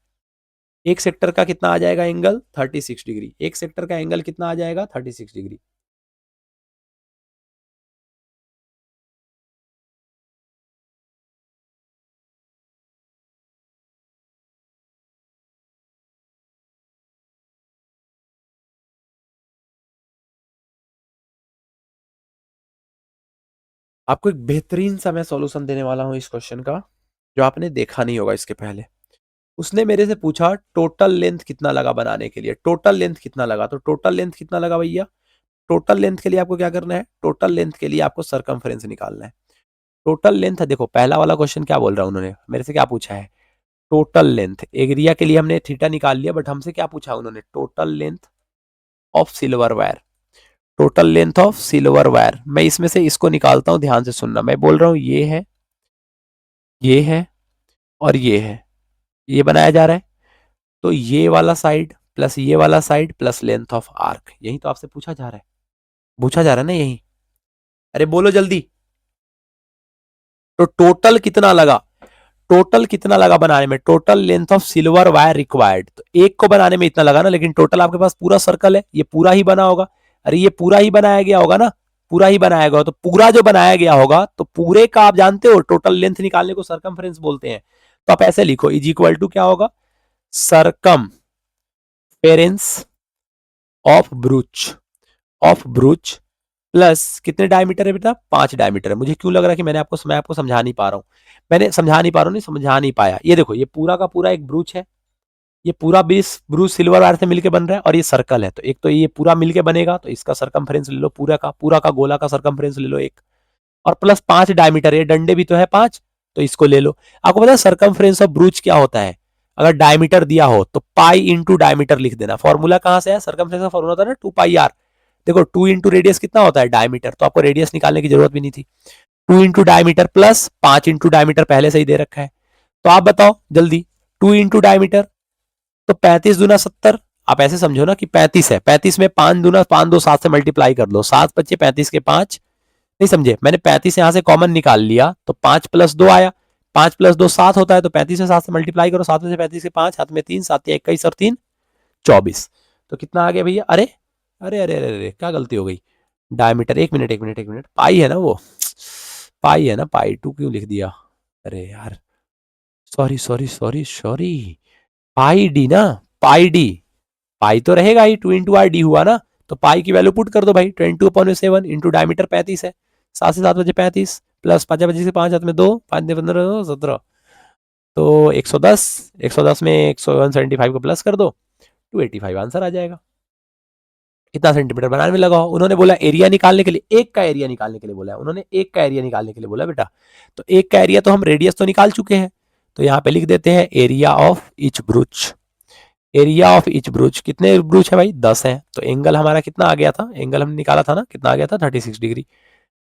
एक सेक्टर का कितना आ जाएगा एंगल 36 डिग्री। एक सेक्टर का एंगल कितना आ जाएगा 36 डिग्री। आपको एक बेहतरीन सा मैं सॉल्यूशन देने वाला हूं इस क्वेश्चन का, जो आपने देखा नहीं होगा इसके पहले। उसने मेरे से पूछा टोटल लेंथ कितना लगा बनाने के लिए। टोटल लेंथ कितना लगा, तो टोटल लेंथ कितना लगा भैया? टोटल लेंथ के लिए आपको क्या करना है? टोटल लेंथ के लिए आपको सरकमफ्रेंस निकालना है। टोटल लेंथ है, देखो पहला वाला क्वेश्चन क्या बोल रहा है, उन्होंने मेरे से क्या पूछा है टोटल लेंथ। एरिया के लिए हमने थीटा निकाल लिया, बट हमसे क्या पूछा उन्होंने total length of silver wire. Total length of silver wire, मैं इसमें से इसको निकालता हूं, ध्यान से सुनना। मैं बोल रहा हूं ये है और ये है, ये बनाया जा रहा है। तो ये वाला साइड प्लस ये वाला side plus length of arc, यही तो आपसे पूछा जा रहा है। पूछा जा रहा है ना यही? अरे बोलो जल्दी। तो टोटल कितना लगा? टोटल कितना लगा बनाने में? Total length of silver wire required, तो एक को बनाने में इतना लगा ना, लेकिन टोटल आपके पास पूरा सर्कल है, ये पूरा ही बना होगा। अरे ये पूरा ही बनाया गया होगा ना, पूरा ही बनाया गया, तो पूरा जो बनाया गया होगा तो पूरे का आप जानते हो टोटल लेंथ निकालने को सरकमफ्रेंस बोलते हैं। तो आप ऐसे लिखो इज इक्वल टू क्या होगा सरकमफेरेंस ऑफ ब्रूच प्लस कितने डायमीटर है बेटा 5 डायमीटर है। मुझे क्यों लग रहा है कि मैं आपको समझा नहीं पा रहा हूं। मैंने समझा नहीं पा रहा हूं, नहीं समझा नहीं पाया। ये देखो ये पूरा का पूरा एक ब्रूच है, ये पूरा ब्रूच सिल्वर वायर से मिलके बन रहा है, और ये सर्कल है, तो एक तो ये पूरा मिलके बनेगा, तो इसका सरकमफ्रेंस ले लो, पूरा का गोला का सरकमफ्रेंस ले लो एक, और प्लस 5 डायमीटर, ये डंडे भी तो है 5, तो इसको ले लो। आपको पता है सरकमफ्रेंस ऑफ ब्रूच क्या होता है? अगर डायमीटर दिया हो तो पाई इंटू डायमीटर लिख देना। फॉर्मूला कहां से है? सरकमफ्रेंस का फॉर्मूला होता है ना 2 पाई आर। देखो 2 इंटू रेडियस कितना होता है डायमीटर, तो आपको रेडियस निकालने की जरूरत भी नहीं थी। 2 into diameter plus 5 into diameter पहले से ही दे रखा है। तो आप बताओ जल्दी, 2 इंटू डायमीटर तो 35 दूना 70। आप ऐसे समझो ना कि 35 है, 35 में 5 दूना 5 2 7 से मल्टीप्लाई कर लो, 7 बच्चे 35 के 5। नहीं समझे? मैंने 35 यहां से कॉमन निकाल लिया तो 5 प्लस 2 आया, 5 प्लस 2 7 होता है, तो 35 से 7 से मल्टीप्लाई करो, 7 में से 35 के 5, हाथ में 3, 7 या 21 और 3 24। तो कितना आ गया भैया? अरे अरे अरे अरे अरे क्या गलती हो गई? डायमीटर, एक मिनट, पाई है ना वो, पाई है ना, पाई 2 क्यों लिख दिया? अरे यार, सॉरी, पाई डी ना, पाई डी। पाई तो रहेगा ही, 2 इंटू आर डी हुआ ना, तो पाई की वैल्यू पुट कर दो भाई, 22/7 इंटू डायमीटर 35 है, 7 से 7 बजे 35 प्लस 5 बजे से 5 हाथ में 2, 5 15 17, तो 110, 110 में 175 को प्लस कर दो, 285 आंसर आ जाएगा। कितना सेंटीमीटर बनाने में लगा हो? उन्होंने बोला एरिया निकालने के लिए, एक का एरिया निकालने के लिए बोला है उन्होंने, एक का एरिया निकालने के लिए बोला बेटा। तो एक का एरिया तो हम रेडियस तो निकाल चुके हैं, तो यहाँ पे लिख देते हैं area of each ब्रूच। Area of each ब्रूच, कितने ब्रूच है भाई 10 है, तो एंगल हमारा कितना आ गया था? एंगल हमने निकाला था ना, कितना आ गया था 36 डिग्री।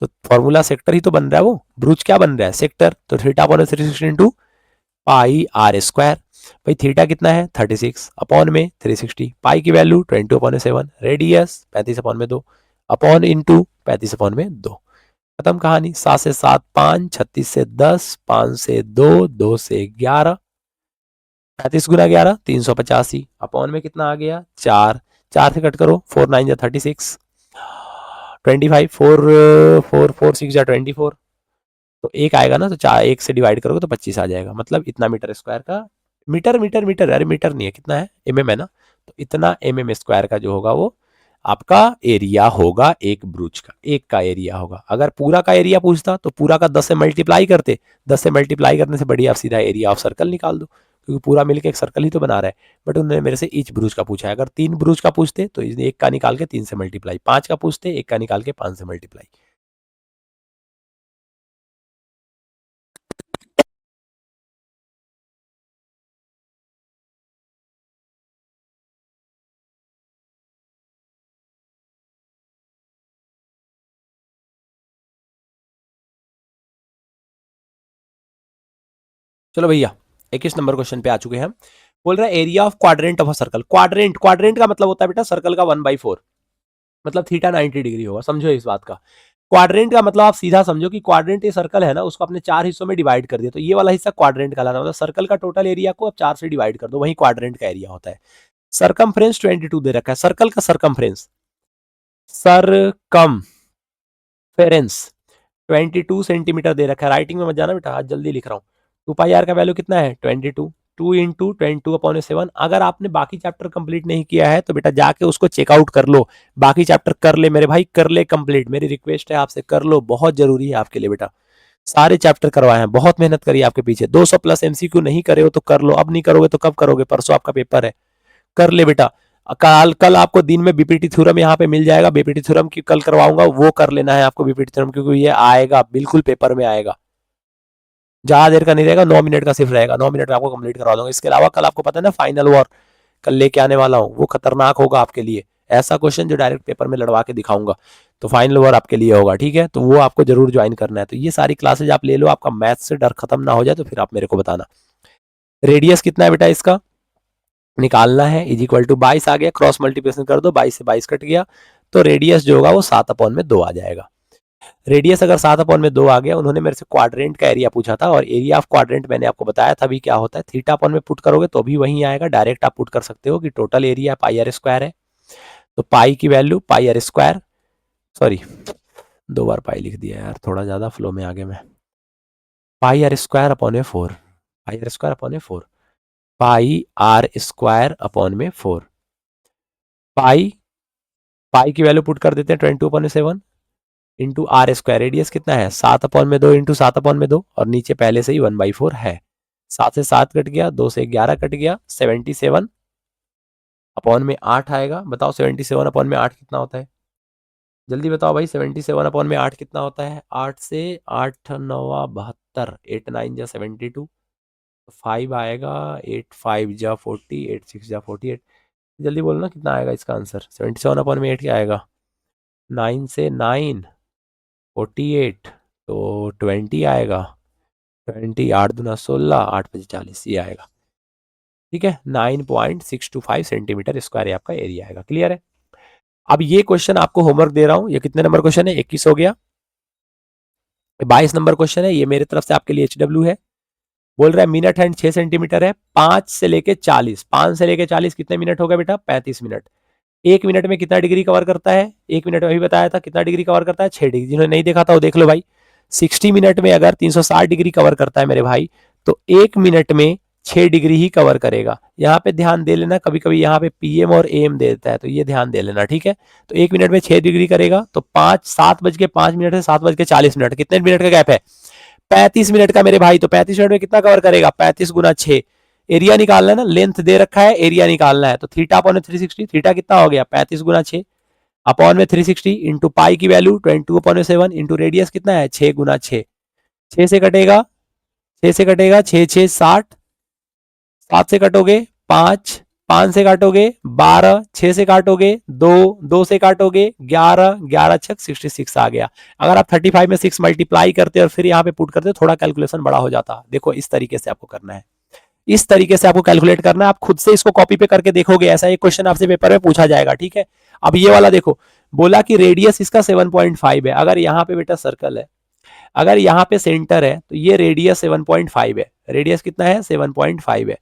तो फॉर्मूला सेक्टर ही तो बन रहा है, वो ब्रूच क्या बन रहा है सेक्टर, तो theta upon 360 into pi are square. भाई थीटा कितना है 36 अपॉन में 360, पाई की वैल्यू 22/7, रेडियस 35/2 अपॉन इंटू 35/2। खत्म कहानी। 7 से 7 5, 36 से 10, 5 से 2, 2 से 11, 35 गुना 11 385 अपॉन में कितना आ गया 4, 4 से कट करो 4 9 36, 25, 4 4 4 6 जा 24, तो एक आएगा ना, तो चार एक से डिवाइड करोगे तो 25 आ जाएगा, मतलब इतना मीटर स्क्वायर का, मीटर मीटर मीटर, अरे मीटर नहीं है, कितना है, एमएम है ना, तो इतना एमएम स्क्वायर का जो होगा वो आपका एरिया होगा एक ब्रूच का, एक का एरिया होगा। अगर पूरा का एरिया पूछता तो पूरा का 10 से मल्टीप्लाई करते, 10 से मल्टीप्लाई करने से बढ़िया आप सीधा एरिया ऑफ सर्कल निकाल दो, क्योंकि पूरा मिलकर एक सर्कल ही तो बना रहा है। बट उन्होंने मेरे से ईच ब्रूच का पूछा है। अगर 3 ब्रूच का पूछते तो एक का निकाल के 3 से मल्टीप्लाई, 5 का पूछते एक का निकाल के 5 से मल्टीप्लाई। चलो भैया 21 नंबर क्वेश्चन पे आ चुके हैं हम। बोल रहा है area of quadrant of a circle. Quadrant, quadrant का मतलब होता है बेटा सर्कल का 1/4, मतलब थीटा 90 डिग्री होगा, समझो इस बात का। क्वाड्रेंट का मतलब आप सीधा समझो कि क्वाड्रेंट ये सर्कल है ना, उसको अपने 4 हिस्सों में डिवाइड कर दिया, तो ये वाला हिस्सा क्वाड्रेंट कहलाता है, मतलब सर्कल का टोटल एरिया को आप 4 से डिवाइड कर दो, वही क्वाड्रेंट का एरिया होता है। सरकमफ्रेंस 22 दे रखा है, सर्कल का सरकमफ्रेंस, सरकमफेरेंस 22 सेंटीमीटर दे रखा है। राइटिंग में मत जाना बेटा, आज जल्दी लिख रहा हूँ। 2 पाई आर का वैल्यू कितना है 22, 2 इंटू 22/7। अगर आपने बाकी चैप्टर कंप्लीट नहीं किया है तो बेटा जाके उसको चेकआउट कर लो, बाकी चैप्टर कर ले मेरे भाई, कर ले कंप्लीट, मेरी रिक्वेस्ट है आपसे, कर लो, बहुत जरूरी है आपके लिए बेटा। सारे चैप्टर करवाए हैं, बहुत मेहनत करी आपके पीछे, 200 प्लस एमसीक्यू नहीं करे हो तो कर लो, अब नहीं करोगे तो कब करोगे, परसों आपका पेपर है, कर ले बेटा। कल कल आपको दिन में बीपीटी थ्योरम यहाँ पे मिल जाएगा, बीपीटी थ्योरम की कल करवाऊंगा, वो कर लेना है आपको बीपीटी थ्योरम, क्योंकि ये आएगा बिल्कुल पेपर में आएगा, ज्यादा देर का नहीं रहेगा, 9 मिनट का सिर्फ रहेगा, 9 मिनट में आपको कंप्लीट करवा दूंगा। इसके अलावा कल आपको पता है ना फाइनल वॉर कल लेके आने वाला हूँ, वो खतरनाक होगा आपके लिए, ऐसा क्वेश्चन जो डायरेक्ट पेपर में लड़वा के दिखाऊंगा, तो फाइनल वॉर आपके लिए होगा, ठीक है, तो वो आपको जरूर ज्वाइन करना है। तो ये सारी क्लासेज आप ले लो, आपका मैथ से डर खत्म ना हो जाए तो फिर आप मेरे को बताना। रेडियस कितना है बेटा इसका निकालना है, इज इक्वल टू 22 आ गया, क्रॉस मल्टीप्लिकेशन कर दो, 22 से 22 कट गया, तो रेडियस जो होगा वो 7/2 आ जाएगा। रेडियस अगर 7/2 आ गया, उन्होंने मेरे से क्वाड्रेंट का एरिया पूछा था, और एरिया ऑफ क्वाड्रेंट मैंने आपको बताया था भी क्या होता है, थीटा अपॉन में पुट करोगे तो भी वही आएगा, डायरेक्ट आप पुट कर सकते हो कि total area pi are square है, तो पाई की value pi are square, sorry 2 बार पाई लिख दिया यार, थोड़ा ज्यादा फ्लो में आ गया मैं, पाई आर स्क्वायर अपॉन में 4, पाई आर स्क्वायर अपॉन में 4, पाई आर स्क्वायर अपॉन में 4, पाई पाई की वैल्यू पुट कर देते हैं 22/7 इंटू आर स्क्वायर, रेडियस कितना है 7/2 इंटू 7/2, और नीचे पहले से ही 1/4 है, 7 से 7 कट गया, 2 से 11 कट गया, 77/8 आएगा। बताओ 77/8 कितना होता है, जल्दी बताओ भाई, 77/8 कितना होता है, 8 से 8 9 72, 8 9 जा 72, 5 आएगा, 8 5 जा 40, 8 6 जा 48, जल्दी बोलो ना कितना आएगा इसका आंसर, 77/8 क्या आएगा, 9 से 9 48, तो 20 आएगा, 20 8 दूना 16, 8 5 40, ये आएगा, ठीक है, 9.625 सेंटीमीटर स्क्वायर आपका एरिया आएगा। क्लियर है। अब ये क्वेश्चन आपको होमवर्क दे रहा हूं, ये कितने नंबर क्वेश्चन है, 21 हो गया, 22 नंबर क्वेश्चन है, ये मेरे तरफ से आपके लिए HW है। बोल रहा है मिनट हैंड 6 सेंटीमीटर है, 5 से लेके 40, 5 से लेके 40 कितने मिनट हो गए बेटा 35 मिनट। 1 मिनट में कितना डिग्री कवर करता है, 1 मिनट में अभी बताया था कितना डिग्री कवर करता है 6 डिग्री, जिन्होंने नहीं देखा था वो देख लो भाई। 60 मिनट में अगर 360 डिग्री कवर करता है मेरे भाई, तो 1 मिनट में 6 डिग्री ही कवर करेगा। यहाँ पे ध्यान दे लेना, कभी कभी यहाँ पे PM और AM दे देता है, तो ये ध्यान दे लेना, ठीक है। तो 1 मिनट में 6 डिग्री करेगा, तो 7:05 से 7:40, कितने मिनट का गैप है 35 मिनट का मेरे भाई, तो 35 मिनट में कितना कवर करेगा 35 गुना 6, एरिया निकालना है ना, लेंथ दे रखा है, एरिया निकालना है, तो थीटा अपॉन में 360, थीटा कितना हो गया 35 गुना 6 अपॉन में 360 इंटू पाई की वैल्यू 22/7 इंटू रेडियस कितना है 6 गुना 6, 6 से कटेगा 6 से कटेगा 6 6 60, 7 से कटोगे 5, 5 से काटोगे 12, 6 से काटोगे 2, 2 से काटोगे 11, 11 छक 66 आ गया। अगर आप 35 में 6 मल्टीप्लाई करते और फिर यहाँ पे पुट करते थोड़ा कैलकुलेशन बड़ा हो जाता। देखो इस तरीके से आपको करना है, इस तरीके से आपको कैलकुलेट करना है, आप खुद से इसको कॉपी पे करके देखोगे, ऐसा एक क्वेश्चन आपसे पेपर में पूछा जाएगा, ठीक है। अब ये वाला देखो, बोला कि रेडियस इसका 7.5 है, अगर यहाँ पे बेटा सर्कल है, अगर यहाँ पे सेंटर है, तो ये रेडियस 7.5 है, रेडियस कितना है 7.5 है।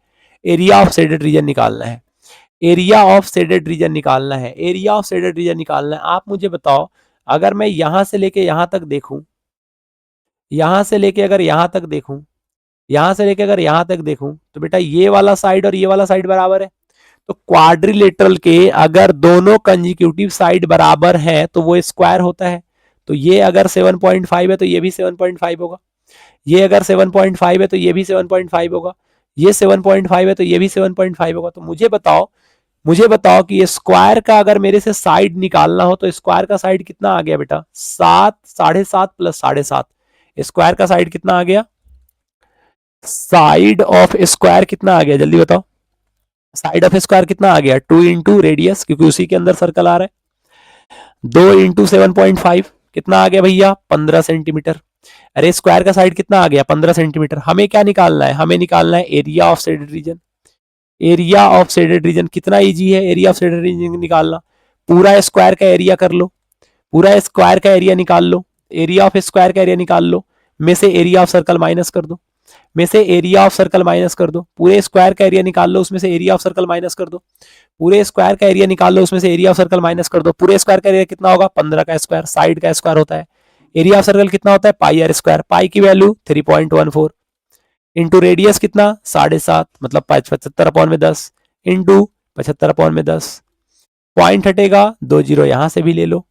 एरिया ऑफ शेडेड रीजन निकालना है, एरिया ऑफ शेडेड रीजन निकालना है, एरिया ऑफ शेडेड रीजन निकालना है। आप मुझे बताओ, अगर मैं यहां से लेके यहां तक देखूं, यहां से लेके अगर यहां तक देखूं, यहां से लेके अगर यहां तक देखूं, तो बेटा ये वाला साइड और ये वाला साइड बराबर है। तो क्वाड्रिलेटरल के अगर दोनों कंजिक्यूटिव साइड बराबर है तो वो स्क्वायर होता है। तो ये अगर 7.5 है तो ये भी 7.5 होगा, ये अगर 7.5 है तो ये भी 7.5 होगा, ये 7.5 है तो ये भी 7.5 होगा। तो मुझे बताओ कि ये स्क्वायर का अगर मेरे से साइड निकालना हो तो स्क्वायर का साइड कितना आ गया बेटा, 7, 7.5 प्लस 7.5। स्क्वायर का साइड कितना आ गया, साइड ऑफ स्क्वायर कितना आ गया, जल्दी बताओ। साइड ऑफ स्क्वायर कितना आ गया, 2 इंटू रेडियस, क्योंकि उसी के अंदर सर्कल आ रहा है। 2 इंटू 7.5 कितना आ गया भैया, 15 सेंटीमीटर। अरे स्क्वायर का साइड कितना आ गया, 15 सेंटीमीटर। हमें क्या निकालना है, हमें निकालना है area of shaded region. Area of shaded reason कितना इजी है एरिया ऑफ शेडेड रीजन निकालना, पूरा स्क्वायर का एरिया कर लो, पूरा स्क्वायर का एरिया निकाल लो, एरिया ऑफ स्क्वायर का एरिया निकाल लो, में से एरिया ऑफ सर्कल माइनस कर दो, में से एरिया ऑफ सर्कल माइनस कर दो, पूरे स्क्वायर का एरिया निकाल लो, उसमें से एरिया ऑफ सर्कल माइनस कर दो, पूरे स्क्वायर का एरिया निकाल लो, उसमें से एरिया ऑफ सर्कल माइनस कर दो। पूरे स्क्वायर का एरिया कितना होगा, 15 का स्क्वायर, साइड का स्क्वायर होता है। एरिया ऑफ सर्कल कितना होता है, पाई आर स्क्वायर, पाई की वैल्यू 3.14 इंटू रेडियस कितना 7.5 मतलब 75 अपॉन में 10 इंटू 75 अपॉन में 10। पॉइंट हटेगा, 2 जीरो यहां से भी ले लो,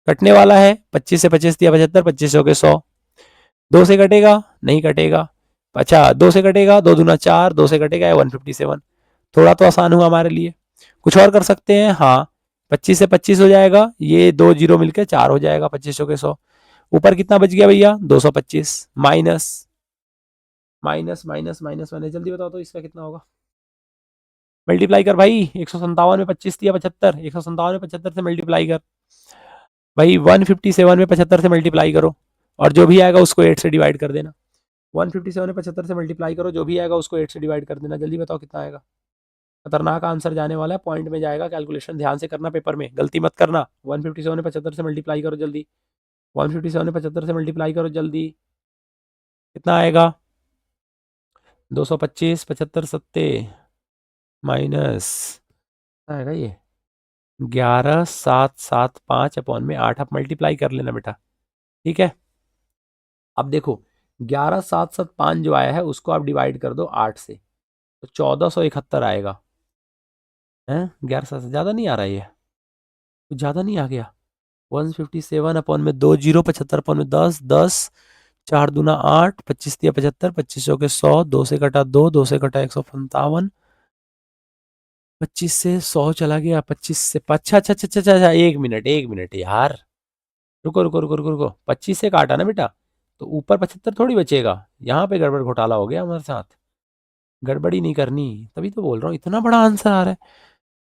कटने वाला है 25 से 25 दिया 75, 25 हो गए 100, 2 से कटेगा नहीं कटेगा, अच्छा 2 से कटेगा, 2 दूना 4, 2 से कटेगा 157। थोड़ा तो आसान हुआ हमारे लिए, कुछ और कर सकते हैं, हाँ 25 से 25 हो जाएगा, ये 2 जीरो मिलकर 4 हो जाएगा, 25 हो गए 100। ऊपर कितना बच गया भैया, 225 minus minus minus minus minus, जल्दी बताओ तो इसका कितना होगा। मल्टीप्लाई कर भाई, 157 में 25 दिया 75, 157 में 75 से मल्टीप्लाई कर भाई, 157 में 75 से मल्टीप्लाई करो, और जो भी आएगा उसको 8 से डिवाइड कर देना। 157 में 75 से मल्टीप्लाई करो, जो भी आएगा उसको 8 से डिवाइड कर देना। जल्दी बताओ कितना आएगा। खतरनाक आंसर जाने वाला है, पॉइंट में जाएगा, कैलकुलेशन ध्यान से करना, पेपर में गलती मत करना। 157 में 75 से मल्टीप्लाई करो जल्दी, 157 में 75 से मल्टीप्लाई करो जल्दी, कितना आएगा, 225, 75 सत्ते माइनस आएगा ये 11775 अपॉन में 8। आप मल्टीप्लाई कर लेना बेटा, ठीक है। अब देखो 11775 जो आया है उसको आप डिवाइड कर दो 8 से, तो 1471 आएगा है। 11 से ज्यादा नहीं आ रहा है, ये कुछ ज्यादा नहीं आ गया। 157 अपॉन में 2 जीरो, 75 अपॉन में 10, 10 4 दूना 8, 25 दिया 75, 25 हो गए 100, 2 से कटा 2, 2 से कटा 157, 25 से 100 चला गया, 25 से अच्छा अच्छा अच्छा अच्छा अच्छा, एक मिनट यार, रुको रुको रुको रुको रुको, 25 से काटा ना बेटा, तो ऊपर 75 थोड़ी बचेगा, यहाँ पे गड़बड़ घोटाला हो गया हमारे साथ, गड़बड़ी नहीं करनी, तभी तो बोल रहा हूँ इतना बड़ा आंसर आ रहा है।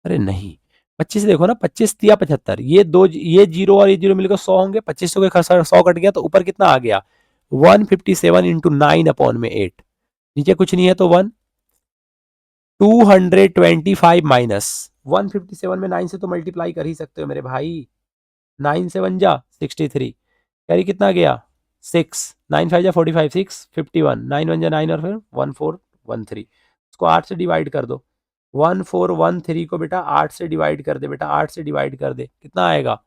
अरे नहीं, 25 देखो ना, 25 दिया 75, ये जीरो और ये जीरो मिलकर 100 होंगे, 25 के 100 कट गया, तो ऊपर कितना आ गया 157 इंटू 9 अपॉन में 8, नीचे कुछ नहीं है तो 225 माइनस 157 में 9 से तो मल्टीप्लाई कर ही सकते हो मेरे भाई, 9 से 1 जा 63, कैरी कितना गया 6, 9 5 जा 45, 6 51, 9 1 जा 9 और फिर 1413, इसको 8 से डिवाइड कर दो, 1413 को बेटा 8 से डिवाइड कर दे, बेटा 8 से डिवाइड कर दे, कितना आएगा,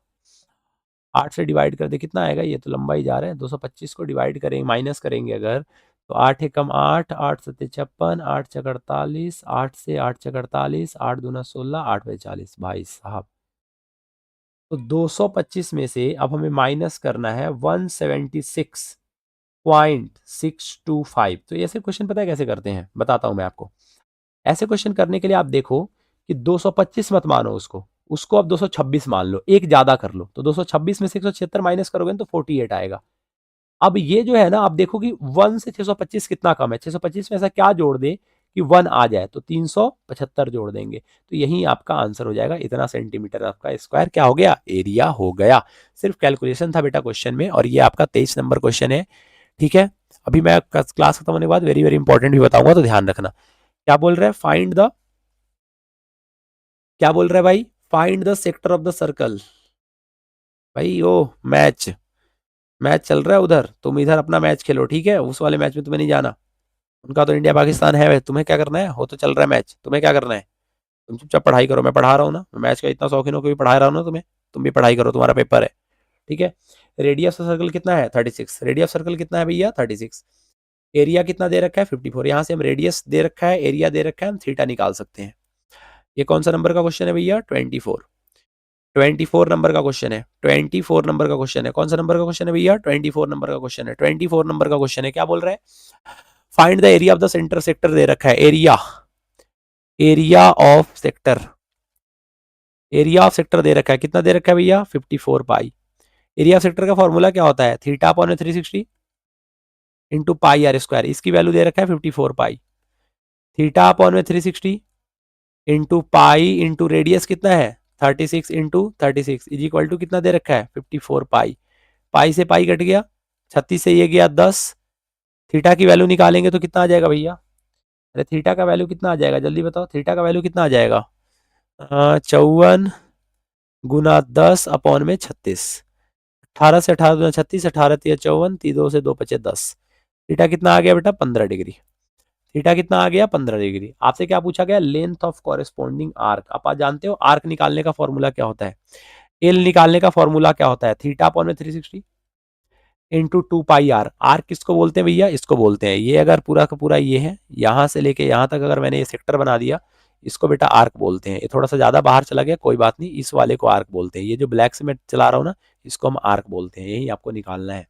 8 से डिवाइड कर दे कितना आएगा, ये तो लंबा ही जा रहा है, 225 को डिवाइड करेंगे माइनस करेंगे अगर, तो 8 एकम 8, 8 सत्ते 56, 8 छक 48, 8 से 8 छक 48, 8 दूना 16, 8 पे 40 भाई साहब। तो 225 में से अब हमें माइनस करना है 176.625। तो ऐसे क्वेश्चन पता है कैसे करते हैं, बताता हूं मैं आपको। ऐसे क्वेश्चन करने के लिए आप देखो कि 225 मत मानो उसको, उसको अब 226 मान लो, एक ज्यादा कर लो, तो 226 में से 176 माइनस करोगे तो 48 आएगा। अब ये जो है ना, आप देखो कि 1 से 625 कितना कम है, 625 में ऐसा क्या जोड़ दे कि 1 आ जाए, तो 375 जोड़ देंगे, तो यही आपका आंसर हो जाएगा, इतना सेंटीमीटर आपका स्क्वायर क्या हो गया, एरिया हो गया। सिर्फ कैलकुलेशन था बेटा क्वेश्चन में, और ये आपका 23 नंबर क्वेश्चन है, ठीक है। अभी मैं क्लास खत्म होने के बाद वेरी वेरी इंपॉर्टेंट भी बताऊंगा, तो ध्यान रखना। क्या बोल रहा है, फाइंड द, क्या बोल रहा है भाई, find the sector of the circle. भाई ओ मैच मैच चल रहा है उधर, तुम इधर अपना मैच खेलो, ठीक है, उस वाले मैच में तुम्हें नहीं जाना, उनका तो इंडिया पाकिस्तान है, तुम्हें क्या करना है, हो तो चल रहा है मैच, तुम्हें क्या करना है, तुम चुपचाप पढ़ाई करो, मैं पढ़ा रहा हूँ ना, मैच का इतना शौकीन हो कि भी पढ़ा रहा हूँ ना तुम्हें, तुम भी पढ़ाई करो, तुम्हारा पेपर है, ठीक है। रेडियस ऑफ सर्कल कितना है 36, रेडियस सर्कल कितना है भैया 36, एरिया कितना दे रखा है 54, यहाँ से हम रेडियस दे रखा है, एरिया दे रखा है, हम थीटा निकाल सकते हैं। ये कौन सा नंबर का क्वेश्चन है भैया 24, 24 नंबर का क्वेश्चन है, 24 नंबर का क्वेश्चन है। कौन सा नंबर का क्वेश्चन है भैया 24 नंबर का क्वेश्चन है, 24 नंबर का क्वेश्चन है। क्या बोल रहा है, find the area of the centre sector दे रखा है, area, area of sector, area of sector दे रखा है, कितना दे रखा है भैया 54 पाई। एरिया ऑफ सेक्टर का फॉर्मूला क्या होता है, theta upon 360 into pi are square, इसकी वैल्यू दे रखा है 54 पाई, थीटा अपॉन में 360 इंटू पाई इंटू रेडियस कितना है 36 इंटू 36 इज इक्वल टू कितना दे रखा है 54 पाई, पाई से पाई कट गया, 36 से ये गया 10, थीटा की वैल्यू निकालेंगे तो कितना आ जाएगा भैया, अरे थीटा का वैल्यू कितना आ जाएगा जल्दी बताओ, थीटा का वैल्यू कितना आ जाएगा 54 गुना 10 अपॉन में 36, 18 से 18 गुना 36, 18 3 54, 3 2 से 2 बचे 10, थीटा कितना आ गया बेटा 15 डिग्री, थीटा कितना आ गया 15 डिग्री। आपसे क्या पूछा गया, लेंथ ऑफ कॉरेस्पॉन्डिंग आर्क, आप जानते हो आर्क निकालने का फॉर्मूला क्या होता है, एल निकालने का फॉर्मूला क्या होता है, थीटा अपॉन में 360 इंटू 2 पाई आर, आर्क किसको बोलते हैं भैया, इसको बोलते हैं, ये अगर पूरा का पूरा ये है, यहां से लेके यहां तक अगर मैंने ये सेक्टर बना दिया, इसको बेटा आर्क बोलते हैं। ये थोड़ा सा ज्यादा बाहर चला गया कोई बात नहीं, इस वाले को आर्क बोलते हैं, ये जो ब्लैक से मैं चला रहा हूँ ना, इसको हम आर्क बोलते हैं, यही आपको निकालना है।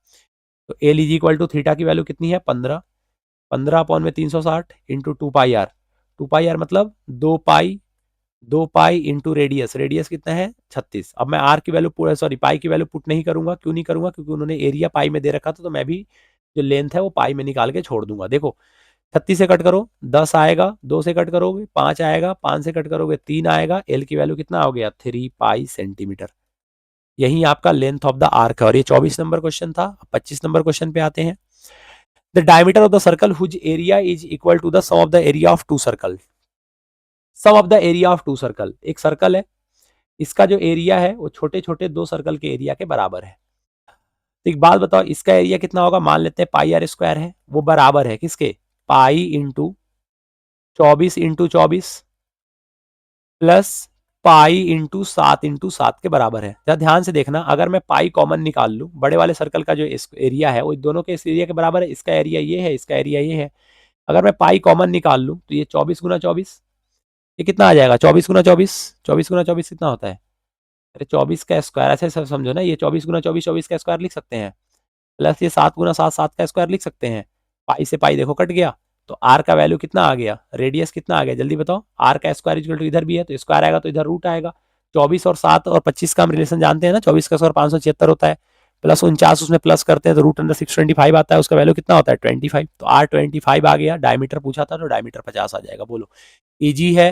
तो L is equal to theta की वैल्यू कितनी है 15, 15 अपॉन में 360 into 2 pi are, 2 pi r मतलब 2 pi, 2 pi into radius, radius कितना है 36। अब मैं आर की वैल्यू पूरा सॉरी पाई की वैल्यू पुट नहीं करूंगा, क्यों नहीं करूंगा, क्योंकि उन्होंने एरिया पाई में दे रखा था, तो मैं भी जो लेंथ है वो पाई में निकाल के छोड़ दूंगा। देखो 36 से कट करो 10 आएगा, 2 से कट करोगे 5 आएगा, 5 से कट करोगे 3 आएगा, एल की वैल्यू कितना हो गया 3 पाई सेंटीमीटर। यही आपका लेंथ ऑफ द आर्क है, और ये 24 नंबर क्वेश्चन था। 25 नंबर क्वेश्चन पे आते हैं। The diameter of the circle whose area is equal to the sum of the area of two circle, sum of the area of two circle, एक circle है, इसका जो एरिया है वो छोटे छोटे दो सर्कल के एरिया के बराबर है। तो एक बात बताओ, इसका एरिया कितना होगा, मान लेते हैं पाई आर स्क्वायर है, वो बराबर है किसके, pi into 24 plus pi into 7 के बराबर है। जरा ध्यान से देखना, अगर मैं पाई कॉमन निकाल लूं, बड़े वाले सर्कल का जो एरिया है वो दोनों के इस एरिया के बराबर है, इसका एरिया ये है, इसका एरिया ये है। अगर मैं पाई कॉमन निकाल लूं तो ये 24 गुना 24, ये कितना आ जाएगा 24 गुना 24, 24 गुना 24 कितना होता है, अरे 24 का स्क्वायर, ऐसे सब समझो ना, ये 24 गुना 24 24 का स्क्वायर लिख सकते हैं, प्लस ये 7 गुना 7 7 का स्क्वायर लिख सकते हैं, पाई से पाई देखो कट गया, तो आर का वैल्यू कितना आ गया, रेडियस कितना आ गया जल्दी बताओ, आर का स्क्वायर इक्वल टू इधर भी है तो स्क्वायर आएगा तो इधर रूट आएगा, 24 और 7 और 25 का हम रिलेशन जानते हैं ना, 24 का स्क्वायर 576 होता है, प्लस 49 उसमें प्लस करते हैं तो रूट अंडर 625 आता है, उसका वैल्यू कितना होता है 25, तो आर 25 आ गया। डायमीटर पूछा था तो डायमीटर 50 आ जाएगा। बोलो इजी है,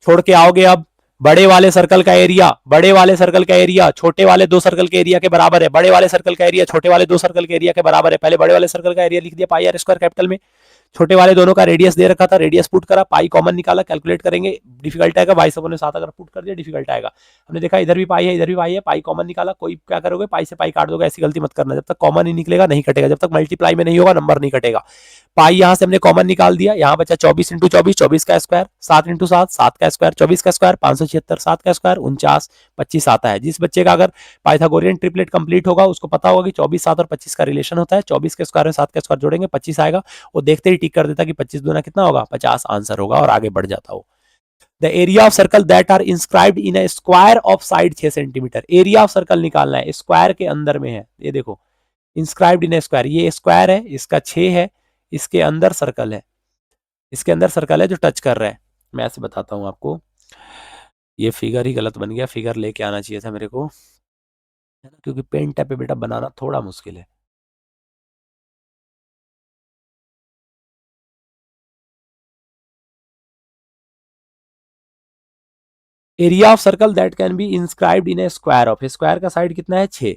छोड़ के आओगे अब, बड़े वाले सर्कल का एरिया, बड़े वाले सर्कल का एरिया छोटे वाले दो सर्कल के एरिया के बराबर है, बड़े वाले सर्कल का एरिया छोटे वाले दो सर्कल के एरिया के बराबर है। पहले बड़े वाले सर्कल का एरिया लिख दिया पाई आर स्क्वायर कैपिटल में, छोटे वाले दोनों का रेडियस दे रखा था, रेडियस पुट करा, पाई कॉमन निकाला, कैलकुलेट करेंगे डिफिकल्ट आएगा, 22/7 अगर पुट कर दिया डिफिकल्ट आएगा। हमने देखा इधर भी पाई है इधर भी पाई है, पाई कॉमन निकाला, कोई क्या करोगे पाई से पाई काट दोगे, ऐसी गलती मत करना, जब तक कॉमन नहीं निकलेगा नहीं कटेगा, जब तक मल्टीप्लाई में नहीं होगा नंबर नहीं कटेगा। पाई यहां से हमने कॉमन निकाल दिया, यहाँ बचा 24 इंटू 24, 24 का स्क्वायर, 7 इंटू 7, 7 का स्क्वायर, 24 का स्क्वायर 576, 7 का स्क्वायर 49, 25 आता है। जिस बच्चे का अगर पाइथागोरियन ट्रिपलेट कंप्लीट होगा उसको पता होगा कि 24 7 और 25 का रिलेशन होता है, 24 के स्क्वायर में 7 का स्क्वायर जोड़ेंगे 25 आएगा, वो देखते ही टिक कर देता कि 25 दूना कितना होगा 50 आंसर होगा, और आगे बढ़ जाता हो। The area of circle that are inscribed in a square of side 6 centimetre, area of circle निकालना है, स्क्वायर के अंदर में है, ये देखो इंस्क्राइब्ड इन अ स्क्वायर, ये स्क्वायर है, इसका 6 है, इसके अंदर सर्कल है, इसके अंदर सर्कल है जो टच कर रहा है। मैं ऐसे बताता हूं आपको, ये फिगर ही गलत बन गया, फिगर लेके आना चाहिए था मेरे को, है ना, क्योंकि पेन टैप पे बेटा बनाना थोड़ा मुश्किल है। Area of circle that can be inscribed in A square of, square का साइड कितना है 6,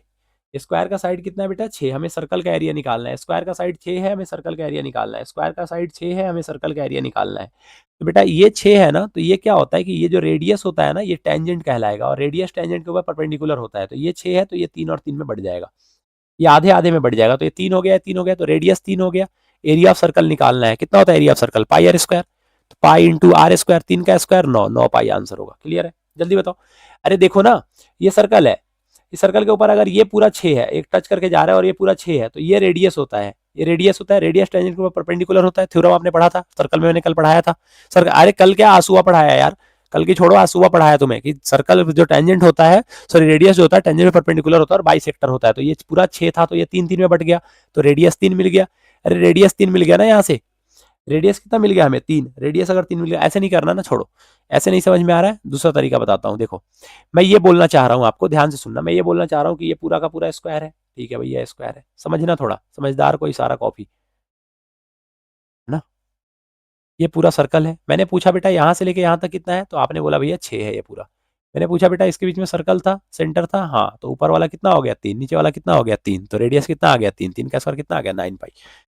स्क्वायर का साइड कितना है बेटा 6, हमें सर्कल का एरिया निकालना है, स्क्वायर का साइड 6 है, हमें सर्कल का एरिया निकालना है, स्क्वायर का साइड 6 है, हमें सर्कल का एरिया निकालना है। तो बेटा ये 6 है ना, तो ये क्या होता है कि ये जो रेडियस होता है ना ये टेंजेंट कहलाएगा, और रेडियस टेंजेंट के ऊपर परपेंडिकुलर होता है, तो ये 6 है तो ये 3 और 3 में बढ़ जाएगा, ये आधे आधे में बढ़ जाएगा, तो ये 3 हो गया 3 हो गया, तो रेडियस 3 हो गया। एरिया ऑफ सर्कल निकालना है, कितना होता है area of circle pi are square, तो पाई इंटू आर स्क्वायर, 3 का स्क्वायर 9, 9 पाई आंसर होगा। क्लियर है, जल्दी बताओ। अरे देखो ना ये सर्कल है, इस सर्कल के ऊपर अगर ये पूरा 6 है, एक टच करके जा रहा है और ये पूरा 6 है, तो ये रेडियस होता है, ये रेडियस होता है, रेडियस टेंजेंट के ऊपर परपेंडिकुलर होता है। थ्योरम आपने पढ़ा था सर्कल में, मैंने कल पढ़ाया था। सर अरे कल क्या आंसुआ पढ़ाया यार, कल की छोड़ो, आंसुआ पढ़ाया तुम्हें कि सर्कल जो टेंजेंट होता है, सॉरी रेडियस जो होता है टेंजेंट में परपेंडिकुलर होता है और बाइसेक्टर होता है। तो ये पूरा 6 था, तो ये 3 में बट गया, तो रेडियस 3 मिल गया। अरे रेडियस 3 मिल गया ना, यहाँ से रेडियस कितना मिल गया हमें, 3। रेडियस अगर 3 मिल गया, ऐसे नहीं करना ना, छोड़ो, ऐसे नहीं समझ में आ रहा है, दूसरा तरीका बताता हूँ। देखो मैं ये बोलना चाह रहा हूँ, आपको ध्यान से सुनना, मैं ये बोलना चाह रहा हूँ कि ये पूरा का पूरा स्क्वायर है, ठीक है भैया स्क्वायर है, समझना, थोड़ा समझदार को इशारा कॉपी, है ना। ये पूरा सर्कल है, मैंने पूछा बेटा यहाँ से लेके यहाँ तक कितना है, तो आपने बोला भैया 6 है ये पूरा। मैंने पूछा बेटा इसके बीच में सर्कल था, सेंटर था, हाँ, तो ऊपर वाला कितना हो गया 3, नीचे वाला कितना हो गया 3, तो रेडियस कितना आ गया 3, 3 का स्क्वायर कितना आ गया 9 पाई।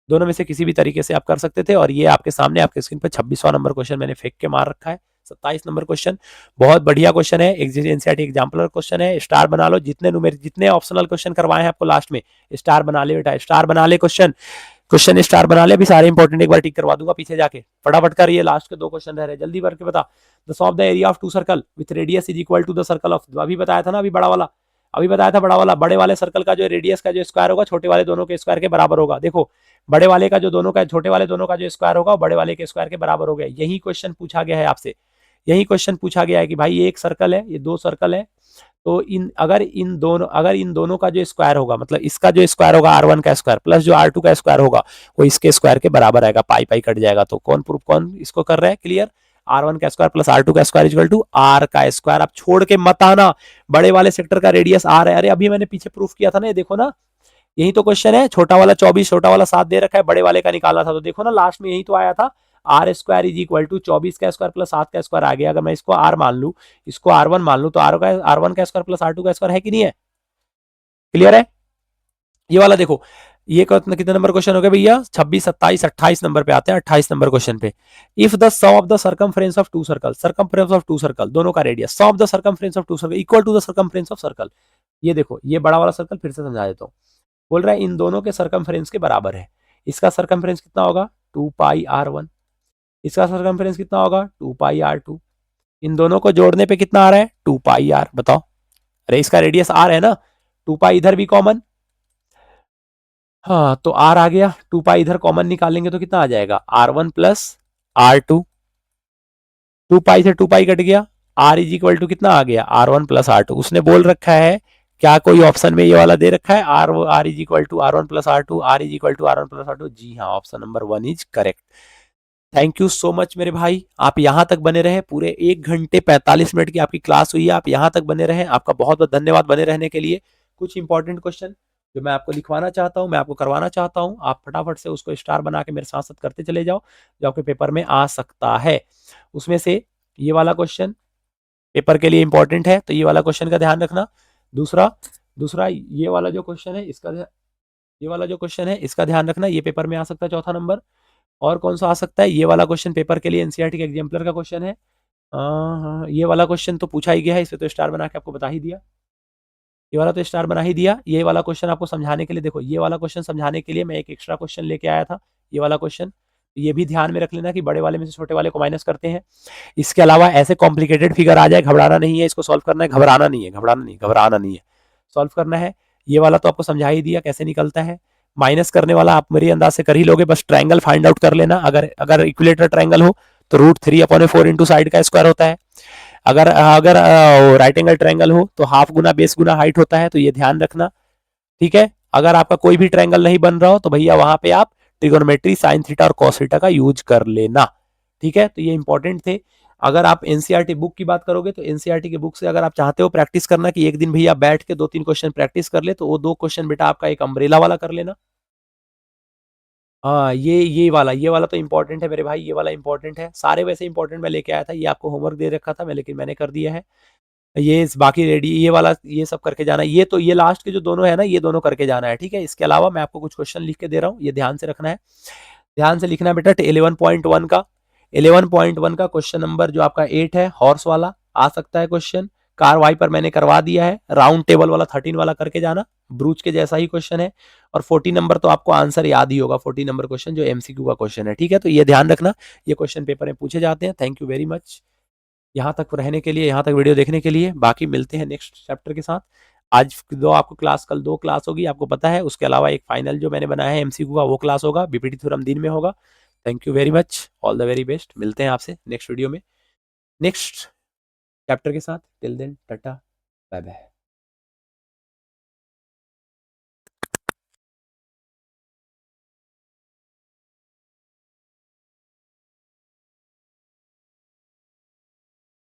दोनों में से किसी भी तरीके से आप कर सकते थे। और ये आपके सामने आपके स्क्रीन पर 26वां नंबर क्वेश्चन मैंने फेंक के मार रखा है, 27 नंबर क्वेश्चन, बहुत बढ़िया क्वेश्चन है, एनसीईआरटी एग्जाम्पलर क्वेश्चन है, स्टार बना लो, जितने ऑप्शनल क्वेश्चन करवाए हैं आपको लास्ट में, स्टार बना ले बेटा, स्टार बना ले, क्वेश्चन स्टार बना ले, अभी सारे इंपॉर्टेंट एक बार टिक करवा दूंगा पीछे जाके, फटाफट कर, ये लास्ट के 2 क्वेश्चन रह रहे, जल्दी करके बता। The solve the area of 2 circle with radius is equal to the circle of, अभी बताया था ना, अभी बड़ा वाला, अभी बताया था बड़ा वाला, बड़े वाले सर्कल का जो रेडियस का जो स्क्वायर होगा छोटे वाले दोनों के स्क्वायर के बराबर होगा। देखो बड़े वाले का जो दोनों का, छोटे वाले दोनों का जो स्क्वायर होगा बड़े वाले के स्क्वायर के बराबर हो गया। यही क्वेश्चन पूछा गया है आपसे, यही क्वेश्चन पूछा गया है कि भाई ये एक सर्कल है, ये 2 सर्कल है, तो अगर इन दोनों का जो स्क्वायर होगा, मतलब इसका जो स्क्वायर होगा R1 का स्क्वायर प्लस जो R2 का स्क्वायर होगा वो इसके स्क्वायर के बराबर आएगा, पाई पाई कट जाएगा। तो कौन इसको कर रहा है क्लियर, R1 का स्क्वायर प्लस R2 का स्क्वायर इक्वल टू R का स्क्वायर। आप छोड़ के मत आना, बड़े वाले सेक्टर का रेडियस R है, अरे अभी मैंने पीछे प्रूफ किया था ना, ये देखो ना, यही तो क्वेश्चन है, छोटा वाला 24, छोटा वाला 7 दे रखा है, बड़े वाले का निकालना था, तो देखो ना लास्ट में यही तो आया था, r square is equal to 24 का स्क्वायर प्लस 7 का स्क्वायर आ गया। अगर मैं इसको आर मान लू, इसको R1 मान लू, तो R1 का स्क्वायर प्लस R2 का स्क्वायर है कि नहीं है, क्लियर है। ये वाला देखो, ये कितने नंबर क्वेश्चन हो गया भैया, 26, 27, 28 नंबर पे आते हैं, 28 नंबर क्वेश्चन पे। If the sum of the circumference of 2 circle, circumference of 2 circle दोनों का radius, sum of the circumference of 2 circle equal to the circumference of circle. ये देखो, ये बड़ा वाला सर्कल फिर से समझा देता हूँ, बोल रहा है इन दोनों के सर्कमफ्रेंस के बराबर है। इसका सर्कमफ्रेंस कितना होगा 2 पाई R1, इसका सर्कमफ्रेंस कितना होगा 2 पाई R2, इन दोनों को जोड़ने पे कितना आ रहा है 2 पाई R, बताओ। अरे इसका रेडियस R है ना, 2 पाई इधर भी कॉमन, हाँ तो R आ गया, 2 पाई इधर कॉमन निकालेंगे तो कितना आ जाएगा R1 प्लस R2, 2 पाई से 2 पाई कट गया, R इज इक्वल टू कितना आ गया R1 प्लस R2। उसने बोल रखा है क्या, कोई ऑप्शन में ये वाला दे रखा है R is equal to R1 plus R2, R is equal to R1 plus R2, जी हाँ, option number 1 is correct. Thank you so much मेरे भाई, आप यहाँ तक बने रहे, पूरे 1 घंटे 45 मिनट की आपकी क्लास हुई है, आप यहाँ तक बने रहे, आपका बहुत बहुत धन्यवाद बने रहने के लिए। कुछ इंपॉर्टेंट क्वेश्चन जो मैं आपको लिखवाना चाहता हूँ, मैं आपको करवाना चाहता हूँ, आप फटाफट से उसको स्टार बना के मेरे साथ साथ करते चले जाओ, जो आपके पेपर में आ सकता है। उसमें से ये वाला क्वेश्चन पेपर के लिए इंपॉर्टेंट है, तो ये वाला क्वेश्चन का ध्यान रखना। दूसरा दूसरा ये वाला जो क्वेश्चन है इसका, ये वाला जो क्वेश्चन है इसका ध्यान रखना, ये पेपर में आ सकता है 4था नंबर। और कौन सा आ सकता है, ये वाला क्वेश्चन पेपर के लिए एनसीईआरटी के एग्जाम्पलर का क्वेश्चन है। हाँ, ये वाला क्वेश्चन तो पूछा ही गया है, इसे तो स्टार बना के आपको बता ही दिया, ये वाला तो स्टार बना ही दिया। ये वाला क्वेश्चन आपको समझाने के लिए, देखो ये वाला क्वेश्चन समझाने के लिए मैं एक एक्स्ट्रा क्वेश्चन लेके आया था, ये वाला क्वेश्चन, ये भी ध्यान में रख लेना कि बड़े वाले में से छोटे वाले को माइनस करते हैं। इसके अलावा ऐसे कॉम्प्लिकेटेड फिगर आ जाए, घबराना नहीं है, इसको सॉल्व करना है, घबराना नहीं है, घबराना नहीं है, सॉल्व करना है। ये वाला तो आपको समझा ही दिया कैसे निकलता है। माइनस करने वाला आप मेरी अंदाज से कर ही लोगे, बस ट्रायंगल फाइंड आउट कर लेना। अगर इक्विलेटरल ट्रायंगल हो तो √3/4 इंटू साइड का स्क्वायर होता है, अगर अगर राइट एंगल ट्रायंगल हो तो हाफ गुना बेस गुना हाइट होता है, तो ये ध्यान रखना, ठीक है। अगर आपका कोई भी ट्रायंगल नहीं बन रहा हो तो भैया वहां पे आप ट्रिगोनोमेट्री साइन थीटा और कॉस थीटा का यूज कर लेना, ठीक है। तो ये इंपॉर्टेंट थे। अगर आप एनसीईआरटी बुक की बात करोगे तो एनसीईआरटी की बुक से अगर आप चाहते हो प्रैक्टिस करना कि एक दिन भैया बैठ के 2-3 क्वेश्चन प्रैक्टिस कर ले, तो वो 2 क्वेश्चन बेटा आपका एक अम्ब्रेला वाला कर लेना। हाँ, ये वाला तो इंपॉर्टेंट है मेरे भाई, ये वाला इंपॉर्टेंट है, सारे वैसे इंपॉर्टेंट मैं लेके आया था, ये आपको होमवर्क दे रखा था मैं, लेकिन मैंने कर दिया है। ये बाकी रेडी, ये वाला ये सब करके जाना है। ये तो ये लास्ट के जो दोनों है ना, ये दोनों करके जाना है, ठीक है। इसके अलावा मैं आपको कुछ क्वेश्चन लिख के दे रहा हूँ, ये ध्यान से रखना है, ध्यान से लिखना है बेटा। 11.1 का क्वेश्चन नंबर जो आपका 8 है, हॉर्स वाला आ सकता है क्वेश्चन। कार वाई पर मैंने करवा दिया है, राउंड टेबल वाला 13 वाला करके जाना, ब्रूच के जैसा ही क्वेश्चन है। और 40 नंबर तो आपको आंसर याद ही होगा, 40 नंबर क्वेश्चन जो एमसीक्यू का क्वेश्चन है, ठीक है। तो ये ध्यान रखना, ये क्वेश्चन पेपर में पूछे जाते हैं। थैंक यू वेरी मच यहाँ तक रहने के लिए, यहाँ तक वीडियो देखने के लिए। बाकी मिलते हैं नेक्स्ट चैप्टर के साथ। आज दो आपको क्लास, कल 2 क्लास होगी, आपको पता है। उसके अलावा एक फाइनल जो मैंने बनाया है एमसीक्यू का, वो क्लास होगा। बीपीटी थ्योरम दिन में होगा। Thank you very much, all the very best. मिलते हैं आपसे नेक्स्ट वीडियो में, नेक्स्ट चैप्टर के साथ। Till then tata, bye bye.